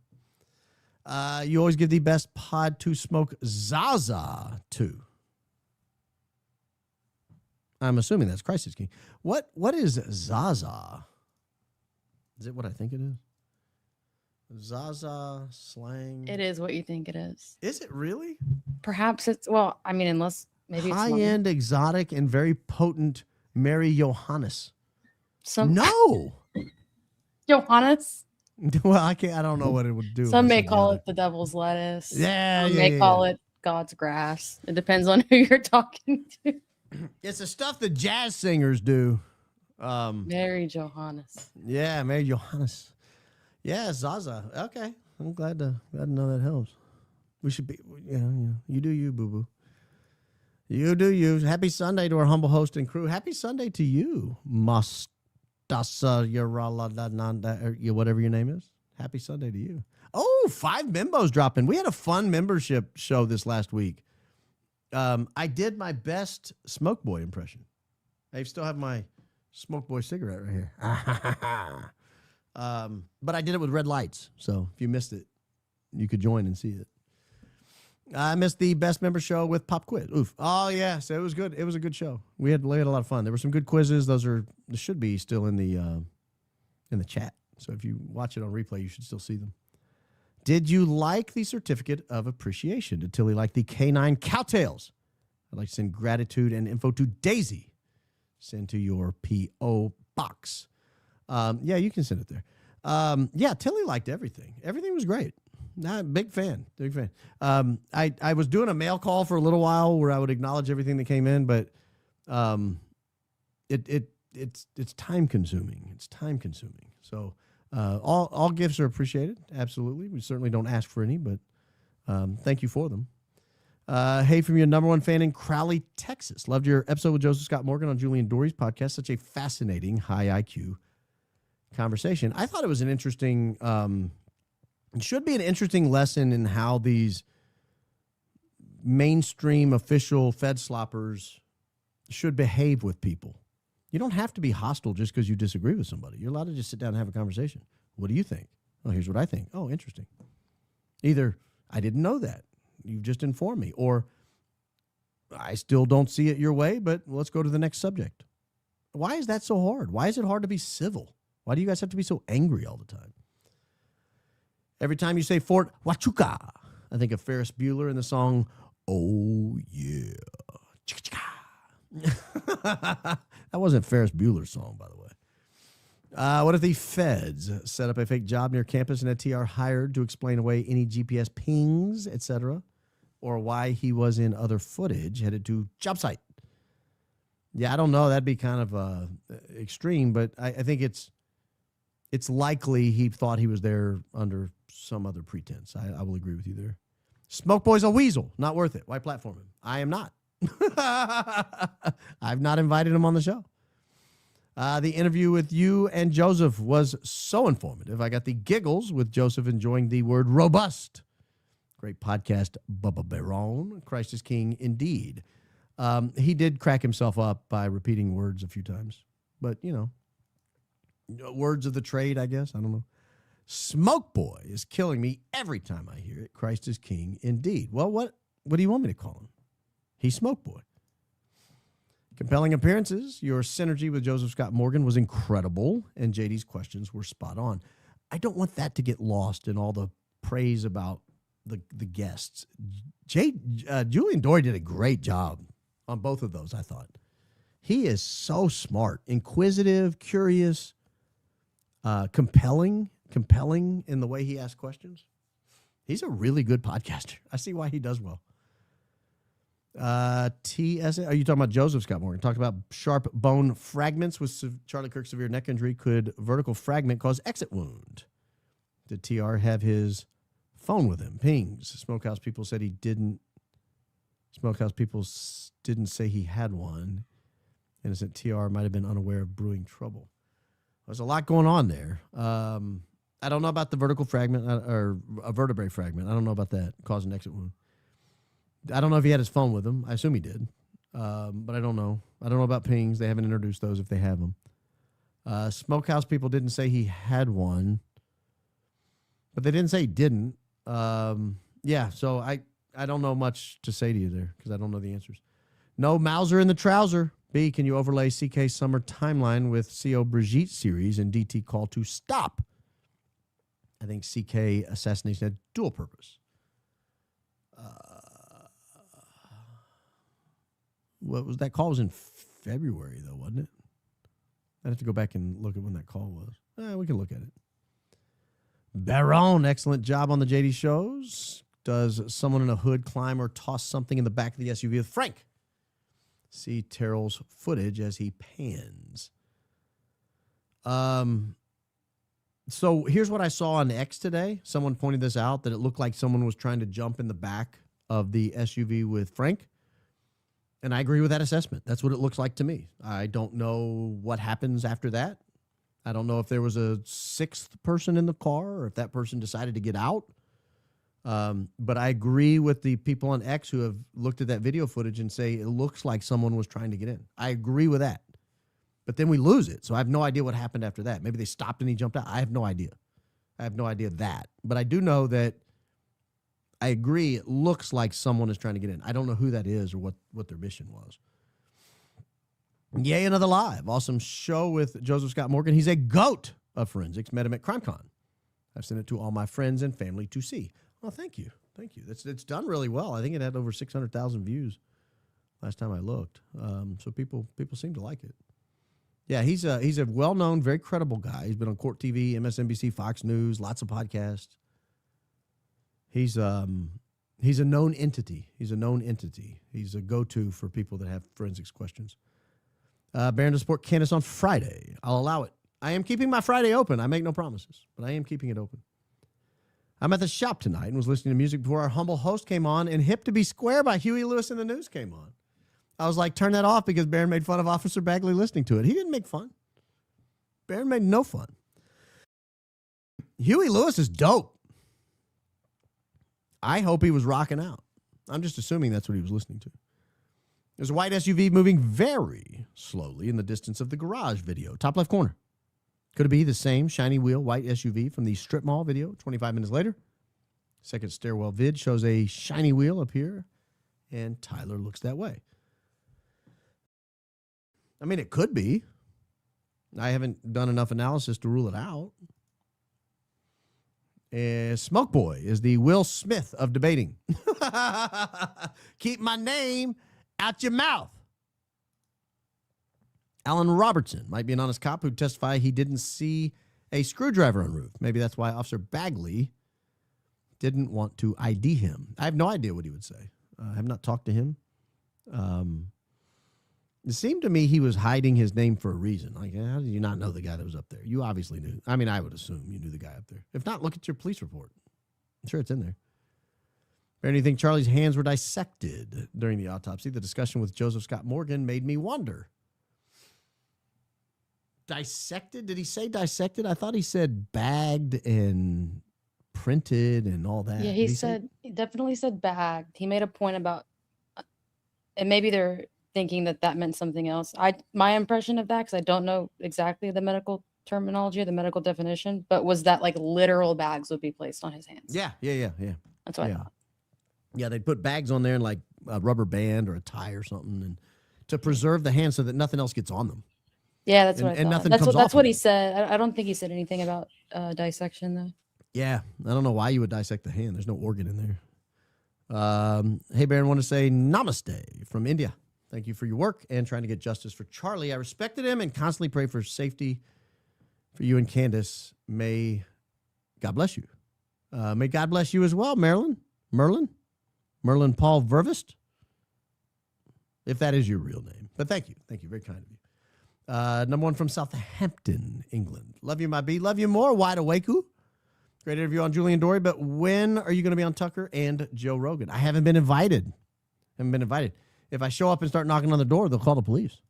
You always give the best pod to smoke Zaza to. I'm assuming that's Christ is King. What is Zaza? Is it what I think it is? Zaza slang. It is what you think it is. Is it really? Perhaps it's, well, I mean, unless maybe it's High-end, exotic, and very potent Mary Johannes. some No. Johannes. Well, I don't know what it would do. Some unless may I got call it the devil's lettuce. Yeah, Some yeah, may yeah, call yeah. it God's grass. It depends on who you're talking to. It's the stuff that jazz singers do. Mary Johannes. Yeah, Mary Johannes. Yeah, Zaza. Okay, I'm glad to know that helps. We should be, you do you, boo boo. You do you. Happy Sunday to our humble host and crew. Happy Sunday to you, Mustasa Yarala, whatever your name is. Happy Sunday to you. Oh, 5 membos dropping. We had a fun membership show this last week. I did my best Smoke Boy impression. I still have my Smoke Boy cigarette right here. But I did it with red lights. So if you missed it, you could join and see it. I missed the best member show with Pop Quiz. Oof. Oh, yeah. So it was good. It was a good show. We had a lot of fun. There were some good quizzes. They should be still in the chat. So if you watch it on replay, you should still see them. Did you like the certificate of appreciation? Did Tilly like the Canine Cowtails? I'd like to send gratitude and info to Daisy. Send to your P.O. box. Yeah, you can send it there. Yeah, Tilly liked everything. Everything was great. Big fan. I was doing a mail call for a little while where I would acknowledge everything that came in, but it's time consuming. It's time consuming. So all gifts are appreciated. Absolutely. We certainly don't ask for any, but thank you for them. Hey, from your number one fan in Crowley, Texas. Loved your episode with Joseph Scott Morgan on Julian Dory's podcast. Such a fascinating, high IQ conversation. I thought it was an interesting, it should be an interesting lesson in how these mainstream official Fed sloppers should behave with people. You don't have to be hostile just because you disagree with somebody. You're allowed to just sit down and have a conversation. What do you think? Oh, here's what I think. Oh, interesting. Either I didn't know that. You've just informed me. Or I still don't see it your way, but let's go to the next subject. Why is that so hard? Why is it hard to be civil? Why do you guys have to be so angry all the time? Every time you say Fort Huachuca, I think of Ferris Bueller in the song, Oh, Yeah. That wasn't Ferris Bueller's song, by the way. What if the feds set up a fake job near campus and had TR hired to explain away any GPS pings, etc., or why he was in other footage headed to job site? Yeah, I don't know. That'd be kind of extreme, but I think it's likely he thought he was there under some other pretense. I will agree with you there. Smoke Boy's a weasel. Not worth it. Why platform him? I am not. I've not invited him on the show. The interview with you and Joseph was so informative. I got the giggles with Joseph enjoying the word robust. Great podcast, Bubba Baron. Christ is King indeed. He did crack himself up by repeating words a few times. But, words of the trade, I guess. I don't know. Smoke Boy is killing me every time I hear it. Christ is King indeed. Well, what do you want me to call him? He's Smoke Boy. Compelling appearances. Your synergy with Joseph Scott Morgan was incredible, and JD's questions were spot on. I don't want that to get lost in all the praise about the guests. Julian Dory did a great job on both of those, I thought. He is so smart, inquisitive, curious, compelling in the way he asks questions. He's a really good podcaster. I see why he does well. TSA, are you talking about Joseph Scott Morgan? Talked about sharp bone fragments with Charlie Kirk severe neck injury. Could vertical fragment cause exit wound? Did TR have his phone with him? Pings. Smokehouse people said he didn't. Smokehouse people didn't say he had one. Innocent TR might have been unaware of brewing trouble. There's a lot going on there. I don't know about the vertical fragment or a vertebrae fragment. I don't know about that causing exit wound. I don't know if he had his phone with him. I assume he did, but I don't know. I don't know about pings. They haven't introduced those if they have them. Smokehouse people didn't say he had one, but they didn't say he didn't. Yeah, so I don't know much to say to you there because I don't know the answers. No Mauser in the trouser. B, can you overlay CK summer timeline with CO Brigitte series and DT call to stop? I think CK assassination had dual purpose. What was that call? Was in February, though, wasn't it? I'd have to go back and look at when that call was. We can look at it. Baron, excellent job on the JD shows. Does someone in a hood climb or toss something in the back of the SUV with Frank? See Terrell's footage as he pans. So here's what I saw on X today. Someone pointed this out, that it looked like someone was trying to jump in the back of the SUV with Frank. And I agree with that assessment. That's what it looks like to me. I don't know what happens after that. I don't know if there was a sixth person in the car or if that person decided to get out. But I agree with the people on X who have looked at that video footage and say it looks like someone was trying to get in. I agree with that. But then we lose it. So I have no idea what happened after that. Maybe they stopped and he jumped out. I have no idea. I have no idea that. But I do know that I agree it looks like someone is trying to get in. I don't know who that is or what their mission was. Yay, another live. Awesome show with Joseph Scott Morgan. He's a GOAT of forensics. Met him at CrimeCon. I've sent it to all my friends and family to see. Well, thank you. Thank you. It's done really well. I think it had over 600,000 views last time I looked. So people seem to like it. Yeah, he's a well-known, very credible guy. He's been on Court TV, MSNBC, Fox News, lots of podcasts. He's a known entity. He's a known entity. He's a go-to for people that have forensics questions. Baron to support Candace on Friday. I'll allow it. I am keeping my Friday open. I make no promises, but I am keeping it open. I'm at the shop tonight and was listening to music before our humble host came on, and Hip to Be Square by Huey Lewis and the News came on. I was like, turn that off, because Baron made fun of Officer Bagley listening to it. He didn't make fun. Baron made no fun. Huey Lewis is dope. I hope he was rocking out. I'm just assuming that's what he was listening to. There's a white SUV moving very slowly in the distance of the garage video. Top left corner. Could it be the same shiny wheel white SUV from the strip mall video 25 minutes later? Second stairwell vid shows a shiny wheel up here, and Tyler looks that way. I mean, it could be. I haven't done enough analysis to rule it out. Smoke Boy is the Will Smith of debating. Keep my name out your mouth. Alan Robertson might be an honest cop who testified he didn't see a screwdriver on roof. Maybe that's why Officer Bagley didn't want to ID him. I have no idea what he would say. I have not talked to him. It seemed to me he was hiding his name for a reason. Like, how did you not know the guy that was up there? You obviously knew. I mean, I would assume you knew the guy up there. If not, look at your police report. I'm sure it's in there. Baron, you think Charlie's hands were dissected during the autopsy? The discussion with Joseph Scott Morgan made me wonder. Dissected? Did he say dissected? I thought he said bagged and printed and all that. Yeah, he definitely said bagged. He made a point about, and maybe they're thinking that meant something else. My impression of that, because I don't know exactly the medical terminology or the medical definition, but was that like literal bags would be placed on his hands. Yeah. That's what I thought. Yeah, they'd put bags on there and like a rubber band or a tie or something, and to preserve the hands so that nothing else gets on them. Yeah, that's what I thought. Nothing That's what he said. I don't think he said anything about dissection though. Yeah, I don't know why you would dissect the hand. There's no organ in there. Hey, Baron, want to say namaste from India. Thank you for your work and trying to get justice for Charlie. I respected him and constantly pray for safety for you and Candace. May God bless you. May God bless you as well, Merlin Paul Vervest, if that is your real name. But thank you. Very kind of you. Number one from Southampton, England. Love you, my B. Love you more. Wide awake. Great interview on Julian Dory. But when are you going to be on Tucker and Joe Rogan? I haven't been invited. If I show up and start knocking on the door, they'll call the police.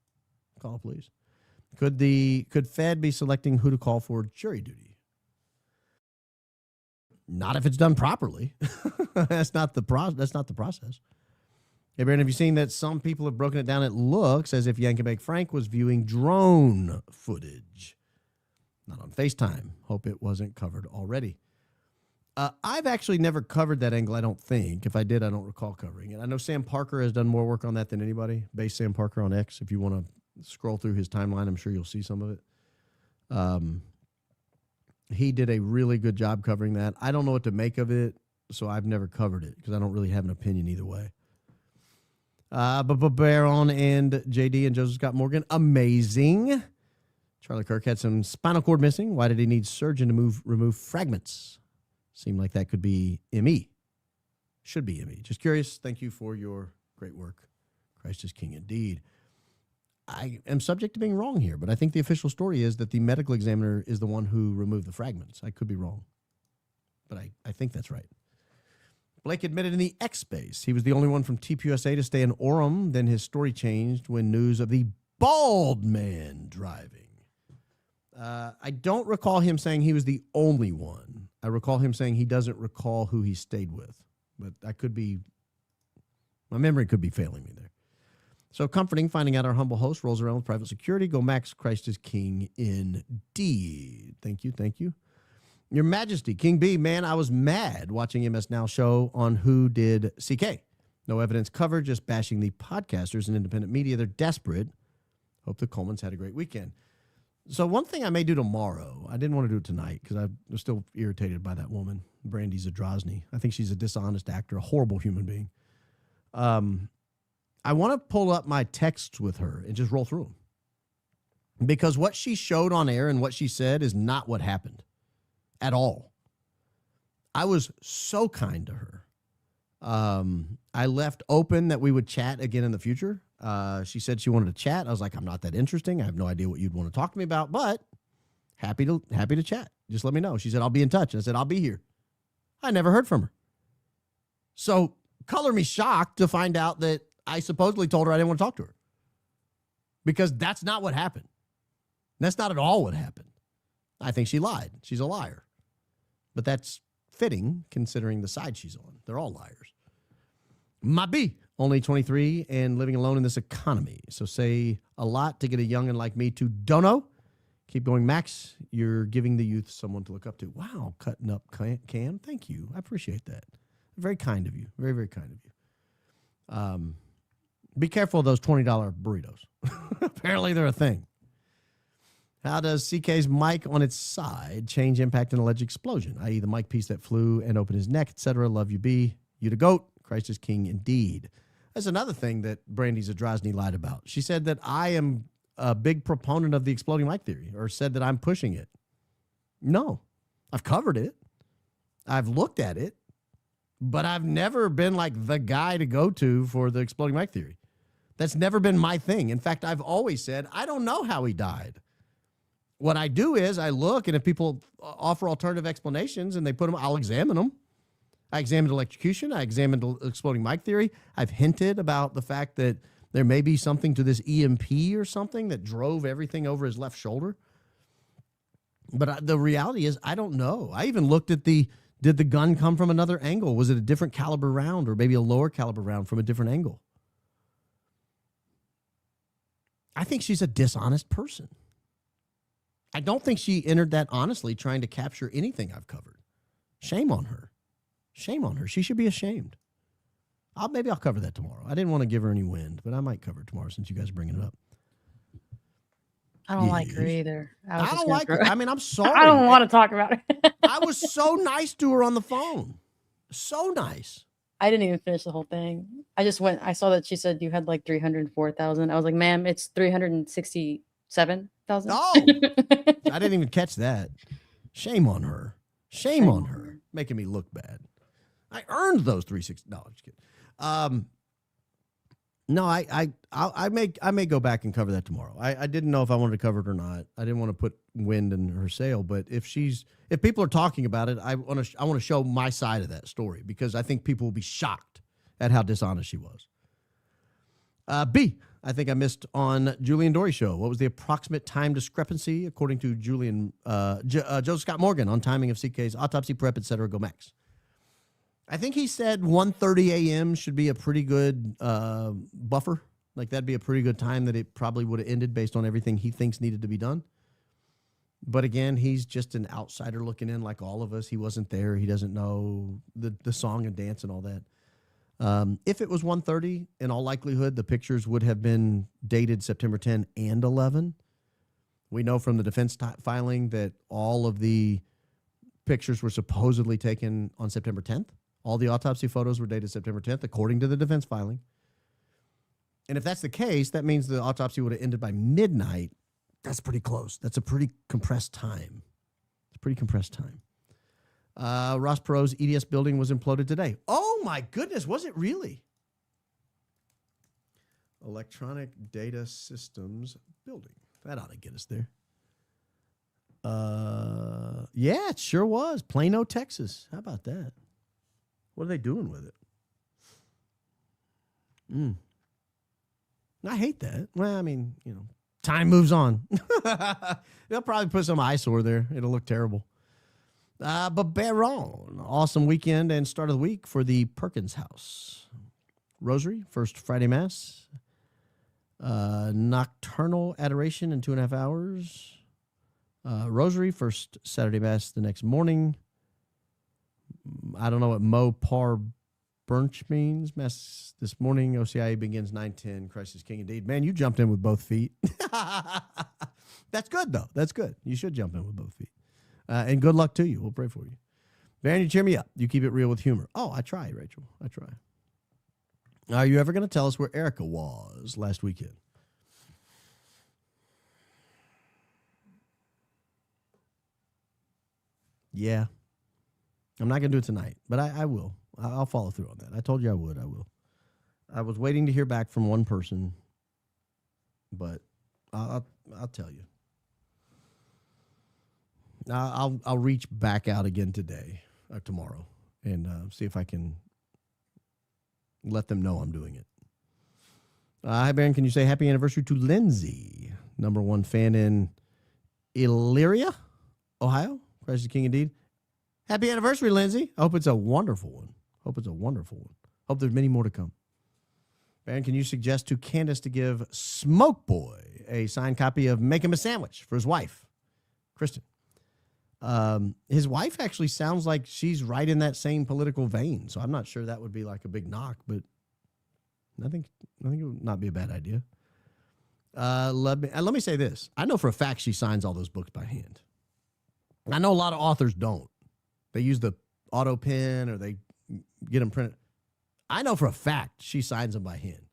Could Fed be selecting who to call for jury duty? Not if it's done properly. That's not the process. Hey, Brandon, have you seen that some people have broken it down? It looks as if Yankovic Frank was viewing drone footage. Not on FaceTime. Hope it wasn't covered already. I've actually never covered that angle, I don't think. If I did, I don't recall covering it. I know Sam Parker has done more work on that than anybody. Base Sam Parker on X. If you want to scroll through his timeline, I'm sure you'll see some of it. He did a really good job covering that. I don't know what to make of it, so I've never covered it because I don't really have an opinion either way. But Baron and JD and Joseph Scott Morgan, amazing. Charlie Kirk had some spinal cord missing. Why did he need surgeon to remove fragments? Seemed like that could be ME. Should be ME. Just curious. Thank you for your great work. Christ is King indeed. I am subject to being wrong here, but I think the official story is that the medical examiner is the one who removed the fragments. I could be wrong, but I think that's right. Blake admitted in the X space he was the only one from TPUSA to stay in Orem. Then his story changed when news of the bald man driving. I don't recall him saying he was the only one. I recall him saying he doesn't recall who he stayed with, but my memory could be failing me there. So comforting finding out our humble host rolls around with private security. Go Max, Christ is King indeed. Thank you, thank you. Your Majesty, King B, man, I was mad watching MS Now show on who did CK. No evidence covered, just bashing the podcasters and independent media. They're desperate. Hope the Colemans had a great weekend. So one thing I may do tomorrow, I didn't want to do it tonight because I'm still irritated by that woman, Brandy Zadrozny. I think she's a dishonest actor, a horrible human being. I want to pull up my texts with her and just roll through them. Because what she showed on air and what she said is not what happened at all. I was so kind to her. I left open that we would chat again in the future. She said she wanted to chat. I was like, I'm not that interesting. I have no idea what you'd want to talk to me about, but happy to chat. Just let me know. She said, I'll be in touch. I said, I'll be here. I never heard from her. So color me shocked to find out that I supposedly told her I didn't want to talk to her. Because that's not what happened. That's not at all what happened. I think she lied. She's a liar. But that's fitting considering the side she's on. They're all liars. My B, only 23 and living alone in this economy. So say a lot to get a youngin' like me to don't know. Keep going, Max. You're giving the youth someone to look up to. Wow, cutting up Cam. Thank you. I appreciate that. Very kind of you. Very, very kind of you. Be careful of those $20 burritos. Apparently they're a thing. How does CK's mic on its side change impact an alleged explosion, i.e. the mic piece that flew and opened his neck, etc.? Love you, B. You the GOAT. Christ is King indeed. That's another thing that Brandy Zadrozny lied about. She said that I am a big proponent of the exploding mic theory, or said that I'm pushing it. No. I've covered it. I've looked at it. But I've never been like the guy to go to for the exploding mic theory. That's never been my thing. In fact, I've always said, I don't know how he died. What I do is I look, and if people offer alternative explanations and they put them, I'll examine them. I examined electrocution. I examined exploding mic theory. I've hinted about the fact that there may be something to this EMP or something that drove everything over his left shoulder. But the reality is, I don't know. I even looked at did the gun come from another angle? Was it a different caliber round or maybe a lower caliber round from a different angle? I think she's a dishonest person. I don't think she entered that honestly trying to capture anything I've covered. Shame on her. Shame on her. She should be ashamed. Maybe I'll cover that tomorrow. I didn't want to give her any wind, but I might cover it tomorrow since you guys are bringing it up. I don't like her either. I don't like her. I mean, I'm sorry. I don't want to talk about it. I was so nice to her on the phone. So nice. I didn't even finish the whole thing. I saw that she said you had like 304,000. I was like, ma'am, it's 367,000. Oh, I didn't even catch that. Shame on her. Shame on her. Making me look bad. I earned those 360. No, I'm just kidding. No, I may go back and cover that tomorrow. I didn't know if I wanted to cover it or not. I didn't want to put wind in her sail, but if people are talking about it, I want to show my side of that story because I think people will be shocked at how dishonest she was. B, I think I missed on Julian Dory's show. What was the approximate time discrepancy according to Joseph Scott Morgan on timing of CK's autopsy prep, etc. Go Max. I think he said 1:30 a.m. should be a pretty good buffer. Like that'd be a pretty good time that it probably would have ended based on everything he thinks needed to be done. But again, he's just an outsider looking in like all of us. He wasn't there. He doesn't know the song and dance and all that. If it was 1:30, in all likelihood, the pictures would have been dated September 10 and 11. We know from the defense filing that all of the pictures were supposedly taken on September 10th. All the autopsy photos were dated September 10th, according to the defense filing. And if that's the case, that means the autopsy would have ended by midnight. That's pretty close. That's a pretty compressed time. It's a pretty compressed time. Ross Perot's EDS building was imploded today. Oh, my goodness. Was it really? Electronic Data Systems Building. That ought to get us there. Yeah, it sure was. Plano, Texas. How about that? What are they doing with it? I hate that. Well, I mean, time moves on. They'll probably put some eyesore there. It'll look terrible. But Perot, awesome weekend and start of the week for the Perkins house. Rosary, first Friday Mass. Nocturnal adoration in 2.5 hours. Rosary, first Saturday Mass the next morning. I don't know what Mo Par Bunch means. Mass this morning. OCIA begins 9:10. Christ is King indeed. Man, you jumped in with both feet. That's good, though. That's good. You should jump in with both feet. And good luck to you. We'll pray for you. Van, you cheer me up. You keep it real with humor. Oh, I try, Rachel. I try. Are you ever going to tell us where Erica was last weekend? Yeah. I'm not going to do it tonight, but I will. I'll follow through on that. I told you I would. I will. I was waiting to hear back from one person, but I'll tell you. I'll reach back out again today or tomorrow and see if I can let them know I'm doing it. Hi, Baron. Can you say happy anniversary to Lindsay, #1 fan in Elyria, Ohio? Christ is King indeed. Happy anniversary, Lindsay. I hope it's a wonderful one. Hope there's many more to come. Baron, can you suggest to Candace to give Smoke Boy a signed copy of Make Him a Sandwich for his wife, Kristen? His wife actually sounds like she's right in that same political vein, so I'm not sure that would be like a big knock, but I think it would not be a bad idea. Let me say this. I know for a fact she signs all those books by hand. I know a lot of authors don't. They use the auto pen or they get them printed. I know for a fact she signs them by hand.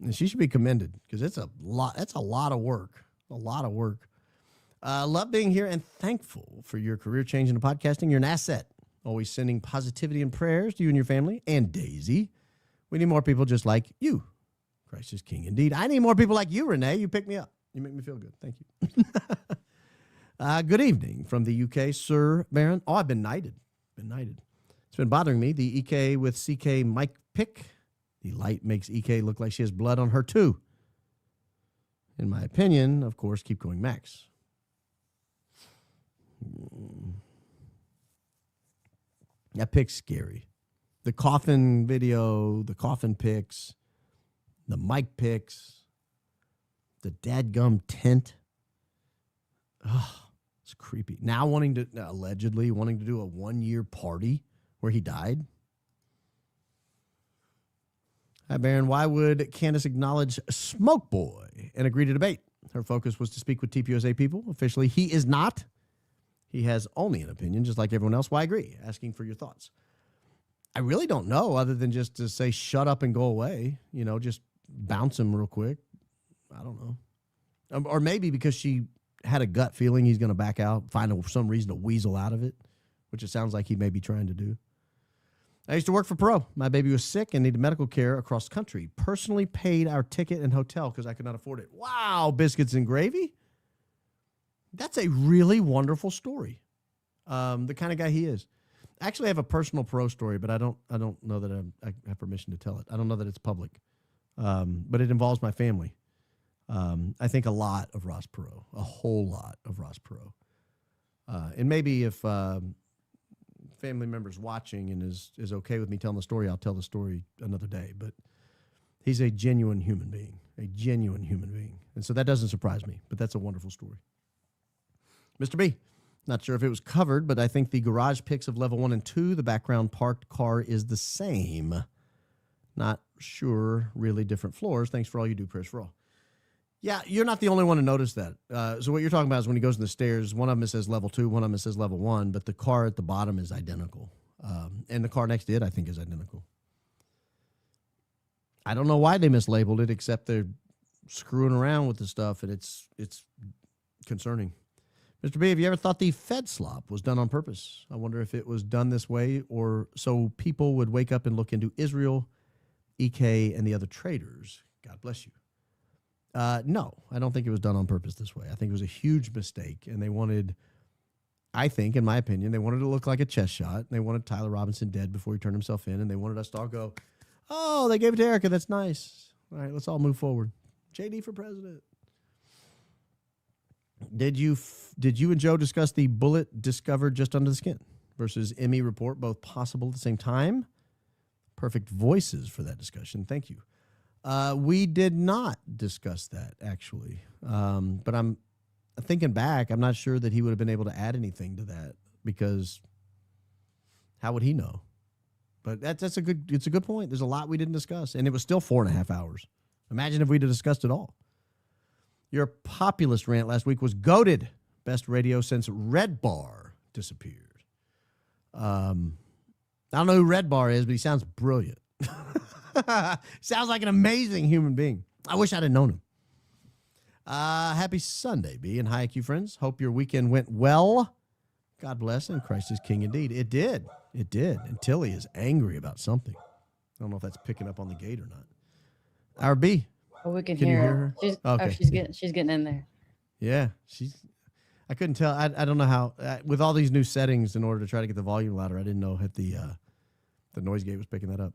And she should be commended because it's a lot. That's a lot of work. A lot of work. Love being here and thankful for your career change into podcasting. You're an asset. Always sending positivity and prayers to you and your family and Daisy. We need more people just like you. Christ is King indeed. I need more people like you, Renee. You pick me up. You make me feel good. Thank you. Good evening from the UK, Sir Baron. Oh, I've been knighted. It's been bothering me. The EK with CK Mike pick. The light makes EK look like she has blood on her too. In my opinion, of course, keep going Max. That pick's scary. The coffin video, the coffin pics, the mic pics, the dadgum tent. Oh, it's creepy. Now allegedly wanting to do a 1-year party where he died. Hi, Baron. Why would Candace acknowledge Smoke Boy and agree to debate? Her focus was to speak with TPUSA people. Officially, he is not. He has only an opinion, just like everyone else. Why agree? Asking for your thoughts. I really don't know, other than just to say shut up and go away. Just bounce him real quick. I don't know. Or maybe because she had a gut feeling he's going to back out, find some reason to weasel out of it, which it sounds like he may be trying to do. I used to work for Perot. My baby was sick and needed medical care across country. Personally paid our ticket and hotel because I could not afford it. Wow, biscuits and gravy. That's a really wonderful story. The kind of guy he is. Actually, I have a personal Perot story, but I don't know that I have permission to tell it. I don't know that it's public, but it involves my family. I think a lot of Ross Perot, a whole lot of Ross Perot. And maybe if family members watching and is okay with me telling the story, I'll tell the story another day. But he's a genuine human being. And so that doesn't surprise me, but that's a wonderful story. Mr. B, not sure if it was covered, but I think the garage pics of level 1 and 2, the background parked car is the same. Not sure, really different floors. Thanks for all you do, prayers for all. Yeah, you're not the only one to notice that. So what you're talking about is when he goes in the stairs, one of them says level 2, one of them says level 1, but the car at the bottom is identical. And the car next to it, I think, is identical. I don't know why they mislabeled it, except they're screwing around with the stuff, and it's concerning. Mr. B, have you ever thought the Fed slop was done on purpose? I wonder if it was done this way or so people would wake up and look into Israel, EK, and the other traders. God bless you. No, I don't think it was done on purpose this way. I think it was a huge mistake, and they wanted, I think, in my opinion, they wanted to look like a chest shot, and they wanted Tyler Robinson dead before he turned himself in, and they wanted us to all go, oh, they gave it to Erica. That's nice. All right, let's all move forward. JD for president. Did you and Joe discuss the bullet discovered just under the skin versus ME report, both possible at the same time? Perfect voices for that discussion. Thank you. We did not discuss that, actually. But I'm thinking back, I'm not sure that he would have been able to add anything to that because how would he know? But it's a good point. There's a lot we didn't discuss, and it was still 4.5 hours. Imagine if we'd have discussed it all. Your populist rant last week was goated. Best radio since Red Bar disappeared. I don't know who Red Bar is, but he sounds brilliant. Sounds like an amazing human being. I wish I'd have known him. Happy Sunday, B, and hi, IQ friends. Hope your weekend went well. God bless, and Christ is King indeed. It did. It did. And Tilly is angry about something. I don't know if that's picking up on the gate or not. Our B. Oh, we can you hear hear her. her? She's, Okay. Oh, she's getting in there. Yeah, I couldn't tell. I don't know how. With all these new settings, in order to try to get the volume louder, I didn't know if the noise gate was picking that up.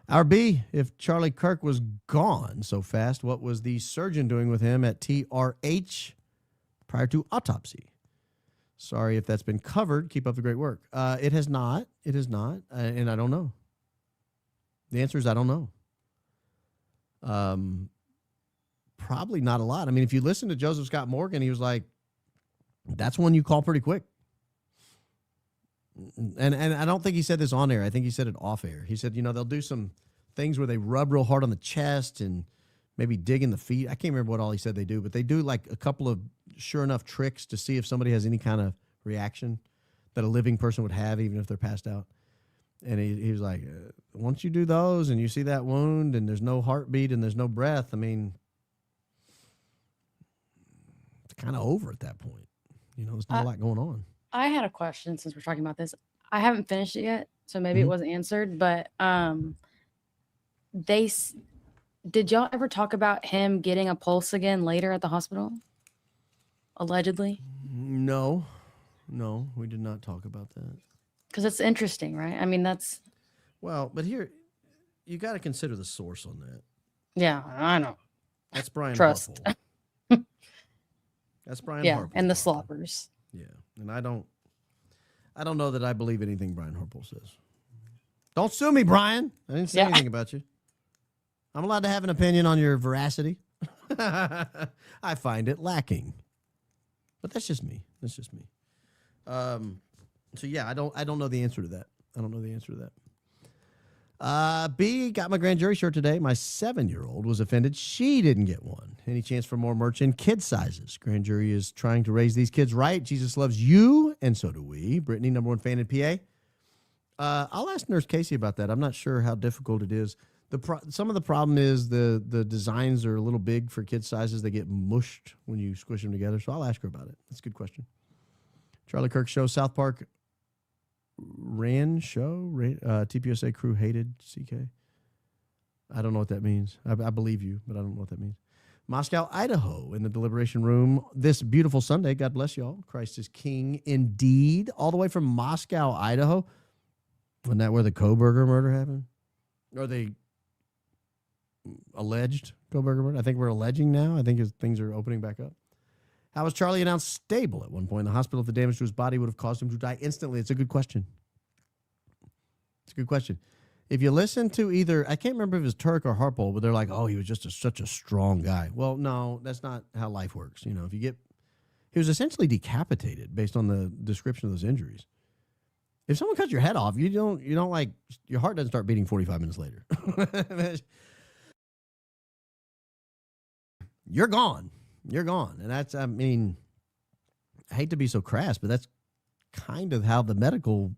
Our B, if Charlie Kirk was gone so fast, what was the surgeon doing with him at TRH prior to autopsy? Sorry if that's been covered. Keep up the great work. It has not. It has not. And I don't know. The answer is I don't know. Probably not a lot. I mean, if you listen to Joseph Scott Morgan, he was like, that's one you call pretty quick. And I don't think he said this on air. I think he said it off air. He said, they'll do some things where they rub real hard on the chest and maybe dig in the feet. I can't remember what all he said they do, but they do like a couple of sure enough tricks to see if somebody has any kind of reaction that a living person would have, even if they're passed out. And he was like, once you do those and you see that wound and there's no heartbeat and there's no breath, I mean, it's kind of over at that point. There's not a lot going on. I had a question since we're talking about this. I haven't finished it yet, so maybe it wasn't answered. But did y'all ever talk about him getting a pulse again later at the hospital? Allegedly? No, we did not talk about that. Because it's interesting, right? I mean, that's... Well, but here, you got to consider the source on that. Yeah, I know. That's Brian Trust. Harple. That's Brian Harple. And the sloppers. Yeah, and I don't know that I believe anything Brian Harple says. Don't sue me, Brian. I didn't say anything about you. I'm allowed to have an opinion on your veracity. I find it lacking. But that's just me. So yeah, I don't know the answer to that. B, got my grand jury shirt today. My 7-year-old was offended she didn't get one. Any chance for more merch in kid sizes? Grand jury is trying to raise these kids right. Jesus loves you, and so do we. Brittany, #1 fan in PA. I'll ask Nurse Casey about that. I'm not sure how difficult it is. Some of the problem is the designs are a little big for kid sizes. They get mushed when you squish them together. So I'll ask her about it. That's a good question. Charlie Kirk show, South Park ran show, TPUSA crew hated CK. I don't know what that means. I believe you, but I don't know what that means. Moscow, Idaho, in the deliberation room this beautiful Sunday. God bless y'all. Christ is King indeed. All the way from Moscow, Idaho. Wasn't that where the Kohberger murder happened? Or the alleged Kohberger murder? I think we're alleging now. I think things are opening back up. How was Charlie announced stable at one point in the hospital if the damage to his body would have caused him to die instantly? It's a good question. If you listen to either, I can't remember if it was Turk or Harple, but they're like, oh, he was just such a strong guy. Well, no, that's not how life works. If you get He was essentially decapitated based on the description of those injuries. If someone cuts your head off, you don't like, your heart doesn't start beating 45 minutes later. You're gone. You're gone. And that's, I mean, I hate to be so crass, but that's kind of how the medical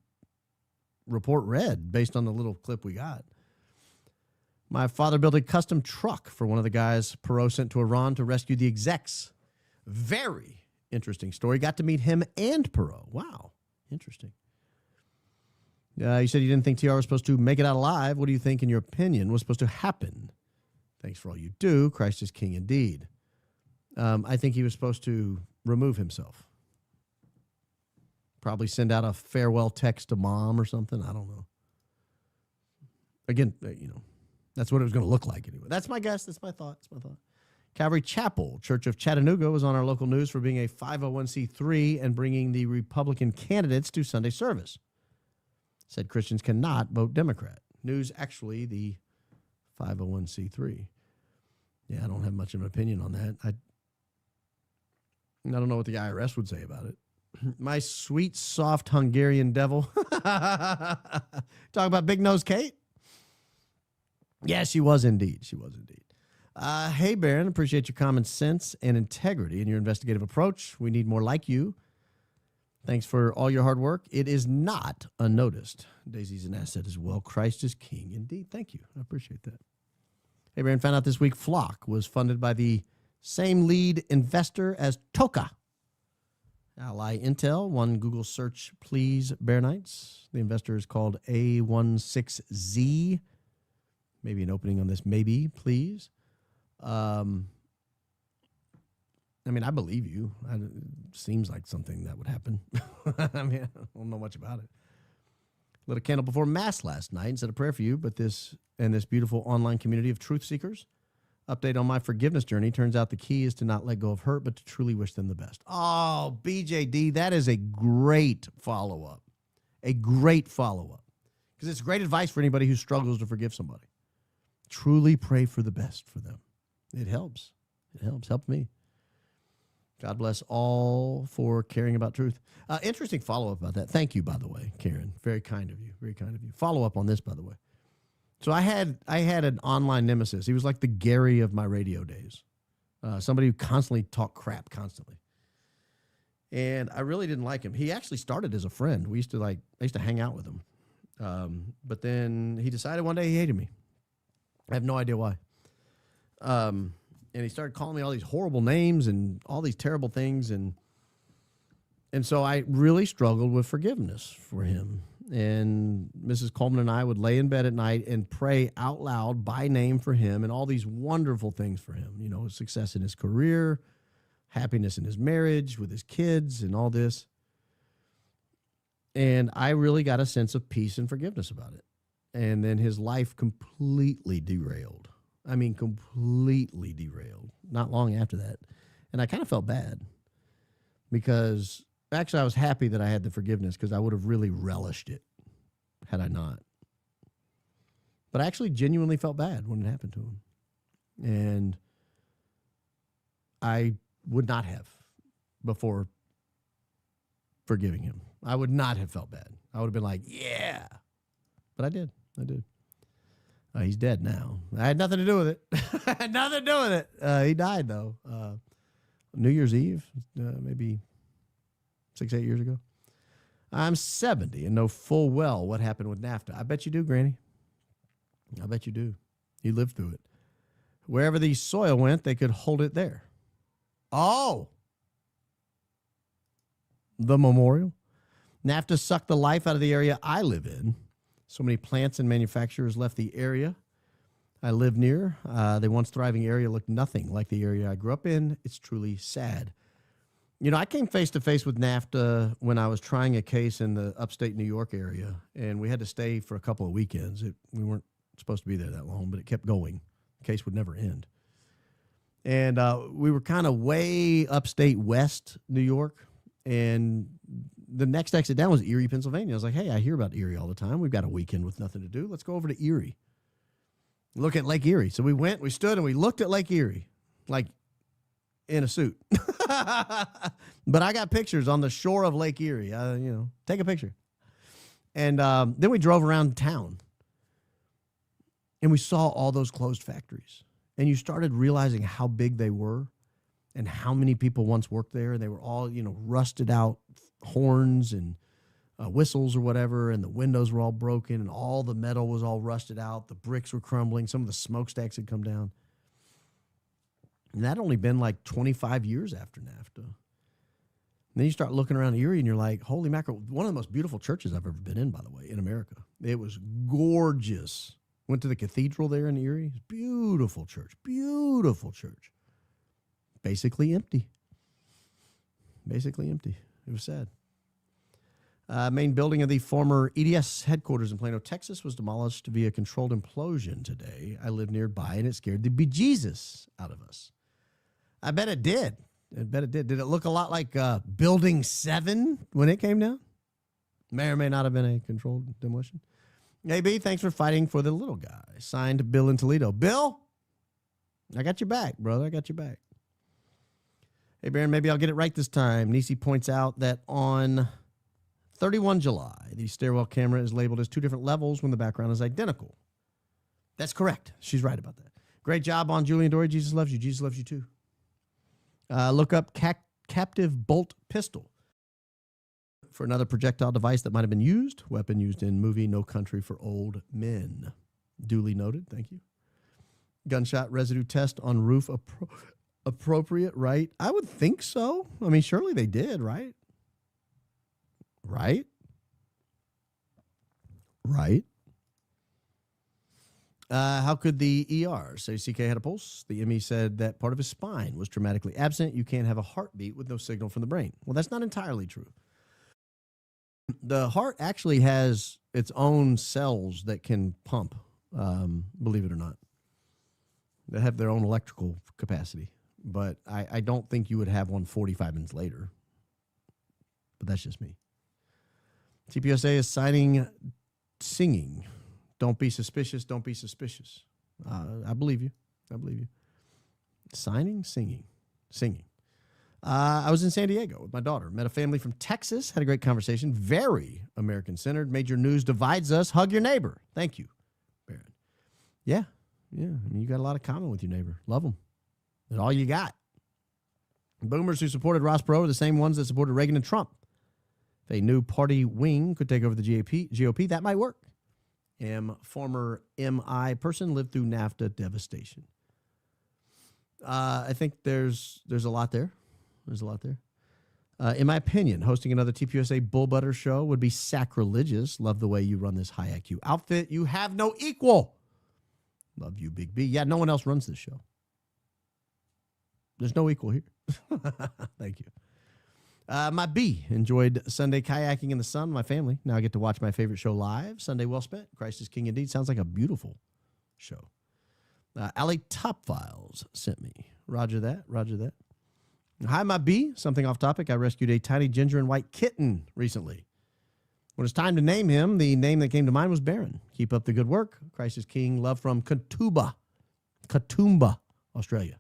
report read based on the little clip we got. My father built a custom truck for one of the guys Perot sent to Iran to rescue the execs. Very interesting story. Got to meet him and Perot. Wow. Interesting. You said you didn't think TR was supposed to make it out alive. What do you think, in your opinion, was supposed to happen? Thanks for all you do. Christ is king indeed. I think he was supposed to remove himself. Probably send out a farewell text to mom or something. I don't know. Again, that's what it was going to look like anyway. That's my guess. That's my thought. Calvary Chapel, Church of Chattanooga, was on our local news for being a 501c3 and bringing the Republican candidates to Sunday service. Said Christians cannot vote Democrat. News, actually, the 501c3. Yeah, I don't have much of an opinion on that. I don't know what the IRS would say about it. My sweet, soft Hungarian devil. Talk about Big Nose Kate? Yeah, she was indeed. Hey, Baron, appreciate your common sense and integrity in your investigative approach. We need more like you. Thanks for all your hard work. It is not unnoticed. Daisy's an asset as well. Christ is king indeed. Thank you. I appreciate that. Hey, Baron, found out this week Flock was funded by the same lead investor as Toka. Ally Intel, one Google search, please, Bear Knights. The investor is called A16Z. Maybe an opening on this, maybe, please. I mean, I believe you. It seems like something that would happen. I mean, I don't know much about it. Lit a candle before Mass last night and said a prayer for you, but this beautiful online community of truth seekers. Update on my forgiveness journey. Turns out the key is to not let go of hurt, but to truly wish them the best. Oh, BJD, that is a great follow-up. A great follow-up. Because it's great advice for anybody who struggles to forgive somebody. Truly pray for the best for them. It helps. It helps. Helped me. God bless all for caring about truth. Interesting follow-up about that. Thank you, by the way, Karen. Very kind of you. Very kind of you. Follow-up on this, by the way. So I had an online nemesis. He was like the Gary of my radio days. Somebody who constantly talked crap constantly. And I really didn't like him. He actually started as a friend. I used to hang out with him. But then he decided one day he hated me. I have no idea why. And he started calling me all these horrible names and all these terrible things. And so I really struggled with forgiveness for him. And Mrs. Coleman and I would lay in bed at night and pray out loud by name for him and all these wonderful things for him. You know, success in his career, happiness in his marriage with his kids and all this. And I really got a sense of peace and forgiveness about it. And then his life completely derailed. I mean, completely derailed. Not long after that. And I kind of felt bad because actually I was happy that I had the forgiveness because I would have really relished it had I not. But I actually genuinely felt bad when it happened to him. And I would not have before forgiving him. I would not have felt bad. I would have been like, yeah. But I did. He's dead now. I had nothing to do with it. I had nothing to do with it. He died, though. New Year's Eve, maybe 6-8 years ago. I'm 70 and know full well what happened with NAFTA. I bet you do, Granny. I bet you do. You lived through it. Wherever the soil went, they could hold it there. Oh! The memorial. NAFTA sucked the life out of the area I live in. So many plants and manufacturers left the area I live near. The once thriving area looked nothing like the area I grew up in. It's truly sad. You know, I came face to face with NAFTA when I was trying a case in the upstate New York area, and we had to stay for a couple of weekends. We weren't supposed to be there that long, but it kept going. The case would never end. And we were kind of way upstate west New York, and the next exit down was Erie, Pennsylvania. I was like, hey, I hear about Erie all the time. We've got a weekend with nothing to do. Let's go over to Erie. Look at Lake Erie. So we went, we stood, and we looked at Lake Erie. Like, in a suit. But I got pictures on the shore of Lake Erie. Take a picture. And then we drove around town. And we saw all those closed factories. And you started realizing how big they were and how many people once worked there. And they were all, rusted out horns and whistles or whatever. And the windows were all broken and all the metal was all rusted out. The bricks were crumbling. Some of the smokestacks had come down. And that only been like 25 years after NAFTA. And then you start looking around Erie and you're like, holy mackerel. One of the most beautiful churches I've ever been in, by the way, in America. It was gorgeous. Went to the cathedral there in Erie. Beautiful church. Beautiful church. Basically empty. Basically empty. It was sad. Main building of the former EDS headquarters in Plano, Texas, was demolished via controlled implosion today. I live nearby, and it scared the bejesus out of us. I bet it did. Did it look a lot like Building 7 when it came down? May or may not have been a controlled demolition. AB, thanks for fighting for the little guy. Signed, Bill in Toledo. Bill, I got your back, brother. I got your back. Hey, Baron, maybe I'll get it right this time. Nisi points out that on 31 July, the stairwell camera is labeled as two different levels when the background is identical. That's correct. She's right about that. Great job on Julian Dory. Jesus loves you. Jesus loves you too. Look up captive bolt pistol for another projectile device that might have been used. Weapon used in movie No Country for Old Men. Duly noted. Thank you. Gunshot residue test on roof appropriate, right? I would think so. I mean, surely they did, right? Right? How could the ER say CK had a pulse? The ME said that part of his spine was traumatically absent. You can't have a heartbeat with no signal from the brain. Well, that's not entirely true. The heart actually has its own cells that can pump, believe it or not. They have their own electrical capacity. But I don't think you would have one 45 minutes later. But that's just me. TPUSA is singing. Don't be suspicious. Don't be suspicious. I believe you. Singing. I was in San Diego with my daughter. Met a family from Texas. Had a great conversation. Very American-centered. Major news divides us. Hug your neighbor. Thank you, Baron. Yeah. I mean, you got a lot of common with your neighbor. Love them. That's all you got. Boomers who supported Ross Perot are the same ones that supported Reagan and Trump. If a new party wing could take over the GOP, that might work. Former MI person lived through NAFTA devastation. I think there's a lot there. In my opinion, hosting another TPUSA Bull Butter show would be sacrilegious. Love the way you run this high IQ outfit. You have no equal. Love you, Big B. Yeah, no one else runs this show. There's no equal here. Thank you. My B enjoyed Sunday kayaking in the sun with my family. Now I get to watch my favorite show live. Sunday well spent. Christ is King indeed. Sounds like a beautiful show. Allie Top Files sent me. Roger that. Hi, my B. Something off topic. I rescued a tiny ginger and white kitten recently. When it's time to name him, the name that came to mind was Baron. Keep up the good work. Christ is King. Love from Katoomba, Australia.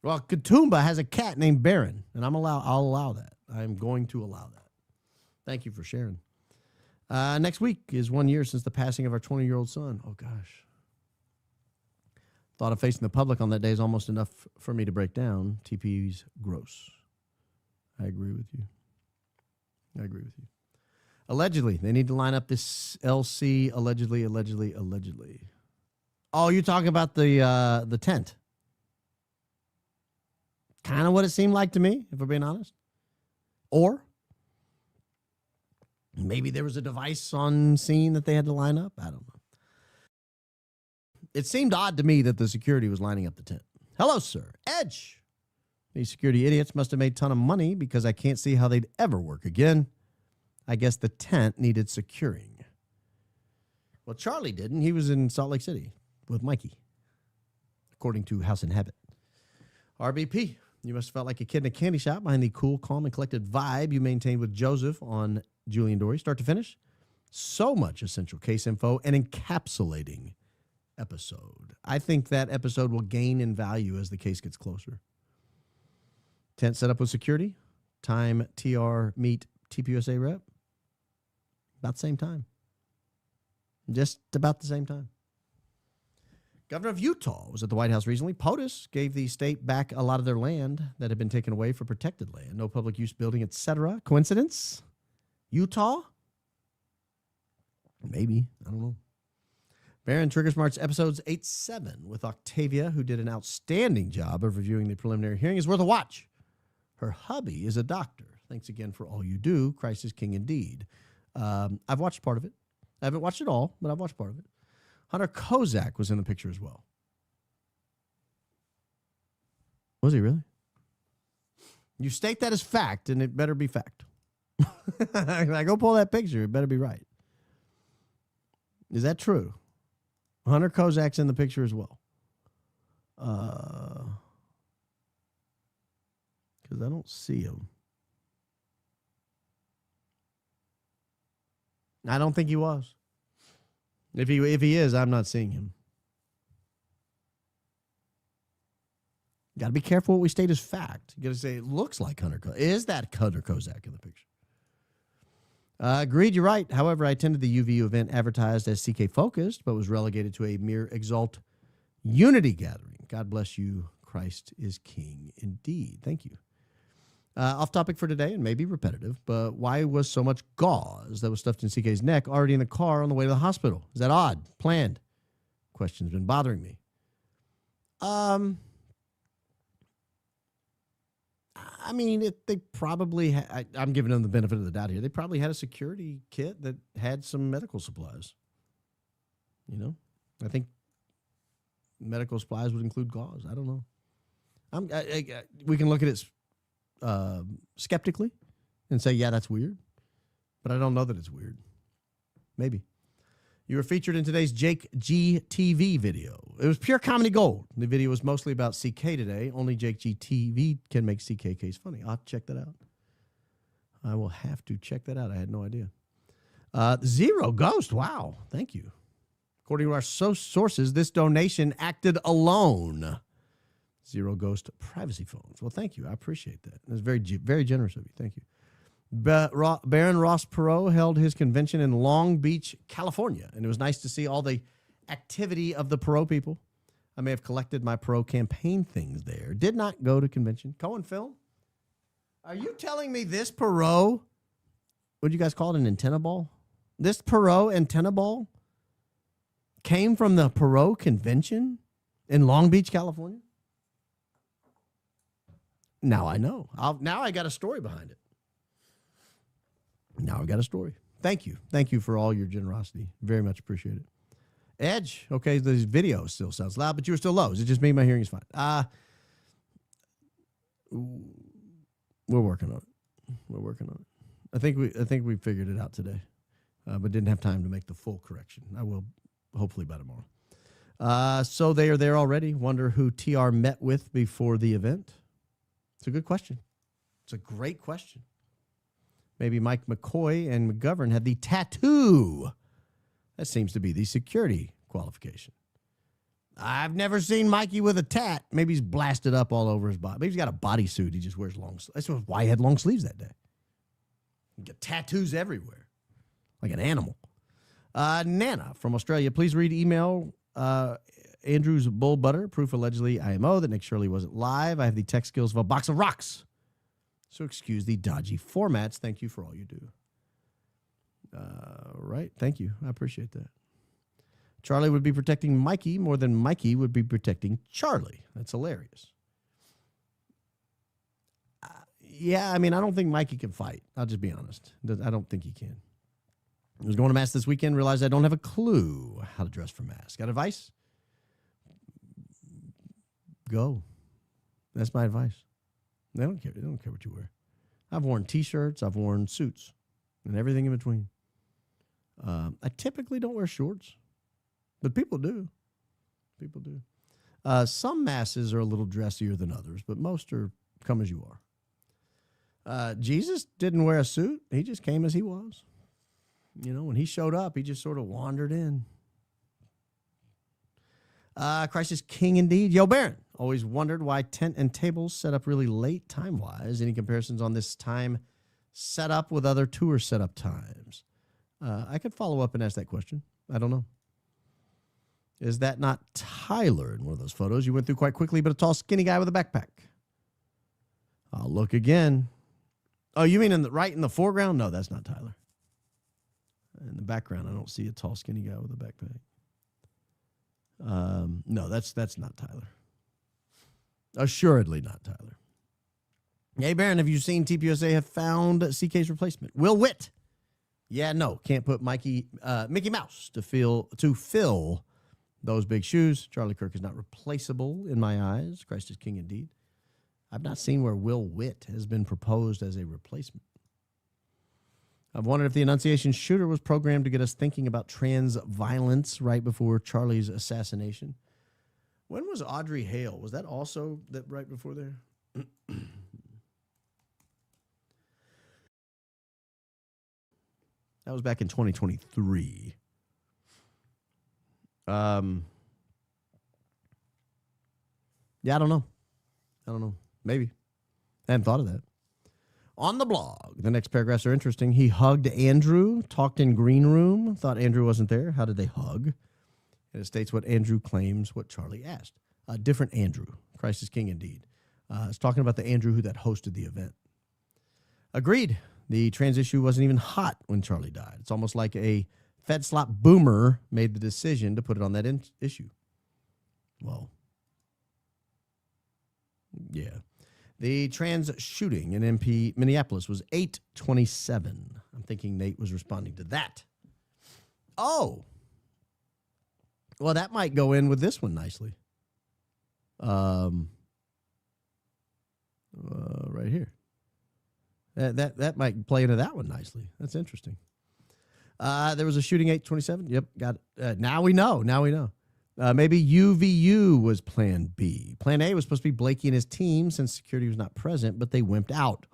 Well, Katoomba has a cat named Baron, and I'll allow that. I'm going to allow that. Thank you for sharing. Next week is 1 year since the passing of our 20-year-old son. Oh, gosh. Thought of facing the public on that day is almost enough for me to break down. TP's gross. I agree with you. Allegedly, they need to line up this LC, allegedly. Oh, you're talking about the tent. Kind of what it seemed like to me, if we're being honest. Or maybe there was a device on scene that they had to line up. I don't know. It seemed odd to me that the security was lining up the tent. Hello, sir. Edge. These security idiots must have made a ton of money because I can't see how they'd ever work again. I guess the tent needed securing. Well, Charlie didn't. He was in Salt Lake City with Mikey, according to House and Habit. RBP. You must have felt like a kid in a candy shop behind the cool, calm, and collected vibe you maintained with Joseph on Julian Dory, start to finish. So much essential case info and encapsulating episode. I think that episode will gain in value as the case gets closer. Tent set up with security. Time TR meet TPUSA rep. About the same time. Just about the same time. Governor of Utah was at the White House recently. POTUS gave the state back a lot of their land that had been taken away for protected land. No public use building, etc. Coincidence? Utah? Maybe. I don't know. Barron Trigger Smarts episodes 8-7 with Octavia, who did an outstanding job of reviewing the preliminary hearing, is worth a watch. Her hubby is a doctor. Thanks again for all you do. Christ is king indeed. I've watched part of it. I haven't watched it all, but I've watched part of it. Hunter Kozak was in the picture as well. Was he really? You state that as fact, and it better be fact. I go pull that picture. It better be right. Is that true? Hunter Kozak's in the picture as well. Because I don't see him. I don't think he was. If he is, I'm not seeing him. Got to be careful what we state as fact. You got to say it looks like Hunter Kozak. Is that Hunter Kozak in the picture? Agreed, you're right. However, I attended the UVU event advertised as CK focused, but was relegated to a mere Exalt Unity gathering. God bless you. Christ is king indeed. Thank you. Off topic for today, and maybe repetitive, but why was so much gauze that was stuffed in CK's neck already in the car on the way to the hospital? Is that odd? Planned? Question's been bothering me. I mean, they probably I'm giving them the benefit of the doubt here. They probably had a security kit that had some medical supplies. You know, I think medical supplies would include gauze. I don't know. We can look at it skeptically and say, yeah, that's weird. But I don't know that it's weird. Maybe. You were featured in today's Jake G TV video. It was pure comedy gold. The video was mostly about CK today. Only Jake G TV can make CK case funny. I'll check that out. I will have to check that out. I had no idea. Zero Ghost. Wow. Thank you. According to our sources, this donation acted alone. Zero Ghost privacy phones. Well, thank you. I appreciate that. That's very, very generous of you. Thank you. Baron Ross Perot held his convention in Long Beach, California, and it was nice to see all the activity of the Perot people. I may have collected my Perot campaign things there. Did not go to convention. Cohen Film? Are you telling me this Perot, what do you guys call it, an antenna ball? This Perot antenna ball came from the Perot convention in Long Beach, California? Now I know. Now I got a story behind it. Now I got a story. Thank you. Thank you for all your generosity. Very much appreciate it. Edge. Okay, the video still sounds loud, but you were still low. Is it just me? My hearing is fine. We're working on it. We're working on it. I think we figured it out today, but didn't have time to make the full correction. I will hopefully by tomorrow. So they are there already. Wonder who TR met with before the event. It's a good question. It's a great question. Maybe Mike McCoy and McGovern had the tattoo. That seems to be the security qualification. I've never seen Mikey with a tat. Maybe he's blasted up all over his body. Maybe he's got a bodysuit. He just wears long sleeves. That's why he had long sleeves that day. You get tattoos everywhere, like an animal. Nana from Australia, please read email Andrew's Bull Butter, proof allegedly IMO that Nick Shirley wasn't live. I have the tech skills of a box of rocks. So excuse the dodgy formats. Thank you for all you do. Right. Thank you. I appreciate that. Charlie would be protecting Mikey more than Mikey would be protecting Charlie. That's hilarious. Yeah, I mean, I don't think Mikey can fight. I'll just be honest. I don't think he can. I was going to Mass this weekend, realized I don't have a clue how to dress for Mass. Got advice? Go. That's my advice. They don't care. They don't care what you wear. I've worn T-shirts. I've worn suits and everything in between. I typically don't wear shorts, but people do. People do. Some masses are a little dressier than others, but most are come as you are. Jesus didn't wear a suit. He just came as he was. You know, when he showed up, he just sort of wandered in. Crisis King indeed. Yo, Baron. Always wondered why tent and tables set up really late time-wise. Any comparisons on this time setup with other tour setup times? I could follow up and ask that question. I don't know. Is that not Tyler in one of those photos you went through quite quickly, but a tall, skinny guy with a backpack? I'll look again. Oh, you mean right in the foreground? No, that's not Tyler. In the background, I don't see a tall, skinny guy with a backpack. No, that's not Tyler. Assuredly not Tyler. Hey, Baron, have you seen TPUSA have found CK's replacement? Will Witt. Yeah, no, can't put Mickey Mouse to fill those big shoes. Charlie Kirk is not replaceable in my eyes. Christ is king indeed. I've not seen where Will Witt has been proposed as a replacement. I've wondered if the Annunciation shooter was programmed to get us thinking about trans violence right before Charlie's assassination. When was Audrey Hale? Was that also right before there? That was back in 2023. Yeah, I don't know. Maybe. I hadn't thought of that. On the blog, the next paragraphs are interesting. He hugged Andrew, talked in green room, thought Andrew wasn't there. How did they hug? And it states what Andrew claims what Charlie asked. A different Andrew. Christ is king indeed. It's talking about the Andrew that hosted the event. Agreed. The trans issue wasn't even hot when Charlie died. It's almost like a Fed slop boomer made the decision to put it on that issue. Well, yeah. The trans shooting in MP Minneapolis was 8/27. I'm thinking Nate was responding to that. Oh. Well, that might go in with this one nicely. Right here. That might play into that one nicely. That's interesting. There was a shooting 8/27. Yep, got it. Now we know. Maybe UVU was plan B. Plan A was supposed to be Blakey and his team since security was not present, but they wimped out.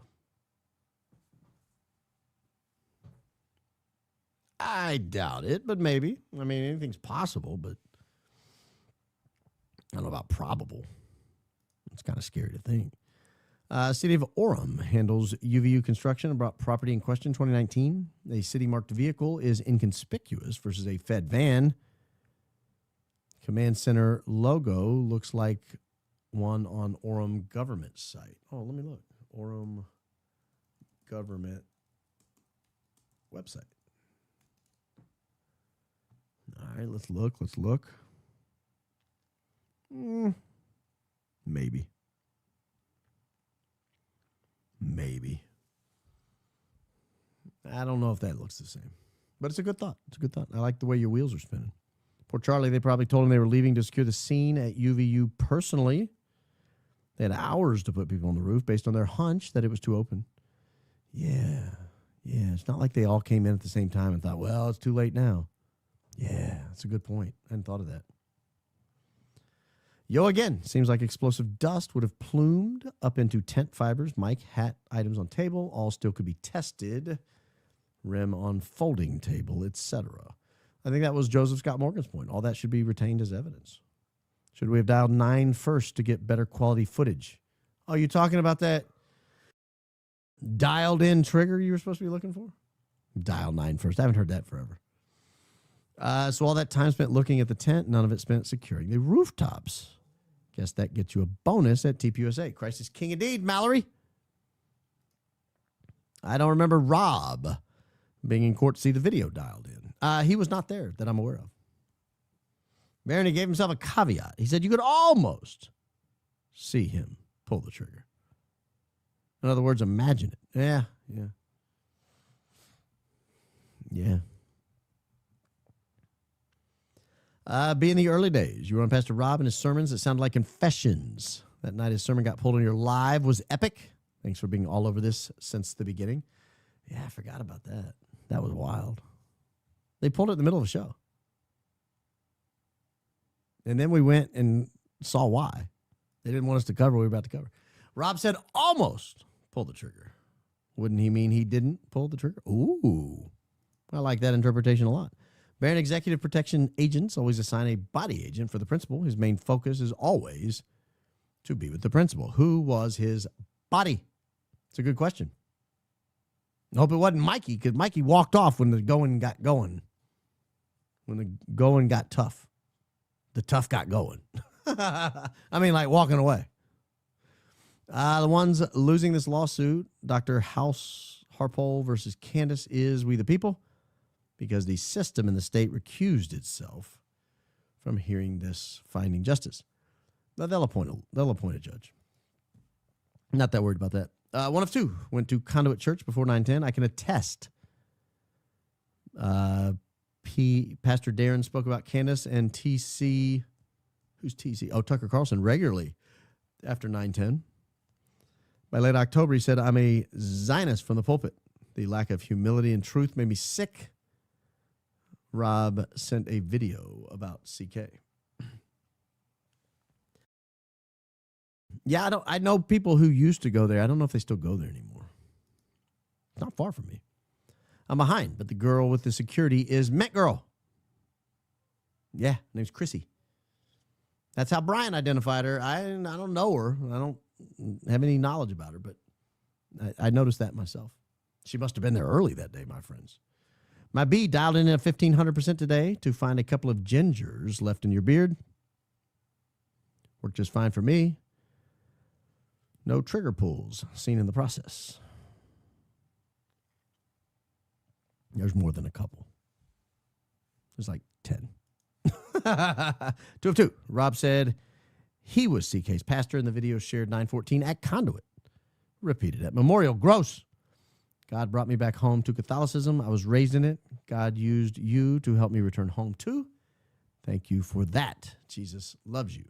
I doubt it, but maybe. I mean, anything's possible, but I don't know about probable. It's kind of scary to think. City of Orem handles UVU construction and brought property in question 2019. A city-marked vehicle is inconspicuous versus a Fed van. Command Center logo looks like one on Orem government site. Oh, let me look. Orem government website. All right, let's look. Maybe. I don't know if that looks the same. But it's a good thought. I like the way your wheels are spinning. Poor Charlie, they probably told him they were leaving to secure the scene at UVU personally. They had hours to put people on the roof based on their hunch that it was too open. Yeah. It's not like they all came in at the same time and thought, well, it's too late now. Yeah, that's a good point. I hadn't thought of that. Yo, again, seems like explosive dust would have plumed up into tent fibers, mic, hat, items on table. All still could be tested. Rim on folding table, etc. I think that was Joseph Scott Morgan's point. All that should be retained as evidence. Should we have dialed 9 first to get better quality footage? Oh, you talking about that dialed-in trigger you were supposed to be looking for? Dial 9 first. I haven't heard that forever. So all that time spent looking at the tent, none of it spent securing the rooftops. Guess that gets you a bonus at TPUSA. Christ is king indeed, Mallory. I don't remember Rob being in court to see the video dialed in. He was not there that I'm aware of. Barony gave himself a caveat. He said you could almost see him pull the trigger. In other words, imagine it. Yeah. Be in the early days. You were on Pastor Rob and his sermons that sounded like confessions. That night his sermon got pulled on your live was epic. Thanks for being all over this since the beginning. Yeah, I forgot about that. That was wild. They pulled it in the middle of a show. And then we went and saw why. They didn't want us to cover what we were about to cover. Rob said almost pull the trigger. Wouldn't he mean he didn't pull the trigger? Ooh. I like that interpretation a lot. Baron executive protection agents always assign a body agent for the principal. His main focus is always to be with the principal. Who was his body? It's a good question. I hope it wasn't Mikey, because Mikey walked off when the going got going. When the going got tough. The tough got going. I mean, like walking away. The ones losing this lawsuit, Dr. House Harpole versus Candace, is We the People, because the system in the state recused itself from hearing this finding justice. Now, they'll appoint a judge. Not that worried about that. One of two went to Conduit Church before 9/10. I can attest. Pastor Darren spoke about Candace and TC. Who's TC? Oh, Tucker Carlson regularly after 9/10. By late October, he said, I'm a Zionist from the pulpit. The lack of humility and truth made me sick. Rob sent a video about CK. Yeah, I know people who used to go there. I don't know if they still go there anymore. It's not far from me. I'm behind, but the girl with the security is Met Girl. Yeah, her name's Chrissy. That's how Brian identified her. I don't know her. I don't have any knowledge about her, but I noticed that myself. She must have been there early that day, my friends. My B dialed in at 1,500% today to find a couple of gingers left in your beard. Worked just fine for me. No trigger pulls seen in the process. There's more than a couple. There's like 10. 2 of 2. Rob said he was CK's pastor in the video shared 9/14 at Conduit. Repeated at Memorial. Gross. God brought me back home to Catholicism. I was raised in it. God used you to help me return home too. Thank you for that. Jesus loves you.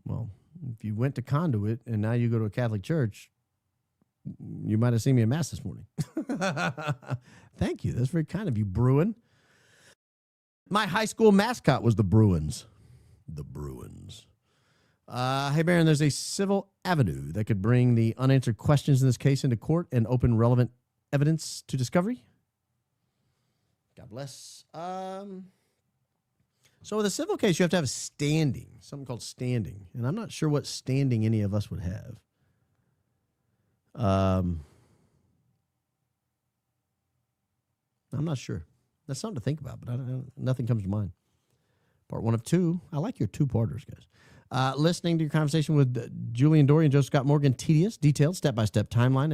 Well, if you went to Conduit and now you go to a Catholic church, you might have seen me at Mass this morning. Thank you. That's very kind of you, Bruin. My high school mascot was the Bruins. The Bruins. Hey, Baron, there's a civil avenue that could bring the unanswered questions in this case into court and open relevant evidence to discovery. God bless. So with a civil case, you have to have standing, something called standing. And I'm not sure what standing any of us would have. I'm not sure. That's something to think about, but nothing comes to mind. Part 1 of 2. I like your 2-parters, guys. Listening to your conversation with Julian Dory and Joseph Scott Morgan, tedious, detailed, step-by-step timeline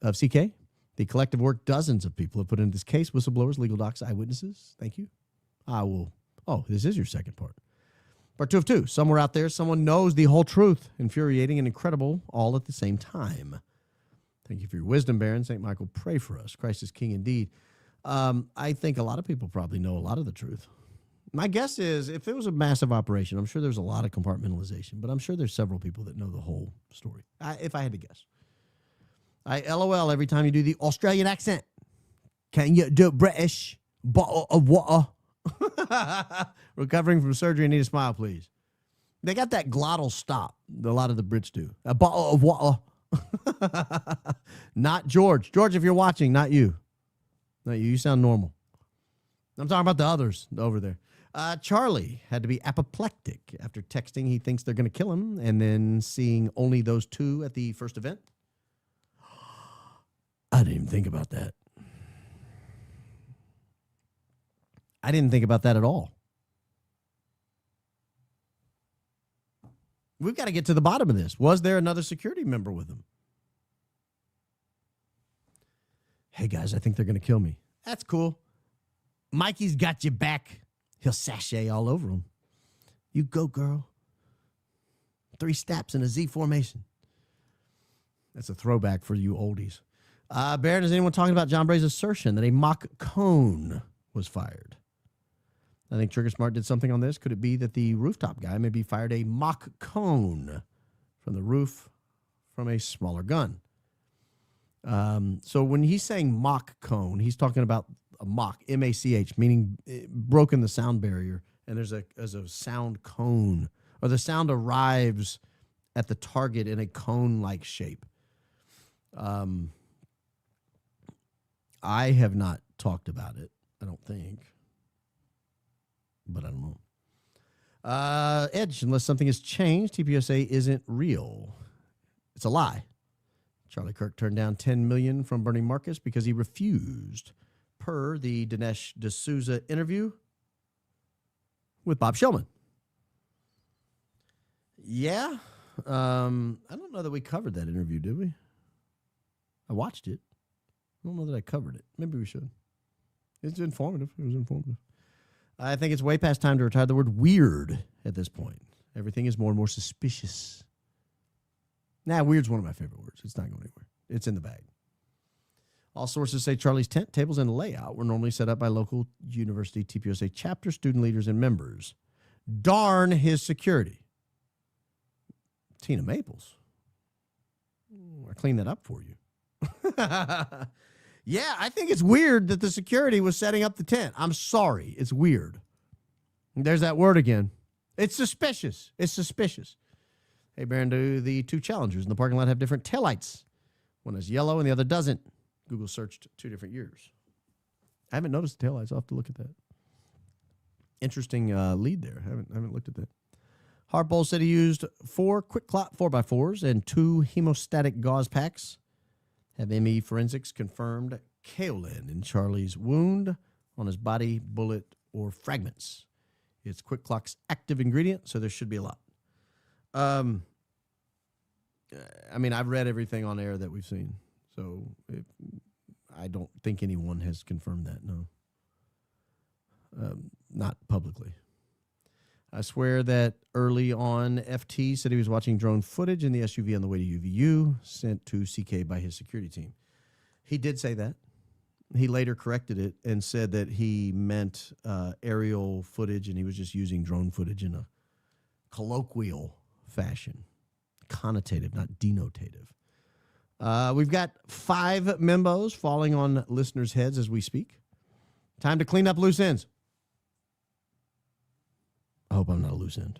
of CK. The collective work dozens of people have put into this case, whistleblowers, legal docs, eyewitnesses. Thank you. I will. Oh, this is your second part. Part 2 of 2. Somewhere out there, someone knows the whole truth. Infuriating and incredible all at the same time. Thank you for your wisdom, Baron. St. Michael, pray for us. Christ is king indeed. I think a lot of people probably know a lot of the truth. My guess is if it was a massive operation, I'm sure there's a lot of compartmentalization, but I'm sure there's several people that know the whole story. If I had to guess. I LOL every time you do the Australian accent. Can you do British? Bottle of water. Recovering from surgery, need a smile, please. They got that glottal stop. A lot of the Brits do. A bottle of water. Not George. George, if you're watching, not you. Not you. You sound normal. I'm talking about the others over there. Charlie had to be apoplectic after texting he thinks they're going to kill him and then seeing only those 2 at the first event. I didn't even think about that. I didn't think about that at all. We've got to get to the bottom of this. Was there another security member with him? Hey, guys, I think they're going to kill me. That's cool. Mikey's got you back. He'll sashay all over him. You go, girl. 3 steps in a Z formation. That's a throwback for you oldies. Baron, is anyone talking about John Bray's assertion that a mock cone was fired? I think Trigger Smart did something on this. Could it be that the rooftop guy maybe fired a mock cone from the roof from a smaller gun? So when he's saying mock cone, he's talking about a mock, M-A-C-H, meaning broken the sound barrier, and there's a sound cone, or the sound arrives at the target in a cone-like shape. I have not talked about it. I don't think. But I don't know. Edge, unless something has changed, TPUSA isn't real. It's a lie. Charlie Kirk turned down $10 million from Bernie Marcus because he refused, per the Dinesh D'Souza interview with Bob Shillman. Yeah. I don't know that we covered that interview, did we? I watched it. I don't know that I covered it. Maybe we should. It's informative. It was informative. I think it's way past time to retire the word weird at this point. Everything is more and more suspicious. Weird's one of my favorite words. It's not going anywhere. It's in the bag. All sources say Charlie's tent, tables, and layout were normally set up by local university TPUSA chapter, student leaders, and members. Darn his security. Tina Maples. I cleaned that up for you. Yeah, I think it's weird that the security was setting up the tent. I'm sorry. It's weird. There's that word again. It's suspicious. It's suspicious. Hey, Baron, do the two challengers in the parking lot have different taillights? One is yellow and the other doesn't. Google searched 2 different years. I haven't noticed the taillights. I'll have to look at that. Interesting lead there. I haven't looked at that. Hartbowl said he used 4 quick clot 4x4s and 2 hemostatic gauze packs. Have ME forensics confirmed kaolin in Charlie's wound on his body, bullet, or fragments. It's Quick Clock's active ingredient, so there should be a lot. I mean, I've read everything on air that we've seen, so I don't think anyone has confirmed that, no. Not publicly. I swear that early on, FT said he was watching drone footage in the SUV on the way to UVU, sent to CK by his security team. He did say that. He later corrected it and said that he meant aerial footage, and he was just using drone footage in a colloquial fashion. Connotative, not denotative. We've got 5 membos falling on listeners' heads as we speak. Time to clean up loose ends. I hope I'm not a loose end.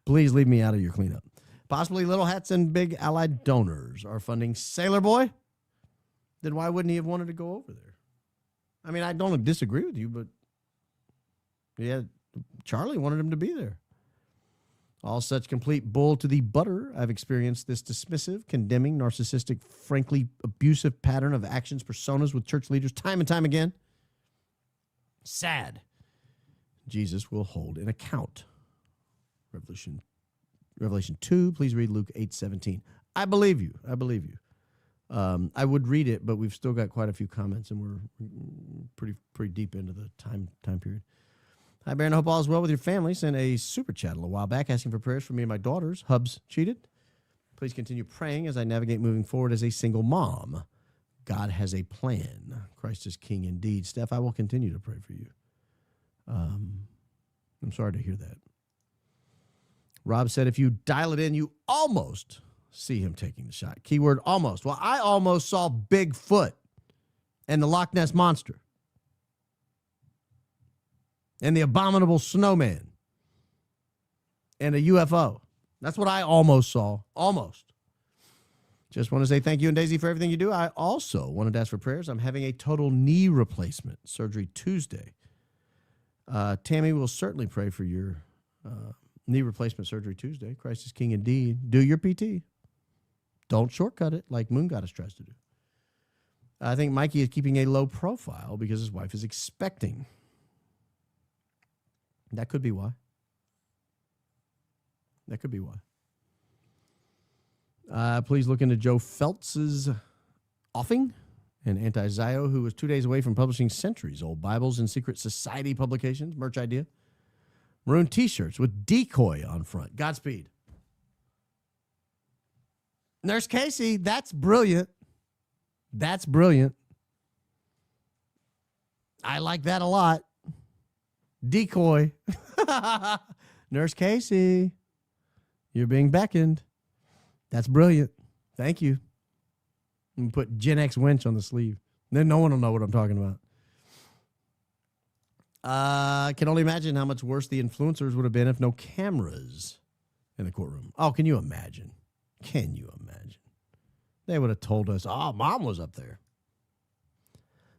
Please leave me out of your cleanup. Possibly Little Hats and Big Allied donors are funding Sailor Boy. Then why wouldn't he have wanted to go over there? I mean, I don't disagree with you, but yeah, Charlie wanted him to be there. All such complete bull to the butter. I've experienced this dismissive, condemning, narcissistic, frankly abusive pattern of actions, personas with church leaders time and time again. Sad. Jesus will hold an account. Revelation 2, please read Luke 8:17. I believe you. I believe you. I would read it, but we've still got quite a few comments, and we're pretty deep into the time period. Hi, Baron. I hope all is well with your family. Sent a super chat a little while back asking for prayers for me and my daughters. Hubs cheated. Please continue praying as I navigate moving forward as a single mom. God has a plan. Christ is king indeed. Steph, I will continue to pray for you. I'm sorry to hear that. Rob said if you dial it in, you almost see him taking the shot. Keyword almost. Well, I almost saw Bigfoot and the Loch Ness Monster and the abominable snowman and a UFO. That's what I almost saw. Almost. Just want to say thank you and Daisy for everything you do. I also wanted to ask for prayers. I'm having a total knee replacement surgery Tuesday. Tammy will certainly pray for your knee replacement surgery Tuesday. Christ is king indeed. Do your PT. Don't shortcut it like Moon Goddess tries to do. I think Mikey is keeping a low profile because his wife is expecting. That could be why. That could be why. Please look into Joe Feltz's offing, an anti-Zio who was 2 days away from publishing centuries-old Bibles and secret society publications. Merch idea. Maroon T-shirts with decoy on front. Godspeed. Nurse Casey, that's brilliant. That's brilliant. I like that a lot. Decoy. Nurse Casey, you're being beckoned. That's brilliant. Thank you. I'm going to put Gen X winch on the sleeve. Then no one will know what I'm talking about. I can only imagine how much worse the influencers would have been if no cameras in the courtroom. Oh, can you imagine? Can you imagine? They would have told us, oh, mom was up there.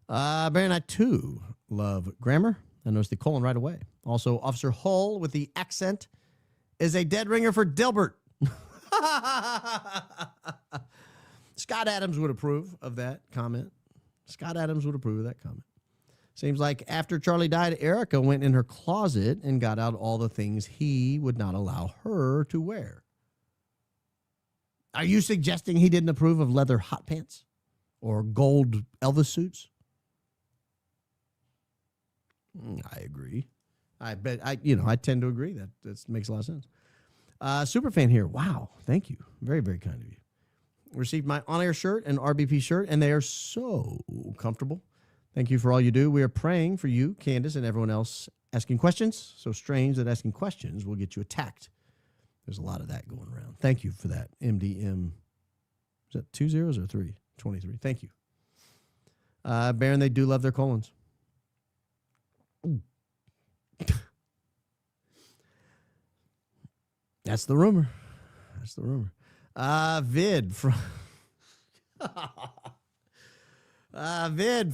Baron, I too love grammar. I noticed the colon right away. Also, Officer Hull with the accent is a dead ringer for Dilbert. Scott Adams would approve of that comment. Scott Adams would approve of that comment. Seems like after Charlie died, Erica went in her closet and got out all the things he would not allow her to wear. Are you suggesting he didn't approve of leather hot pants or gold Elvis suits? I agree. I tend to agree. That makes a lot of sense. Superfan here. Wow. Thank you. Very, very kind of you. Received my on-air shirt and RBP shirt, and they are so comfortable. Thank you for all you do. We are praying for you, Candace, and everyone else asking questions. So strange that asking questions will get you attacked. There's a lot of that going around. Thank you for that, MDM. Is that 2 zeros or 3? 23. Thank you. Baron, they do love their colons. That's the rumor. That's the rumor. Vid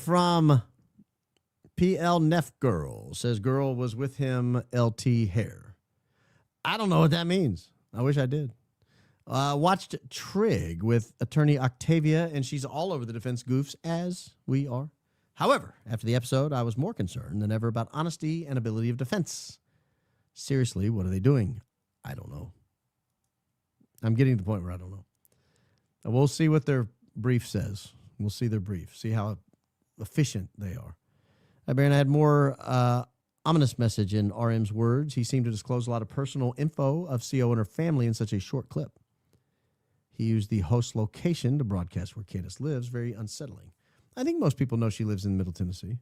from PL Neff Girl says girl was with him LT hair. I don't know what that means. I wish I did. Watched Trig with attorney Octavia, and she's all over the defense goofs as we are. However, after the episode, I was more concerned than ever about honesty and ability of defense. Seriously, what are they doing? I don't know. I'm getting to the point where I don't know. We'll see what their brief says. We'll see their brief, see how efficient they are. Baron, I had more ominous message in RM's words. He seemed to disclose a lot of personal info of CO and her family in such a short clip. He used the host location to broadcast where Candace lives. Very unsettling. I think most people know she lives in Middle Tennessee.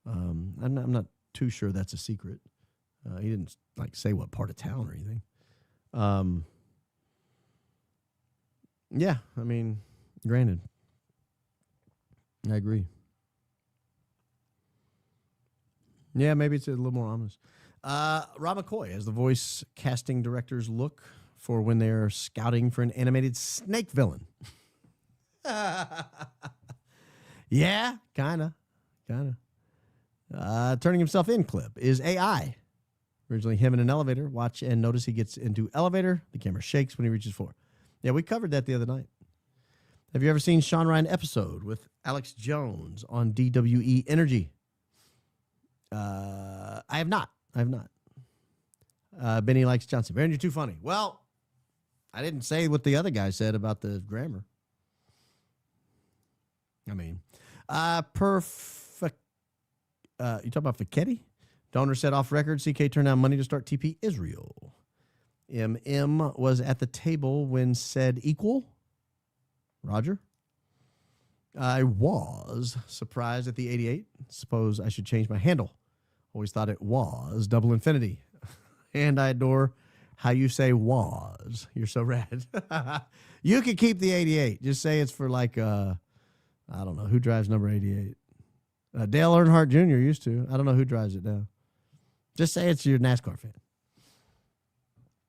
I'm not too sure that's a secret. He didn't say what part of town or anything. Yeah, I mean, granted. I agree. Yeah, maybe it's a little more ominous. Rob McCoy has the voice casting directors look for when they're scouting for an animated snake villain. Yeah, kind of. Turning himself in clip is AI. Originally him in an elevator. Watch and notice he gets into elevator. The camera shakes when he reaches floor. Yeah, we covered that the other night. Have you ever seen Sean Ryan episode with Alex Jones on DWE Energy? I have not. Benny likes Johnson. Baron, you're too funny. Well, I didn't say what the other guy said about the grammar. I mean, perfect. You talking about Fichetti? Donor said off record, CK turned down money to start TP Israel. MM was at the table when said equal. Roger. I was surprised at the 88. Suppose I should change my handle. Always thought it was double infinity. And I adore how you say was. You're so rad. You could keep the 88. Just say it's for I don't know. Who drives number 88? Dale Earnhardt Jr. used to. I don't know who drives it now. Just say it's your NASCAR fan.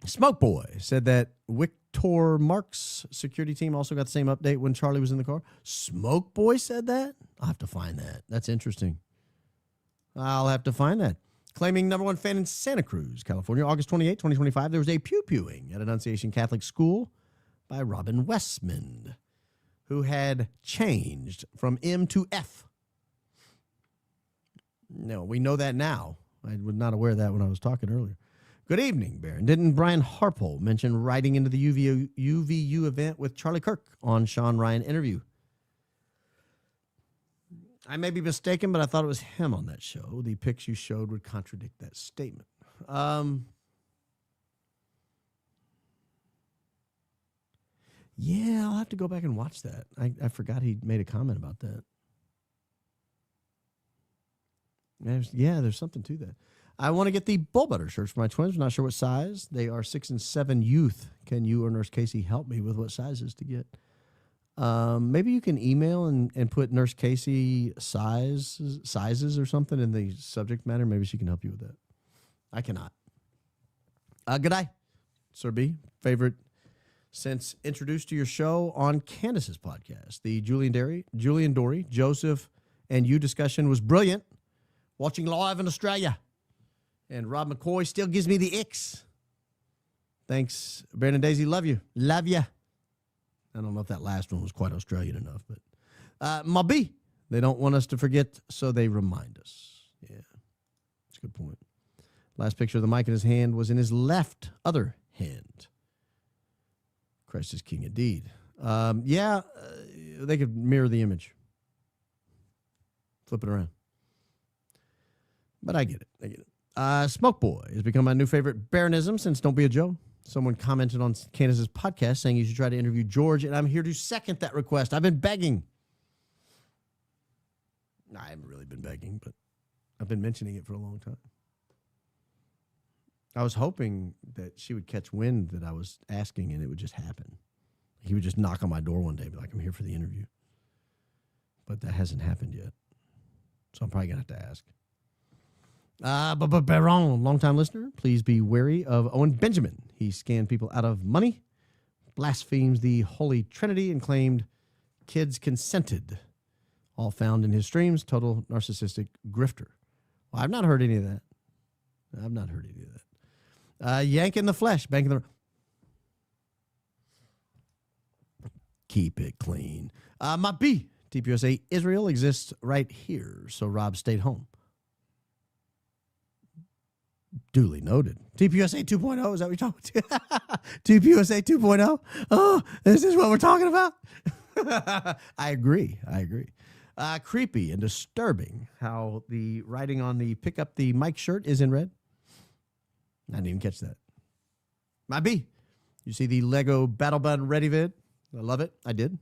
Smoke Boy said that Victor Mark's security team also got the same update when Charlie was in the car. Smoke Boy said that? I'll have to find that. That's interesting. I'll have to find that. Claiming number one fan in Santa Cruz, California, August 28, 2025, there was a pew-pewing at Annunciation Catholic School by Robin Westmond, who had changed from M to F. No, we know that now. I was not aware of that when I was talking earlier. Good evening, Baron. Didn't Brian Harpole mention riding into the UVU event with Charlie Kirk on Sean Ryan interview? I may be mistaken, but I thought it was him on that show. The pics you showed would contradict that statement. Yeah, I'll have to go back and watch that. I forgot he made a comment about that. There's something to that. I want to get the Bull Butter shirts for my twins. I'm not sure what size. They are 6 and 7 youth. Can you or Nurse Casey help me with what sizes to get? Maybe you can email and put Nurse Casey sizes or something in the subject matter. Maybe she can help you with that. I cannot. Good day, Sir B. Favorite since introduced to your show on Candace's podcast. The Julian Dory, Joseph and you discussion was brilliant. Watching live in Australia. And Rob McCoy still gives me the icks. Thanks, Brandon Daisy. Love you. Love you. I don't know if that last one was quite Australian enough, but my B. They don't want us to forget, so they remind us. Yeah, that's a good point. Last picture of the mic in his hand was in his left other hand. Christ is king indeed. They could mirror the image. Flip it around. But I get it. Smoke Boy has become my new favorite Baronism since Don't Be a Joe. Someone commented on Candace's podcast saying you should try to interview George, and I'm here to second that request. I've been begging. I haven't really been begging, but I've been mentioning it for a long time. I was hoping that she would catch wind that I was asking, and it would just happen. He would just knock on my door one day and be like, I'm here for the interview. But that hasn't happened yet. So I'm probably going to have to ask. But Baron, longtime listener, please be wary of Owen Benjamin. He scanned people out of money, blasphemes the Holy Trinity, and claimed kids consented. All found in his streams. Total narcissistic grifter. Well, I've not heard any of that. Yank in the flesh. Bank in the... Keep it clean. My B. TPUSA Israel exists right here, so Rob stayed home. Duly noted. TPUSA 2.0, is that what you're talking about? TPUSA 2.0? Oh, this is what we're talking about? I agree. Creepy and disturbing how the writing on the pick up the mic shirt is in red. I didn't even catch that. My B. You see the Lego Battle Bud Ready vid? I love it. I did.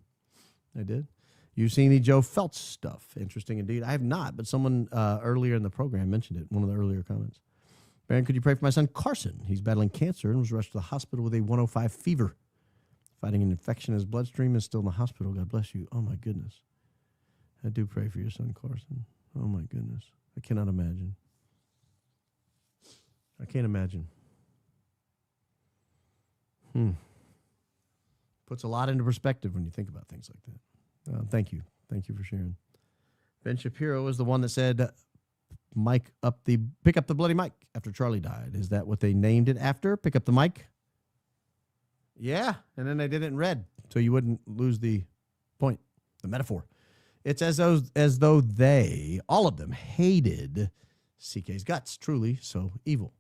You've seen the Joe Feltz stuff. Interesting indeed. I have not, but someone earlier in the program mentioned it, one of the earlier comments. Baron, could you pray for my son Carson? He's battling cancer and was rushed to the hospital with a 105 fever. Fighting an infection in his bloodstream and still in the hospital. God bless you. Oh, my goodness. I do pray for your son Carson. Oh, my goodness. I cannot imagine. I can't imagine. Puts a lot into perspective when you think about things like that. Thank you. Thank you for sharing. Ben Shapiro was the one that said, pick up the bloody mic after Charlie died. Is that what they named it after? Pick up the mic? Yeah, and then they did it in red so you wouldn't lose the point, the metaphor. It's as though they, all of them, hated CK's guts, truly so evil.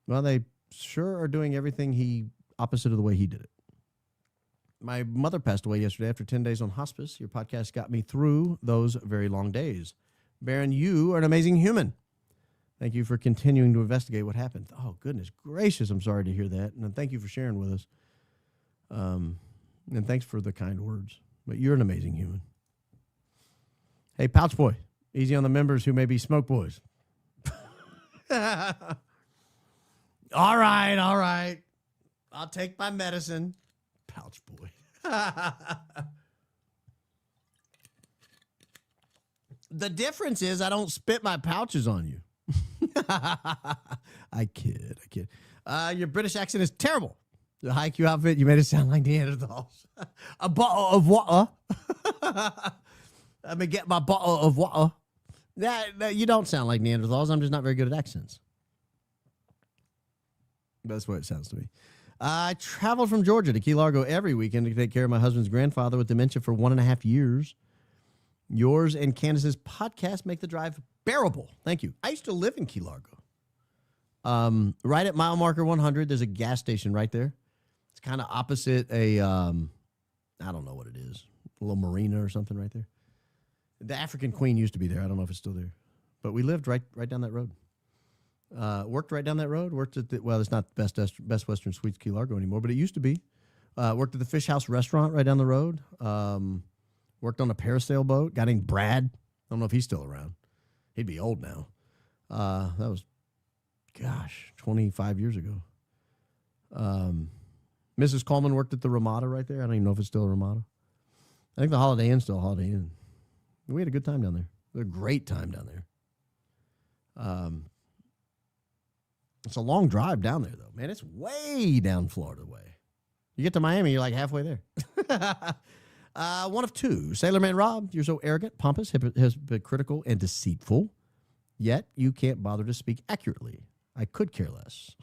Well, they sure are doing everything opposite of the way he did it. My mother passed away yesterday after 10 days on hospice. Your podcast got me through those very long days. Baron, you are an amazing human. Thank you for continuing to investigate what happened. Oh, goodness gracious, I'm sorry to hear that. And thank you for sharing with us. And thanks for the kind words. But you're an amazing human. Hey, Pouch Boy, easy on the members who may be smoke boys. All right. I'll take my medicine. Pouch Boy. The difference is I don't spit my pouches on you. I kid. Your British accent is terrible. The high Q outfit, you made it sound like Neanderthals. A bottle of water. Let me get my bottle of water. No, you don't sound like Neanderthals. I'm just not very good at accents. That's what it sounds to me. I traveled from Georgia to Key Largo every weekend to take care of my husband's grandfather with dementia for 1.5 years. Yours and Candace's podcast make the drive bearable. Thank you. I used to live in Key Largo. Right at mile marker 100, there's a gas station right there. It's kind of opposite I don't know what it is, a little marina or something right there. The African Queen used to be there. I don't know if it's still there. But we lived right down that road. Worked right down that road. Worked at it's not Best Western Suites Key Largo anymore, but it used to be. Worked at the Fish House restaurant right down the road. Worked on a parasail boat. Guy named Brad. I don't know if he's still around. He'd be old now. That was, 25 years ago. Mrs. Coleman worked at the Ramada right there. I don't even know if it's still a Ramada. I think the Holiday Inn's still a Holiday Inn. We had a good time down there. We had a great time down there. It's a long drive down there, though. Man, it's way down Florida way. You get to Miami, you're like halfway there. One of two. Sailor Man Rob, you're so arrogant, pompous, hypocritical, and deceitful, yet you can't bother to speak accurately. I could care less.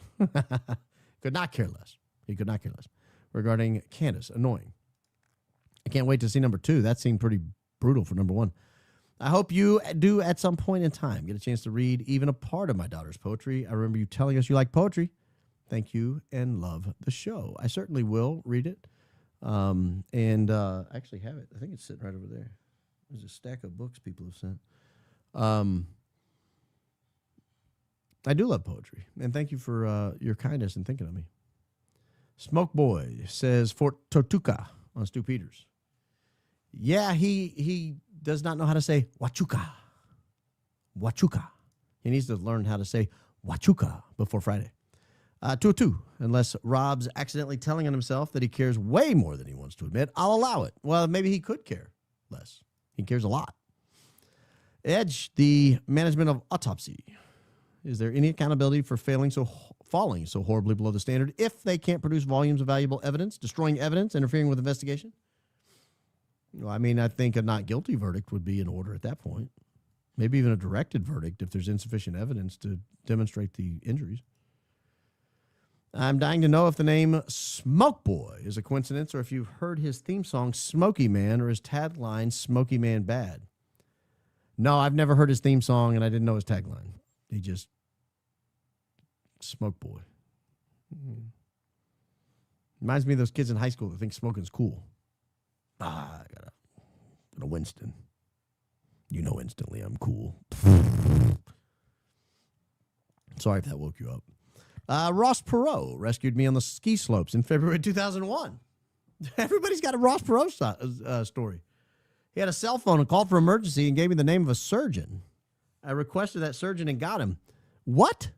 Could not care less. He could not care less. Regarding Candace, annoying. I can't wait to see number 2. That seemed pretty brutal for number 1. I hope you do at some point in time get a chance to read even a part of my daughter's poetry. I remember you telling us you like poetry. Thank you and love the show. I certainly will read it. I actually have it. I think it's sitting right over there. There's a stack of books people have sent. I do love poetry, and thank you for your kindness in thinking of me. Smoke Boy says Fort Tortuga on Stu Peters. Yeah, he does not know how to say Huachuca. Huachuca. He needs to learn how to say Huachuca before Friday. 202. Unless Rob's accidentally telling on himself that he cares way more than he wants to admit, I'll allow it. Well, maybe he could care less. He cares a lot. Edge, the management of autopsy. Is there any accountability for falling so horribly below the standard if they can't produce volumes of valuable evidence, destroying evidence, interfering with investigation? Well, I mean, I think a not guilty verdict would be in order at that point. Maybe even a directed verdict if there's insufficient evidence to demonstrate the injuries. I'm dying to know if the name Smoke Boy is a coincidence or if you've heard his theme song, Smoky Man, or his tagline, Smoky Man Bad. No, I've never heard his theme song, and I didn't know his tagline. He just, Smoke Boy. Reminds me of those kids in high school that think smoking's cool. I got a Winston. You know instantly I'm cool. Sorry if that woke you up. Ross Perot rescued me on the ski slopes in February 2001. Everybody's got a Ross Perot story. He had a cell phone and called for emergency and gave me the name of a surgeon. I requested that surgeon and got him. What?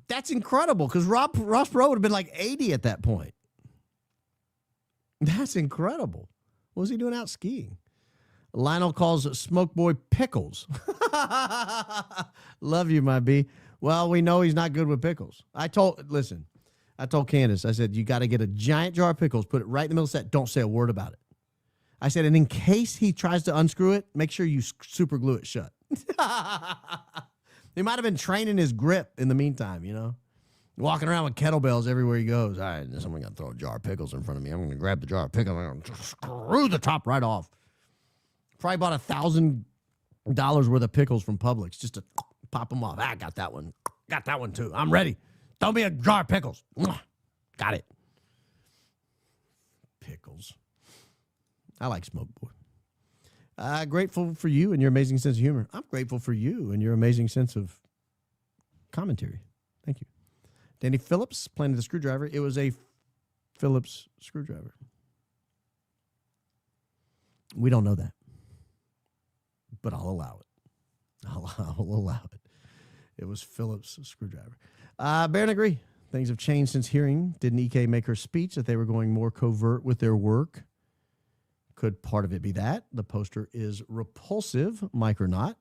That's incredible because Ross Perot would have been like 80 at that point. That's incredible. What was he doing out skiing? Lionel calls Smoke Boy Pickles. Love you, my B. Well, we know he's not good with pickles. I told Candace, I said, you got to get a giant jar of pickles, put it right in the middle of the set. Don't say a word about it. I said, and in case he tries to unscrew it, make sure you super glue it shut. He might have been training his grip in the meantime, you know, walking around with kettlebells everywhere he goes. All right, someone got to throw a jar of pickles in front of me. I'm going to grab the jar of pickles and I'm going to screw the top right off. Probably bought $1,000 worth of pickles from Publix just to pop them off. I got that one. Got that one too. I'm ready. Throw me a jar of pickles. Got it. Pickles. I like Smoke Boy. Grateful for you and your amazing sense of humor. I'm grateful for you and your amazing sense of commentary. Thank you. Danny Phillips, Planet of the Screwdriver. It was a Phillips screwdriver. We don't know that, but I'll allow it. I'll allow it. It was Phillips screwdriver. Baron agree. Things have changed since hearing. Didn't EK make her speech that they were going more covert with their work? Could part of it be that? The poster is repulsive, Micronaut.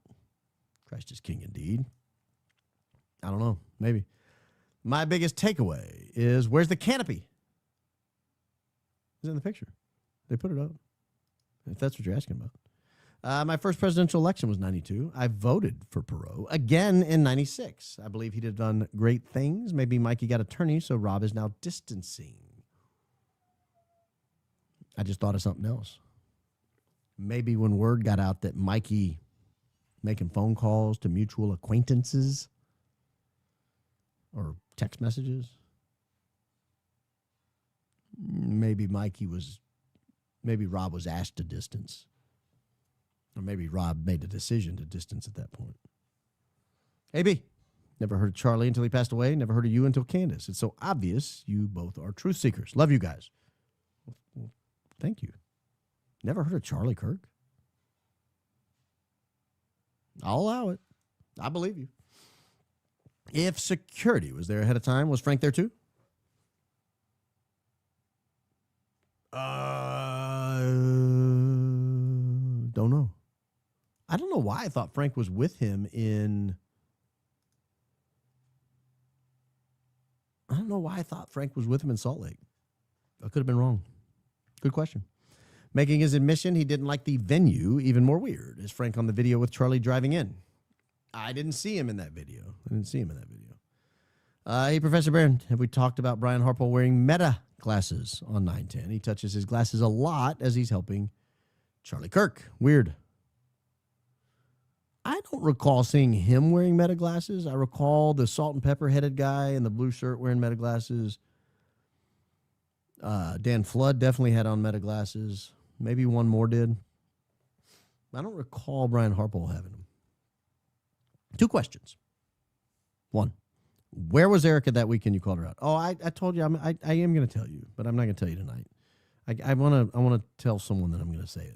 Christ is king indeed. I don't know. Maybe. My biggest takeaway is, where's the canopy? It's in the picture. They put it up. If that's what you're asking about. My first presidential election was 92. I voted for Perot again in 96. I believe he'd have done great things. Maybe Mikey got attorney, so Rob is now distancing. I just thought of something else. Maybe when word got out that Mikey making phone calls to mutual acquaintances or text messages, maybe Rob was asked to distance. Or maybe Rob made a decision to distance at that point. AB, never heard of Charlie until he passed away. Never heard of you until Candace. It's so obvious you both are truth seekers. Love you guys. Well, thank you. Never heard of Charlie Kirk? I'll allow it. I believe you. If security was there ahead of time, was Frank there too? Don't know. I don't know why I thought Frank was with him in... I don't know why I thought Frank was with him in Salt Lake. I could have been wrong. Good question. Making his admission he didn't like the venue even more weird is Frank on the video with Charlie driving in. I didn't see him in that video. Hey, Professor Barron, have we talked about Brian Harpole wearing Meta glasses on 910? He touches his glasses a lot as he's helping Charlie Kirk. Weird. I don't recall seeing him wearing Meta glasses. I recall the salt and pepper headed guy in the blue shirt wearing Meta glasses. Dan Flood definitely had on Meta glasses. Maybe one more did. I don't recall Brian Harpole having them. 2 questions. 1, where was Erica that weekend you called her out? Oh, I told you I am going to tell you, but I'm not going to tell you tonight. I want to tell someone that I'm going to say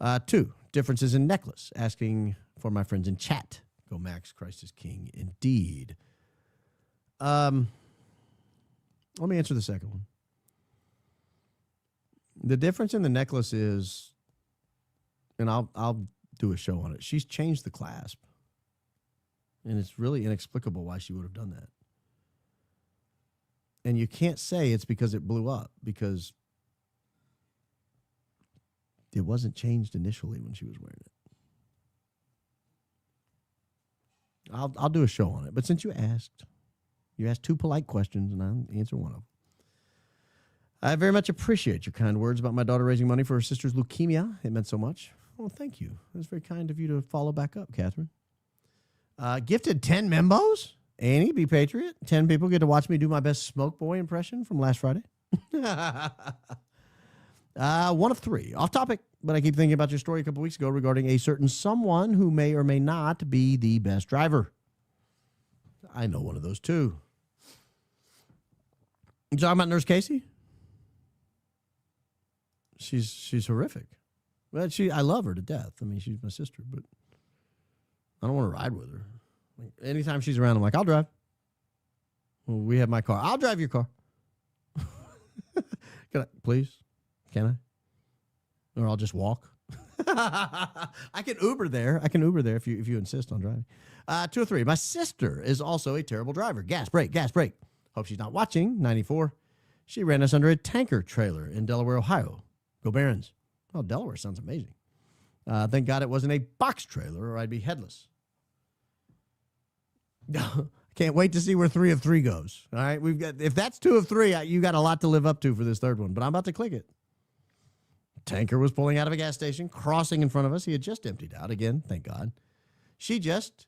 it. 2, differences in necklace. Asking for my friends in chat. Go Max, Christ is King. Indeed. Let me answer the second one. The difference in the necklace is, and I'll do a show on it. She's changed the clasp. And it's really inexplicable why she would have done that. And you can't say it's because it blew up, because it wasn't changed initially when she was wearing it. I'll do a show on it. But since you asked 2 polite questions, and I'll answer one of them. I very much appreciate your kind words about my daughter raising money for her sister's leukemia. It meant so much. Well, thank you. It was very kind of you to follow back up, Catherine. Gifted 10 membos. Annie, be patriot. 10 people get to watch me do my best Smoke Boy impression from last Friday. 1 of 3. Off topic, but I keep thinking about your story a couple weeks ago regarding a certain someone who may or may not be the best driver. I know one of those too. You talking about Nurse Casey? She's horrific. Well, I love her to death. I mean, she's my sister, but I don't want to ride with her. Like, anytime she's around, I'm like, I'll drive. Well, we have my car. I'll drive your car. Can I, please? Can I? Or I'll just walk. I can Uber there. If you insist on driving. 2 or 3. My sister is also a terrible driver. Gas, brake. Hope she's not watching. 94. She ran us under a tanker trailer in Delaware, Ohio. Go Barons. Oh, Delaware sounds amazing. Thank God it wasn't a box trailer or I'd be headless. Can't wait to see where 3 of 3 goes. All right, if that's 2 of 3, you got a lot to live up to for this third one, but I'm about to click it. Tanker was pulling out of a gas station, crossing in front of us. He had just emptied out again, thank God. She just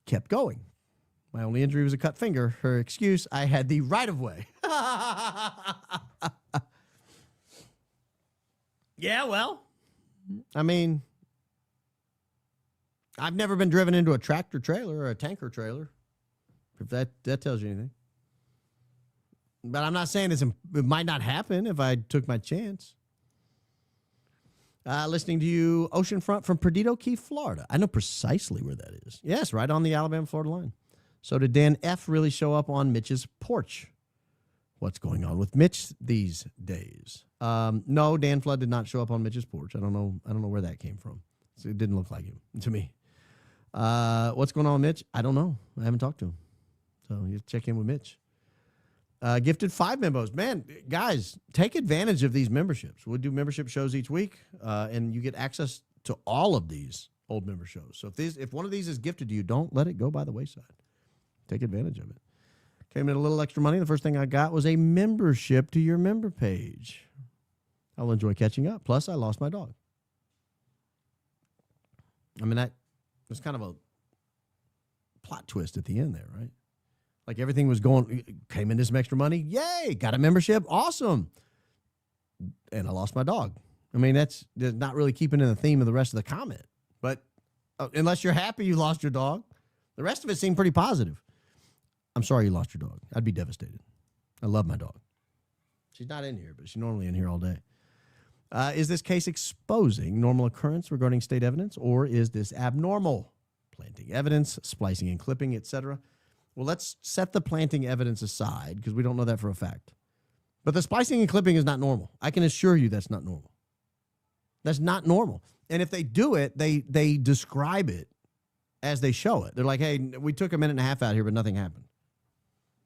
kept going. My only injury was a cut finger. Her excuse, I had the right of way. Yeah, well, I mean, I've never been driven into a tractor trailer or a tanker trailer, if that tells you anything. But I'm not saying it might not happen if I took my chance. Listening to you, Oceanfront from Perdido Key, Florida. I know precisely where that is. Yes, right on the Alabama-Florida line. So did Dan F. really show up on Mitch's porch? What's going on with Mitch these days? No, Dan Flood did not show up on Mitch's porch. I don't know where that came from. So it didn't look like him to me. What's going on with Mitch? I don't know. I haven't talked to him. So you check in with Mitch. Gifted 5 members. Man, guys, take advantage of these memberships. We'll do membership shows each week, and you get access to all of these old member shows. So if one of these is gifted to you, don't let it go by the wayside. Take advantage of it. Came in a little extra money. The first thing I got was a membership to your member page. I'll enjoy catching up. Plus, I lost my dog. I mean, that was kind of a plot twist at the end there, right? Like everything was came into some extra money. Yay, got a membership. Awesome. And I lost my dog. I mean, that's not really keeping in the theme of the rest of the comment. But unless you're happy you lost your dog, the rest of it seemed pretty positive. I'm sorry you lost your dog. I'd be devastated. I love my dog. She's not in here, but she's normally in here all day. Is this case exposing normal occurrence regarding state evidence, or is this abnormal? Planting evidence, splicing and clipping, etc. Well, let's set the planting evidence aside because we don't know that for a fact. But the splicing and clipping is not normal. I can assure you that's not normal. That's not normal. And if they do it, they describe it as they show it. They're like, hey, we took a minute and a half out here, but nothing happened.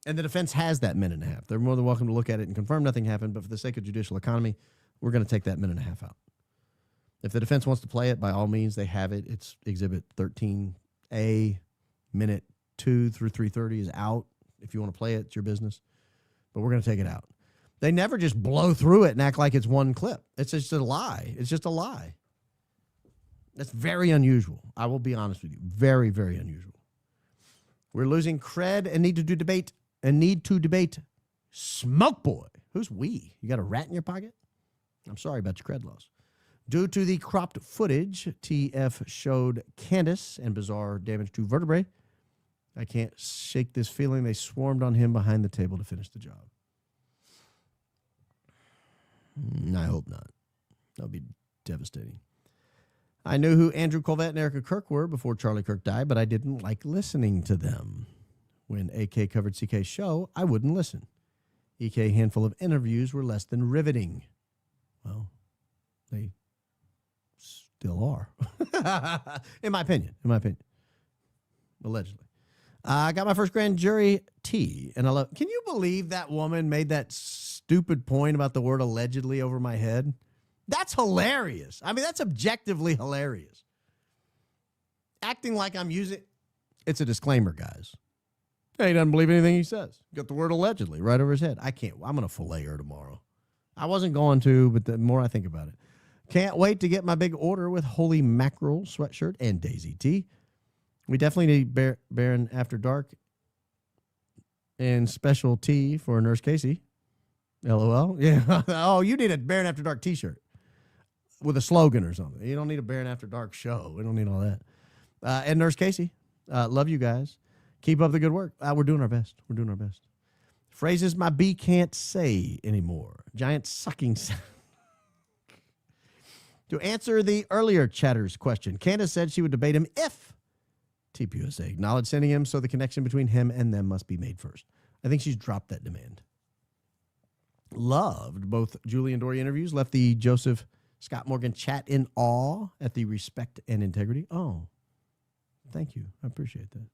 And the defense has that minute and a half. They're more than welcome to look at it and confirm nothing happened, but for the sake of judicial economy, we're going to take that minute and a half out. If the defense wants to play it, by all means, they have it. It's Exhibit 13A, minute 2 through 3:30 is out. If you want to play it, it's your business. But we're going to take it out. They never just blow through it and act like it's one clip. It's just a lie. It's just a lie. That's very unusual. I will be honest with you. Very, very unusual. We're losing cred and need to debate Smoke Boy. Who's we? You got a rat in your pocket? I'm sorry about your cred loss. Due to the cropped footage, TF showed Candace and bizarre damage to vertebrae. I can't shake this feeling they swarmed on him behind the table to finish the job. I hope not. That would be devastating. I knew who Andrew Colvett and Erica Kirk were before Charlie Kirk died, but I didn't like listening to them. When AK covered CK's show, I wouldn't listen. EK handful of interviews were less than riveting. Well, they still are. In my opinion. Allegedly. I got my first grand jury tea, and I love. Can you believe that woman made that stupid point about the word allegedly over my head? That's hilarious. I mean, that's objectively hilarious. Acting like I'm using. It's a disclaimer, guys. He doesn't believe anything he says. Got the word allegedly right over his head. I can't. I'm going to fillet her tomorrow. I wasn't going to, but the more I think about it. Can't wait to get my big order with Holy Mackerel sweatshirt and Daisy tea. We definitely need Baron After Dark and special tea for Nurse Casey. LOL. Yeah. Oh, you need a Baron After Dark t-shirt with a slogan or something. You don't need a Baron After Dark show. We don't need all that. And Nurse Casey, love you guys. Keep up the good work. We're doing our best. Phrases my B can't say anymore. Giant sucking sound. To answer the earlier chatter's question, Candace said she would debate him if TPUSA acknowledged sending him, so the connection between him and them must be made first. I think she's dropped that demand. Loved both Julie and Dory interviews. Left the Joseph Scott Morgan chat in awe at the respect and integrity. Oh, thank you. I appreciate that.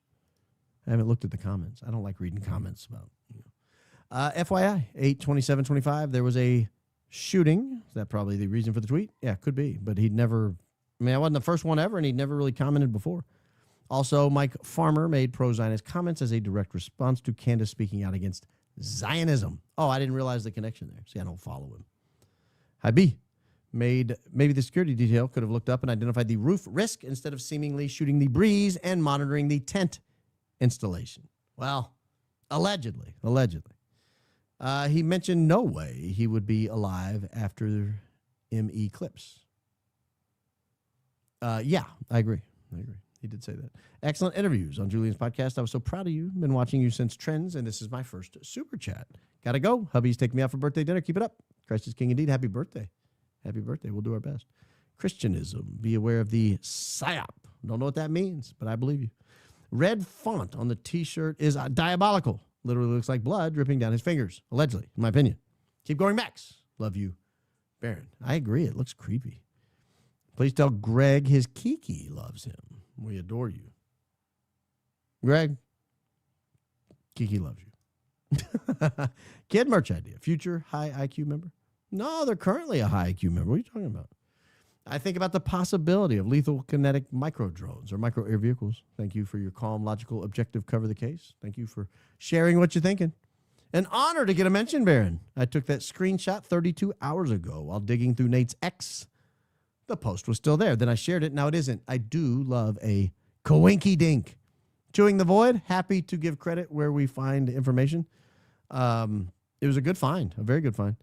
I haven't looked at the comments. I don't like reading comments about, FYI, 8/27/25, there was a shooting. Is that probably the reason for the tweet? Yeah, could be. But he'd never, I wasn't the first one ever, and he'd never really commented before. Also, Mike Farmer made pro-Zionist comments as a direct response to Candace speaking out against Zionism. Oh, I didn't realize the connection there. See, I don't follow him. Hi, B. Maybe the security detail could have looked up and identified the roof risk instead of seemingly shooting the breeze and monitoring the tent installation. Well, allegedly. He mentioned no way he would be alive after ME clips. Yeah, I agree. He did say that. Excellent interviews on Julian's podcast. I was so proud of you. Been watching you since Trends, and this is my first super chat. Gotta go. Hubby's taking me out for birthday dinner. Keep it up. Christ is king indeed. Happy birthday. We'll do our best. Christianism. Be aware of the psyop. Don't know what that means, but I believe you. Red font on the t-shirt is diabolical. Literally looks like blood dripping down his fingers. Allegedly, in my opinion. Keep going, Max. Love you, Baron. I agree. It looks creepy. Please tell Greg his Kiki loves him. We adore you. Greg, Kiki loves you. Kid merch idea. Future high IQ member? No, they're currently a high IQ member. What are you talking about? I think about the possibility of lethal kinetic micro drones or micro air vehicles. Thank you for your calm, logical, objective cover of the case. Thank you for sharing what you're thinking. An honor to get a mention, Baron. I took that screenshot 32 hours ago while digging through Nate's X. The post was still there. Then I shared it. Now it isn't. I do love a coinky dink. Chewing the Void. Happy to give credit where we find information. It was a good find. A very good find.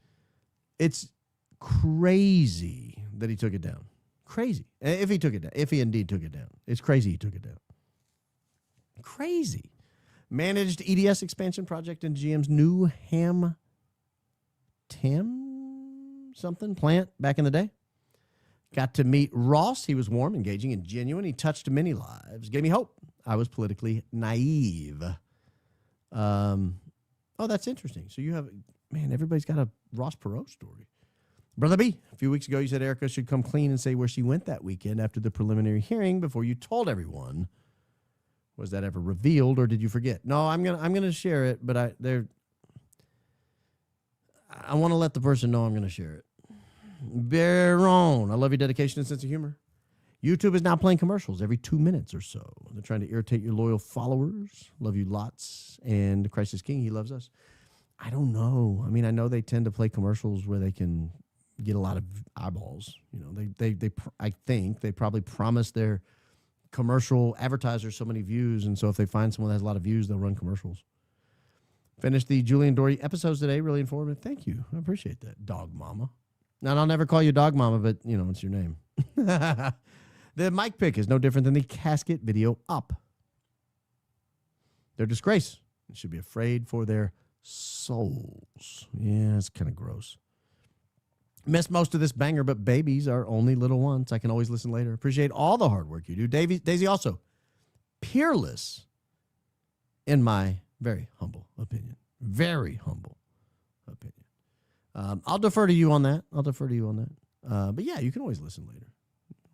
It's crazy that he took it down. Crazy. If he took it down. If he indeed took it down. It's crazy he took it down. Crazy. Managed EDS expansion project in GM's new Ham Tim something plant back in the day. Got to meet Ross. He was warm, engaging, and genuine. He touched many lives. Gave me hope. I was politically naive. Oh, that's interesting. So you have, man, everybody's got a Ross Perot story. Brother B, a few weeks ago, you said Erica should come clean and say where she went that weekend after the preliminary hearing before you told everyone Was that ever revealed, or did you forget? No, I'm gonna share it, but I want to let the person know I'm gonna share it. Baron, I love your dedication and sense of humor. YouTube is now playing commercials every 2 minutes or so. They're trying to irritate your loyal followers. Love you lots. And Christ is King. He loves us. I don't know. I mean, I know they tend to play commercials where they can get a lot of eyeballs. You know, I think they probably promise their commercial advertisers so many views. And so if they find someone that has a lot of views, they'll run commercials. Finished the Julian Dory episodes today. Really informative. Thank you. I appreciate that. Dog Mama. Now, I'll never call you Dog Mama, but, you know, it's your name. The mic pick is no different than the casket video up. They're disgrace. They should be afraid for their souls. Yeah, it's kind of gross. Missed most of this banger, but babies are only little ones. I can always listen later. Appreciate all the hard work you do. Daisy also, peerless in my very humble opinion. Very humble opinion. I'll defer to you on that. But yeah, you can always listen later.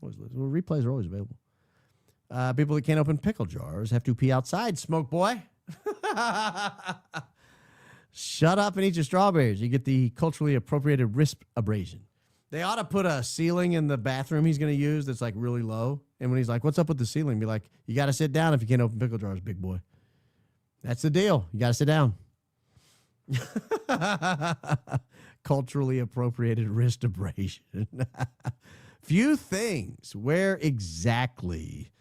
Always listen. Well, replays are always available. People that can't open pickle jars have to pee outside, smoke boy. Shut up and eat your strawberries. You get the culturally appropriated wrist abrasion. They ought to put a ceiling in the bathroom he's going to use that's like really low. And when he's like, what's up with the ceiling? Be like, you got to sit down if you can't open pickle jars, big boy. That's the deal. You got to sit down. Culturally appropriated wrist abrasion. Few things. Where exactly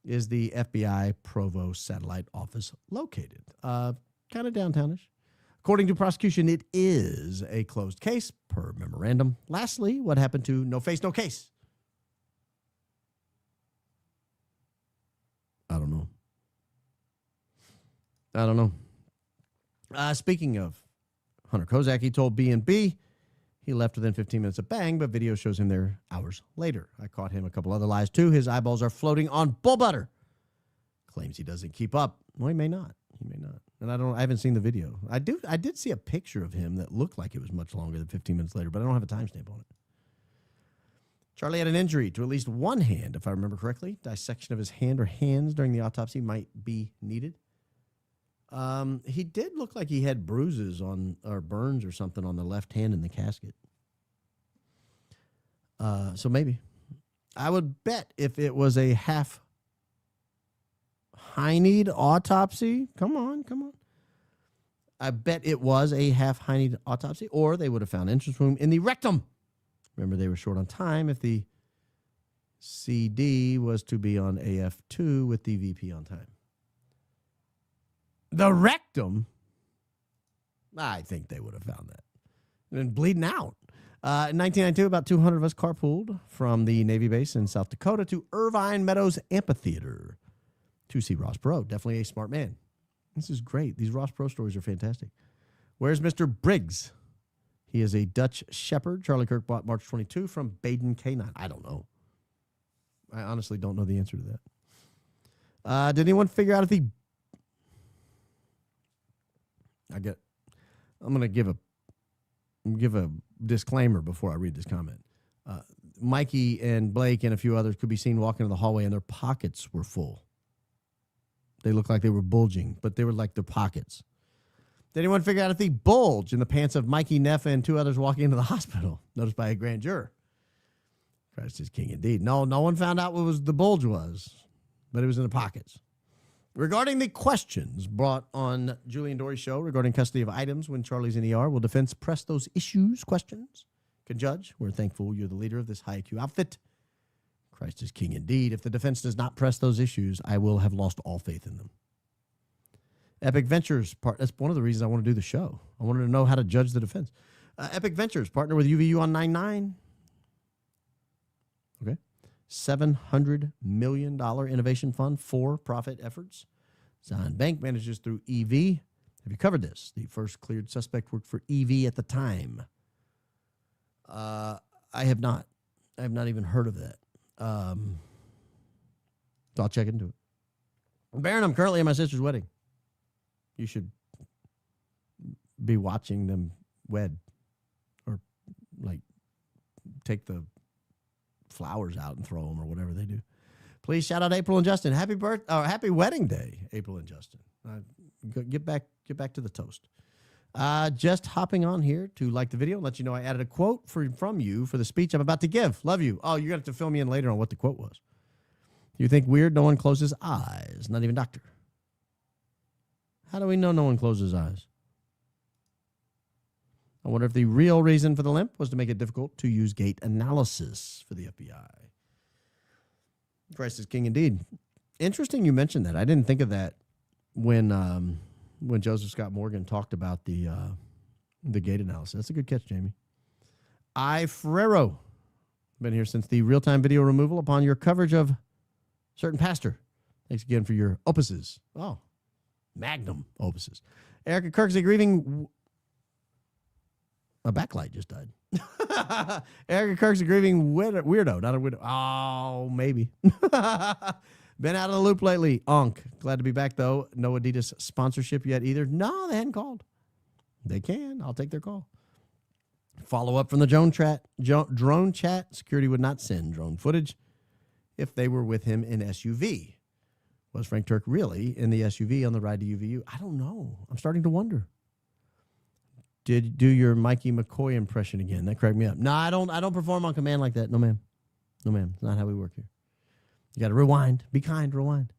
is the FBI Provo satellite office located? Kind of downtownish. According to prosecution, it is a closed case per memorandum. Lastly, what happened to No Face, No Case? I don't know. Speaking of Hunter Kozak, he told B&B he left within 15 minutes of bang, but video shows him there hours later. I caught him a couple other lies, too. His eyeballs are floating on bull butter. Claims he doesn't keep up. Well, he may not. And I haven't seen the video. I did see a picture of him that looked like it was much longer than 15 minutes later, but I don't have a timestamp on it. Charlie had an injury to at least one hand, if I remember correctly. Dissection of his hand or hands during the autopsy might be needed. He did look like he had bruises or burns or something on the left hand in the casket. So maybe. I would bet if it was a half hineyed autopsy, come on. I bet it was a half hineyed autopsy, or they would have found entrance wound in the rectum. Remember, they were short on time if the CD was to be on AF2 with the VP on time. The rectum? I think they would have found that. And bleeding out. In 1992, about 200 of us carpooled from the Navy base in South Dakota to Irvine Meadows Amphitheater to see Ross Perot. Definitely a smart man. This is great. These Ross Perot stories are fantastic. Where's Mr. Briggs? He is a Dutch Shepherd. Charlie Kirk bought March 22 from Baden Canine. I don't know. I honestly don't know the answer to that. Did anyone figure out if the... I'm going to give a disclaimer before I read this comment. Mikey and Blake and a few others could be seen walking in the hallway and their pockets were full. They looked like they were bulging, but they were like their pockets. Did anyone figure out if the bulge in the pants of Mikey Neff and two others walking into the hospital, noticed by a grand juror? Christ is king indeed. No one found out what the bulge was, but it was in the pockets. Regarding the questions brought on Julian Dory's show regarding custody of items when Charlie's in ER, will defense press those questions? Can judge, we're thankful you're the leader of this high IQ outfit. Christ is king indeed. If the defense does not press those issues, I will have lost all faith in them. Epic Ventures, that's one of the reasons I want to do the show. I wanted to know how to judge the defense. Epic Ventures, partner with UVU on 9/9. Okay. $700 million innovation fund for profit efforts. Zion Bank manages through EV. Have you covered this? The first cleared suspect worked for EV at the time. I have not. I have not even heard of that. So I'll check into it. Baron, I'm currently at my sister's wedding. You should be watching them wed, or like take the flowers out and throw them or whatever they do. Please shout out April and Justin. Happy happy wedding day, April and Justin. Get back to the toast. Just hopping on here to like the video and let you know I added a quote from you for the speech I'm about to give. Love you. Oh, you're going to have to fill me in later on what the quote was. You think weird? No one closes eyes. Not even doctor. How do we know no one closes eyes? I wonder if the real reason for the limp was to make it difficult to use gait analysis for the FBI. Christ is king indeed. Interesting you mentioned that. I didn't think of that when Joseph Scott Morgan talked about the gait analysis. That's a good catch, Jamie. Frero. Been here since the real-time video removal upon your coverage of certain pastor. Thanks again for your opuses. Oh, magnum opuses. Erica Kirksey grieving. A backlight just died. Erica Kirk's a grieving weirdo, not a widow. Oh, maybe. Been out of the loop lately. Onk. Glad to be back, though. No Adidas sponsorship yet either. No, they hadn't called. They can. I'll take their call. Follow up from the drone chat. Security would not send drone footage if they were with him in SUV. Was Frank Turk really in the SUV on the ride to UVU? I don't know. I'm starting to wonder. Did you do your Mikey McCoy impression again? That cracked me up. No, I don't perform on command like that. No, ma'am. No, ma'am. It's not how we work here. You got to rewind. Be kind. Rewind.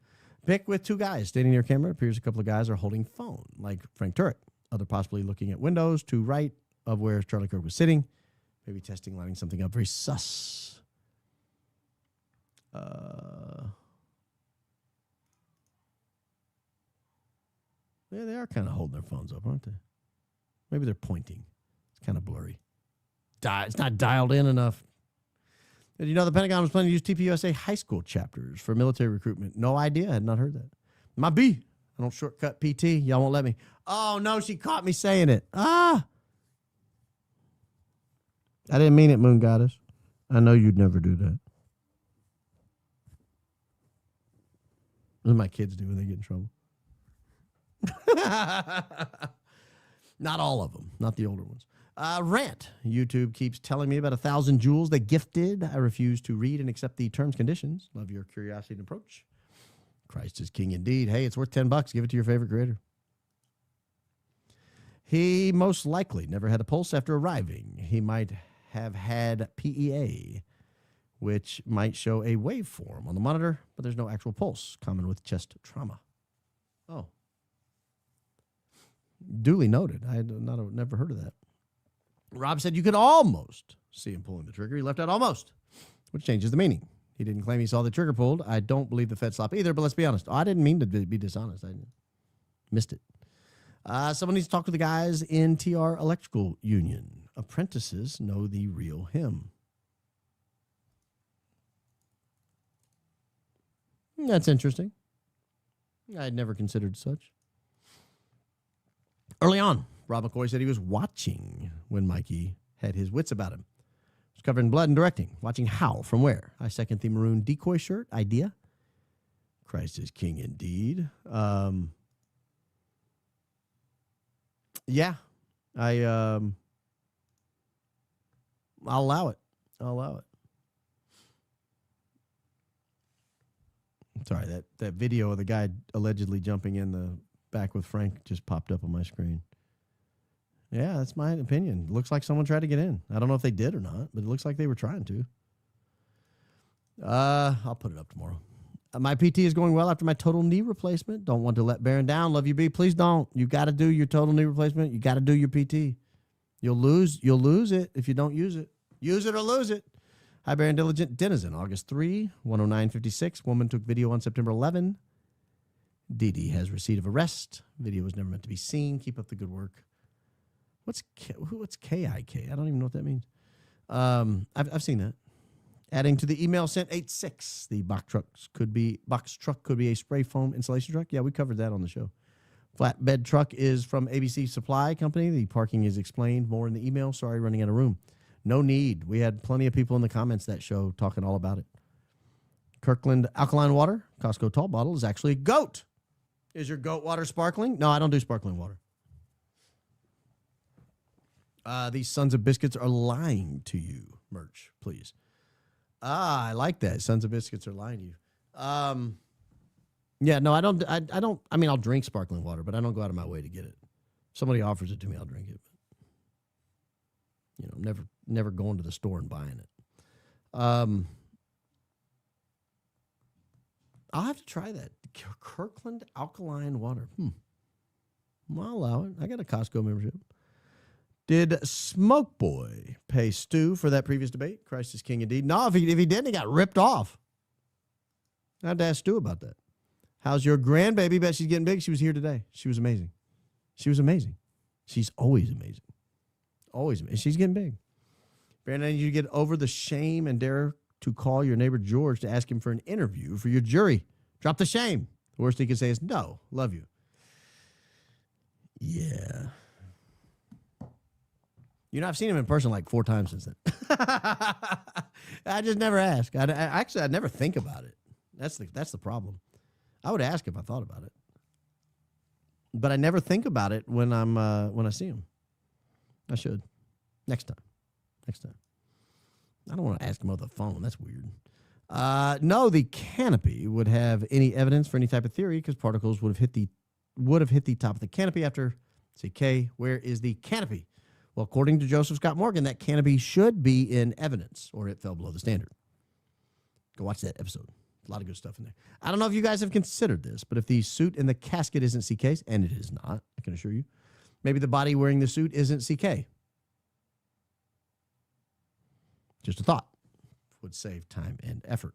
Pic with two guys standing near camera. Appears a couple of guys are holding phone, like Frank Turek. Other possibly looking at windows to right of where Charlie Kirk was sitting. Maybe testing, lining something up. Very sus. Yeah, they are kind of holding their phones up, aren't they? Maybe they're pointing. It's kind of blurry. It's not dialed in enough. Did you know the Pentagon was planning to use TPUSA high school chapters for military recruitment? No idea. I had not heard that. My B. I don't shortcut PT. Y'all won't let me. Oh, no, she caught me saying it. I didn't mean it, Moon Goddess. I know you'd never do that. What do my kids do when they get in trouble? Not all of them. Not the older ones. Rant. YouTube keeps telling me about 1,000 jewels they gifted. I refuse to read and accept the terms and conditions. Love your curiosity and approach. Christ is king indeed. Hey, it's worth $10. Give it to your favorite creator. He most likely never had a pulse after arriving. He might have had PEA, which might show a waveform on the monitor, but there's no actual pulse, common with chest trauma. Oh. Duly noted. I had never heard of that. Rob said you could almost see him pulling the trigger. He left out almost, which changes the meaning. He didn't claim he saw the trigger pulled. I don't believe the Fed slap either, but let's be honest. I didn't mean to be dishonest. I missed it. Someone needs to talk to the guys in TR Electrical Union. Apprentices know the real him. That's interesting. I had never considered such. Early on, Rob McCoy said he was watching when Mikey had his wits about him. He was covered in blood and directing. Watching how? From where? I second the maroon decoy shirt idea. Christ is king indeed. Yeah. I'll allow it. Sorry, that video of the guy allegedly jumping in the back with Frank just popped up on my screen. Yeah, that's my opinion. Looks like someone tried to get in. I don't know if they did or not, but it looks like they were trying to. I'll put it up tomorrow. My PT is going well after my total knee replacement. Don't want to let Baron down. Love you, B. Please don't. You got to do your total knee replacement. You got to do your PT. You'll lose it if you don't use it. Use it or lose it. Hi, Baron Diligent Denizen, August 3, 109.56. Woman took video on September 11. Didi has receipt of arrest. Video was never meant to be seen. Keep up the good work. What's KIK? I don't even know what that means. I've seen that. Adding to the email sent 86. The box truck could be a spray foam insulation truck. Yeah, we covered that on the show. Flatbed truck is from ABC Supply Company. The parking is explained more in the email. Sorry, running out of room. No need. We had plenty of people in the comments that show talking all about it. Kirkland Alkaline Water, Costco tall bottle, is actually goat. Is your goat water sparkling? No, I don't do sparkling water. These sons of biscuits are lying to you. Merch, please. I like that. Sons of biscuits are lying to you. Yeah, no, I don't. I mean, I'll drink sparkling water, but I don't go out of my way to get it. If somebody offers it to me, I'll drink it. Never going to the store and buying it. I'll have to try that. Kirkland alkaline water. I'll allow it. I got a Costco membership. Did Smoke Boy pay Stu for that previous debate? Christ is king indeed. No, if he didn't, he got ripped off. I had to ask Stu about that. How's your grandbaby? Bet she's getting big. She was here today. She was amazing. She was amazing. She's always amazing. Always amazing. She's getting big. Brandon, I need you to get over the shame and dare to call your neighbor George to ask him for an interview for your jury. Drop the shame. The worst he can say is, no, love you. Yeah. I've seen him in person like 4 times since then. I just never ask. I never think about it. That's the problem. I would ask if I thought about it, but I never think about it when I see him. I should. Next time. I don't want to ask him over the phone. That's weird. No, the canopy would have any evidence for any type of theory because particles would have hit the top of the canopy after. Say, K, where is the canopy? Well, according to Joseph Scott Morgan, that canopy should be in evidence or it fell below the standard. Go watch that episode. A lot of good stuff in there. I don't know if you guys have considered this, but if the suit in the casket isn't CK's, and it is not, I can assure you, maybe the body wearing the suit isn't CK. Just a thought. Would save time and effort.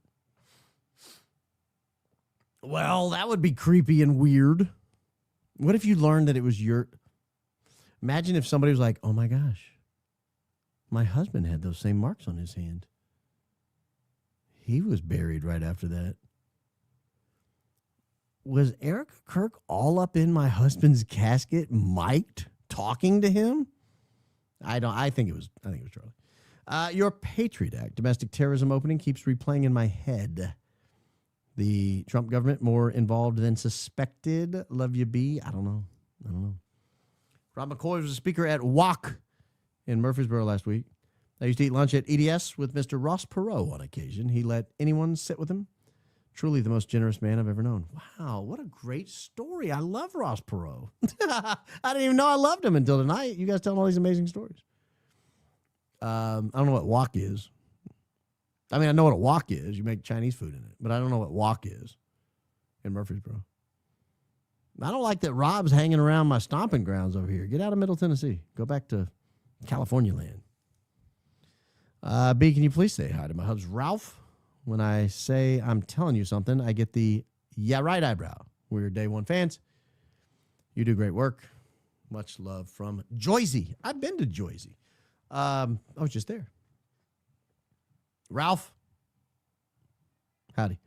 Well, that would be creepy and weird. What if you learned that it was your... Imagine if somebody was like, oh my gosh, my husband had those same marks on his hand. He was buried right after that. Was Erica Kirk all up in my husband's casket, mic'd, talking to him? I think it was Charlie. Your Patriot Act domestic terrorism opening keeps replaying in my head. The Trump government more involved than suspected. Love you, B. I don't know. Rob McCoy was a speaker at WAC in Murfreesboro last week. I used to eat lunch at EDS with Mr. Ross Perot on occasion. He let anyone sit with him. Truly the most generous man I've ever known. Wow, what a great story. I love Ross Perot. I didn't even know I loved him until tonight. You guys telling all these amazing stories. I don't know what wok is. I mean, I know what a wok is. You make Chinese food in it. But I don't know what wok is in Murfreesboro. I don't like that Rob's hanging around my stomping grounds over here. Get out of Middle Tennessee. Go back to California land. B, can you please say hi to my hubs, Ralph? When I say I'm telling you something, I get the yeah right eyebrow. We're day one fans. You do great work. Much love from Joyzy. I've been to Joyzy. I was just there. Ralph. Howdy.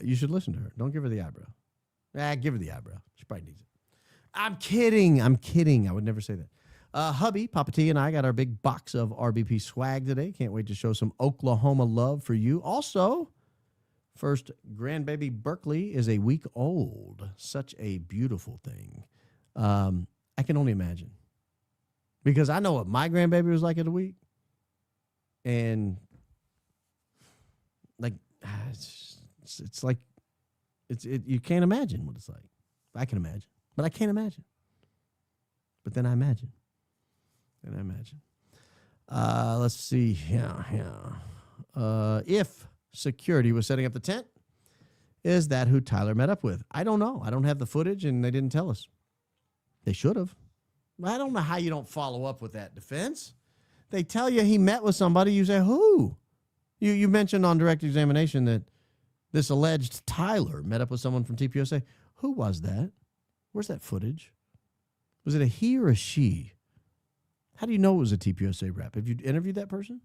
You should listen to her. Don't give her the eyebrow. Give her the eyebrow. She probably needs it. I'm kidding. I would never say that. Hubby, Papa T, and I got our big box of RBP swag today. Can't wait to show some Oklahoma love for you. Also, first grandbaby Berkeley is a week old. Such a beautiful thing. I can only imagine. Because I know what my grandbaby was like at a week. And, like, it's like, you can't imagine what it's like. I can imagine. But I can't imagine. But then I imagine. Let's see. If security was setting up the tent, is that who Tyler met up with? I don't know. I don't have the footage, and they didn't tell us. They should have. I don't know how you don't follow up with that defense. They tell you he met with somebody. You say, who? You mentioned on direct examination that this alleged Tyler met up with someone from TPUSA. Who was that? Where's that footage? Was it a he or a she? How do you know it was a TPUSA rep? Have you interviewed that person?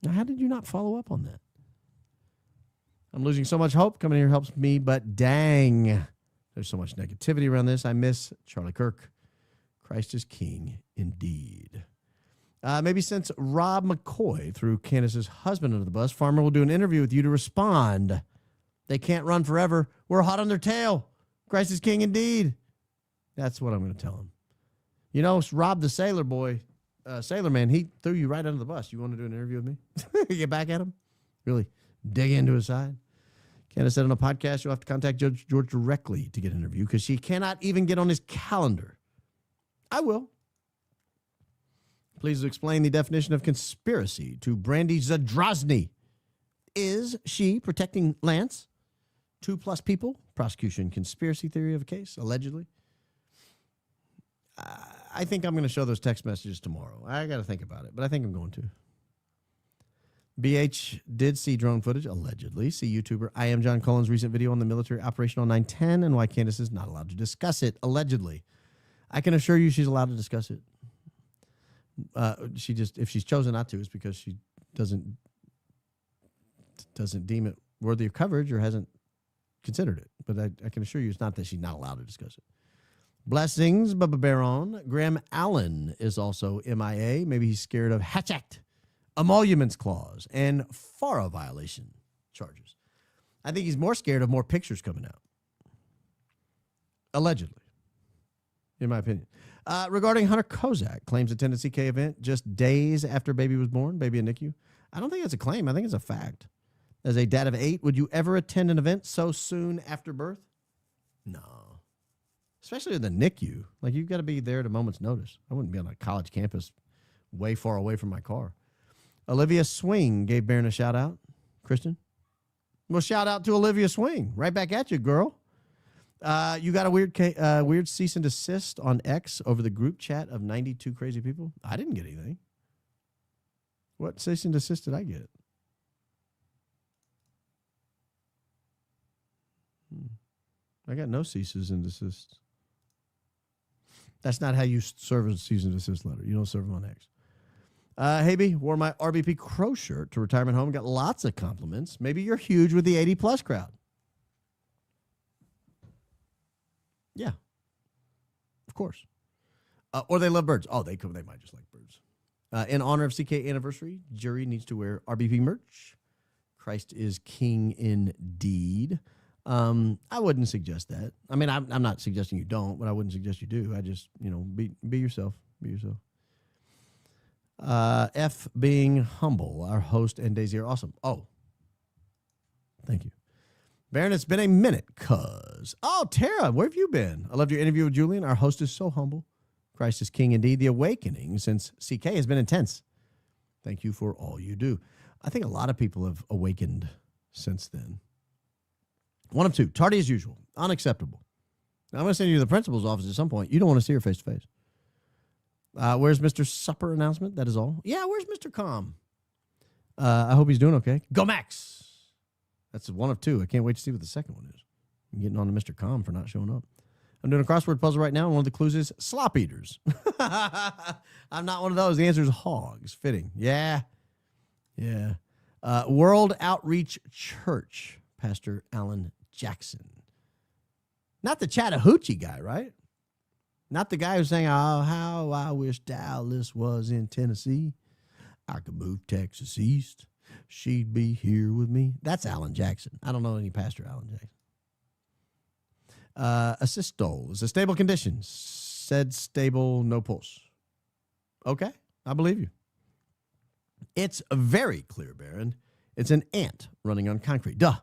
Now, how did you not follow up on that? I'm losing so much hope. Coming here helps me, but dang, there's so much negativity around this. I miss Charlie Kirk. Christ is king indeed. Maybe since Rob McCoy threw Candace's husband under the bus, Farmer will do an interview with you to respond. They can't run forever. We're hot on their tail. Christ is king indeed. That's what I'm going to tell him. You know, Rob the sailor boy, sailor man, he threw you right under the bus. You want to do an interview with me? Get back at him? Really dig into his side. Candace said on a podcast, you'll have to contact Judge George directly to get an interview because she cannot even get on his calendar. I will. Please explain the definition of conspiracy to Brandy Zadrozny. Is she protecting Lance? 2+ people? Prosecution conspiracy theory of a case, allegedly. I think I'm going to show those text messages tomorrow. I got to think about it, but I think I'm going to. BH did see drone footage, allegedly. See YouTuber I Am John Cullen's recent video on the military operation on 9/10 and why Candace is not allowed to discuss it, allegedly. I can assure you she's allowed to discuss it. If she's chosen not to, it's because she doesn't deem it worthy of coverage or hasn't considered it. But I can assure you it's not that she's not allowed to discuss it. Blessings, Bubba Baron. Graham Allen is also MIA. Maybe he's scared of Hatch Act, emoluments clause, and FARA violation charges. I think he's more scared of more pictures coming out. Allegedly, in my opinion. Regarding Hunter Kozak, claims attended CK event just days after baby was born, baby in NICU. I don't think it's a claim. I think it's a fact. As a dad of 8, would you ever attend an event so soon after birth? No. Especially in the NICU. Like, you've got to be there at a moment's notice. I wouldn't be on a college campus way far away from my car. Olivia Swing gave Barron a shout out. Christian? Well, shout out to Olivia Swing. Right back at you, girl. You got a weird cease and desist on X over the group chat of 92 crazy people? I didn't get anything. What cease and desist did I get? I got no ceases and desists. That's not how you serve a cease and desist letter. You don't serve them on X. Hey, wore my RBP Crow shirt to retirement home. Got lots of compliments. Maybe you're huge with the 80+ crowd. Yeah. Of course. Or they love birds. Oh, they might just like birds. In honor of CK anniversary, jury needs to wear RBP merch. Christ is king indeed. I wouldn't suggest that. I mean, I'm not suggesting you don't, but I wouldn't suggest you do. I just, be yourself. Be yourself. F being humble. Our host and Daisy are awesome. Oh, thank you. Baron, it's been a minute, Oh, Tara, where have you been? I loved your interview with Julian. Our host is so humble. Christ is king indeed. The awakening since CK has been intense. Thank you for all you do. I think a lot of people have awakened since then. One of two. Tardy as usual. Unacceptable. Now, I'm going to send you to the principal's office at some point. You don't want to see her face to face. Where's Mr. Supper announcement? That is all. Yeah, where's Mr. Calm? I hope he's doing okay. Go Max! That's one of two. I can't wait to see what the second one is. I'm getting on to Mr. Calm for not showing up. I'm doing a crossword puzzle right now, and one of the clues is slop eaters. I'm not one of those. The answer is hogs. Fitting. Yeah. Yeah. World Outreach Church, Pastor Alan Jackson. Not the Chattahoochee guy, right? Not the guy who's saying, oh, how I wish Dallas was in Tennessee. I could move Texas east. She'd be here with me. That's Alan Jackson. I don't know any Pastor Alan Jackson. Assistol is a stable condition. Said stable, no pulse. Okay, I believe you. It's very clear, Baron. It's an ant running on concrete. Duh.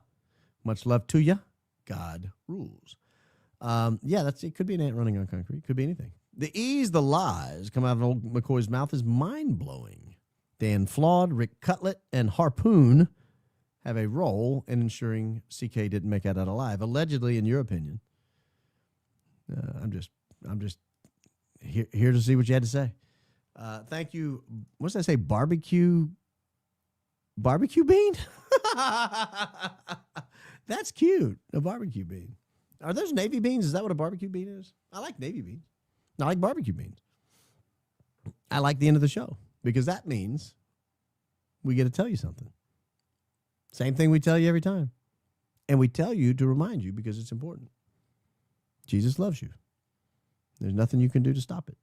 Much love to you. God rules. Yeah, it could be an ant running on concrete. Could be anything. The ease the lies come out of old McCoy's mouth is mind-blowing. Dan Flawed, Rick Cutlet, and Harpoon have a role in ensuring CK didn't make it out alive. Allegedly, in your opinion. I'm just here to see what you had to say. Thank you. What did I say? Barbecue bean? That's cute. A barbecue bean. Are those navy beans? Is that what a barbecue bean is? I like navy beans. I like barbecue beans. I like the end of the show because that means we get to tell you something. Same thing we tell you every time. And we tell you to remind you because it's important. Jesus loves you. There's nothing you can do to stop it.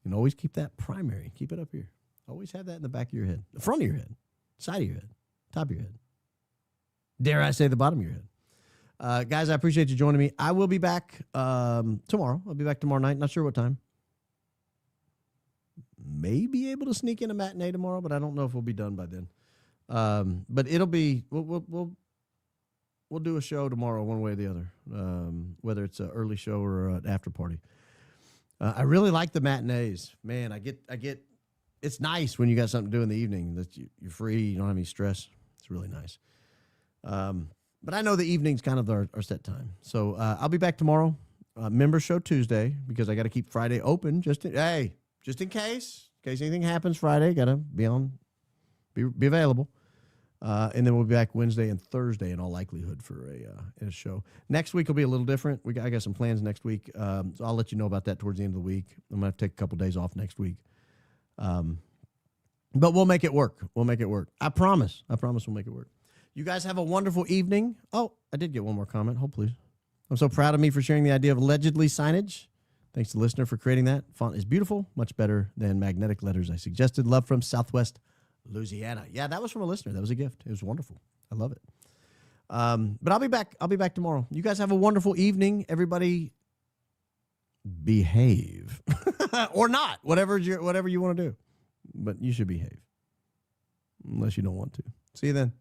And always keep that primary. Keep it up here. Always have that in the back of your head, the front of your head, side of your head, top of your head. Dare I say the bottom of your head. Guys, I appreciate you joining me. I will be back tomorrow. I'll be back tomorrow night. Not sure what time. May be able to sneak in a matinee tomorrow, but I don't know if we'll be done by then. But it'll be we'll do a show tomorrow, one way or the other, whether it's an early show or an after party. I really like the matinees, man. I get. It's nice when you got something to do in the evening that you're free, you don't have any stress. It's really nice. But I know the evening's kind of our set time. So I'll be back tomorrow. Member show Tuesday because I got to keep Friday open just in case anything happens Friday. Got to be available. And then we'll be back Wednesday and Thursday in all likelihood for a show. Next week will be a little different. I got some plans next week. So I'll let you know about that towards the end of the week. I'm going to have to take a couple days off next week. But we'll make it work. I promise we'll make it work. You guys have a wonderful evening. Oh, I did get one more comment. Hold, please. I'm so proud of me for sharing the idea of allegedly signage. Thanks to the listener for creating that. Font is beautiful, much better than magnetic letters I suggested. Love from Southwest Louisiana. Yeah, that was from a listener. That was a gift. It was wonderful. I love it. But I'll be back. I'll be back tomorrow. You guys have a wonderful evening. Everybody behave. Or not. Whatever you want to do. But you should behave. Unless you don't want to. See you then.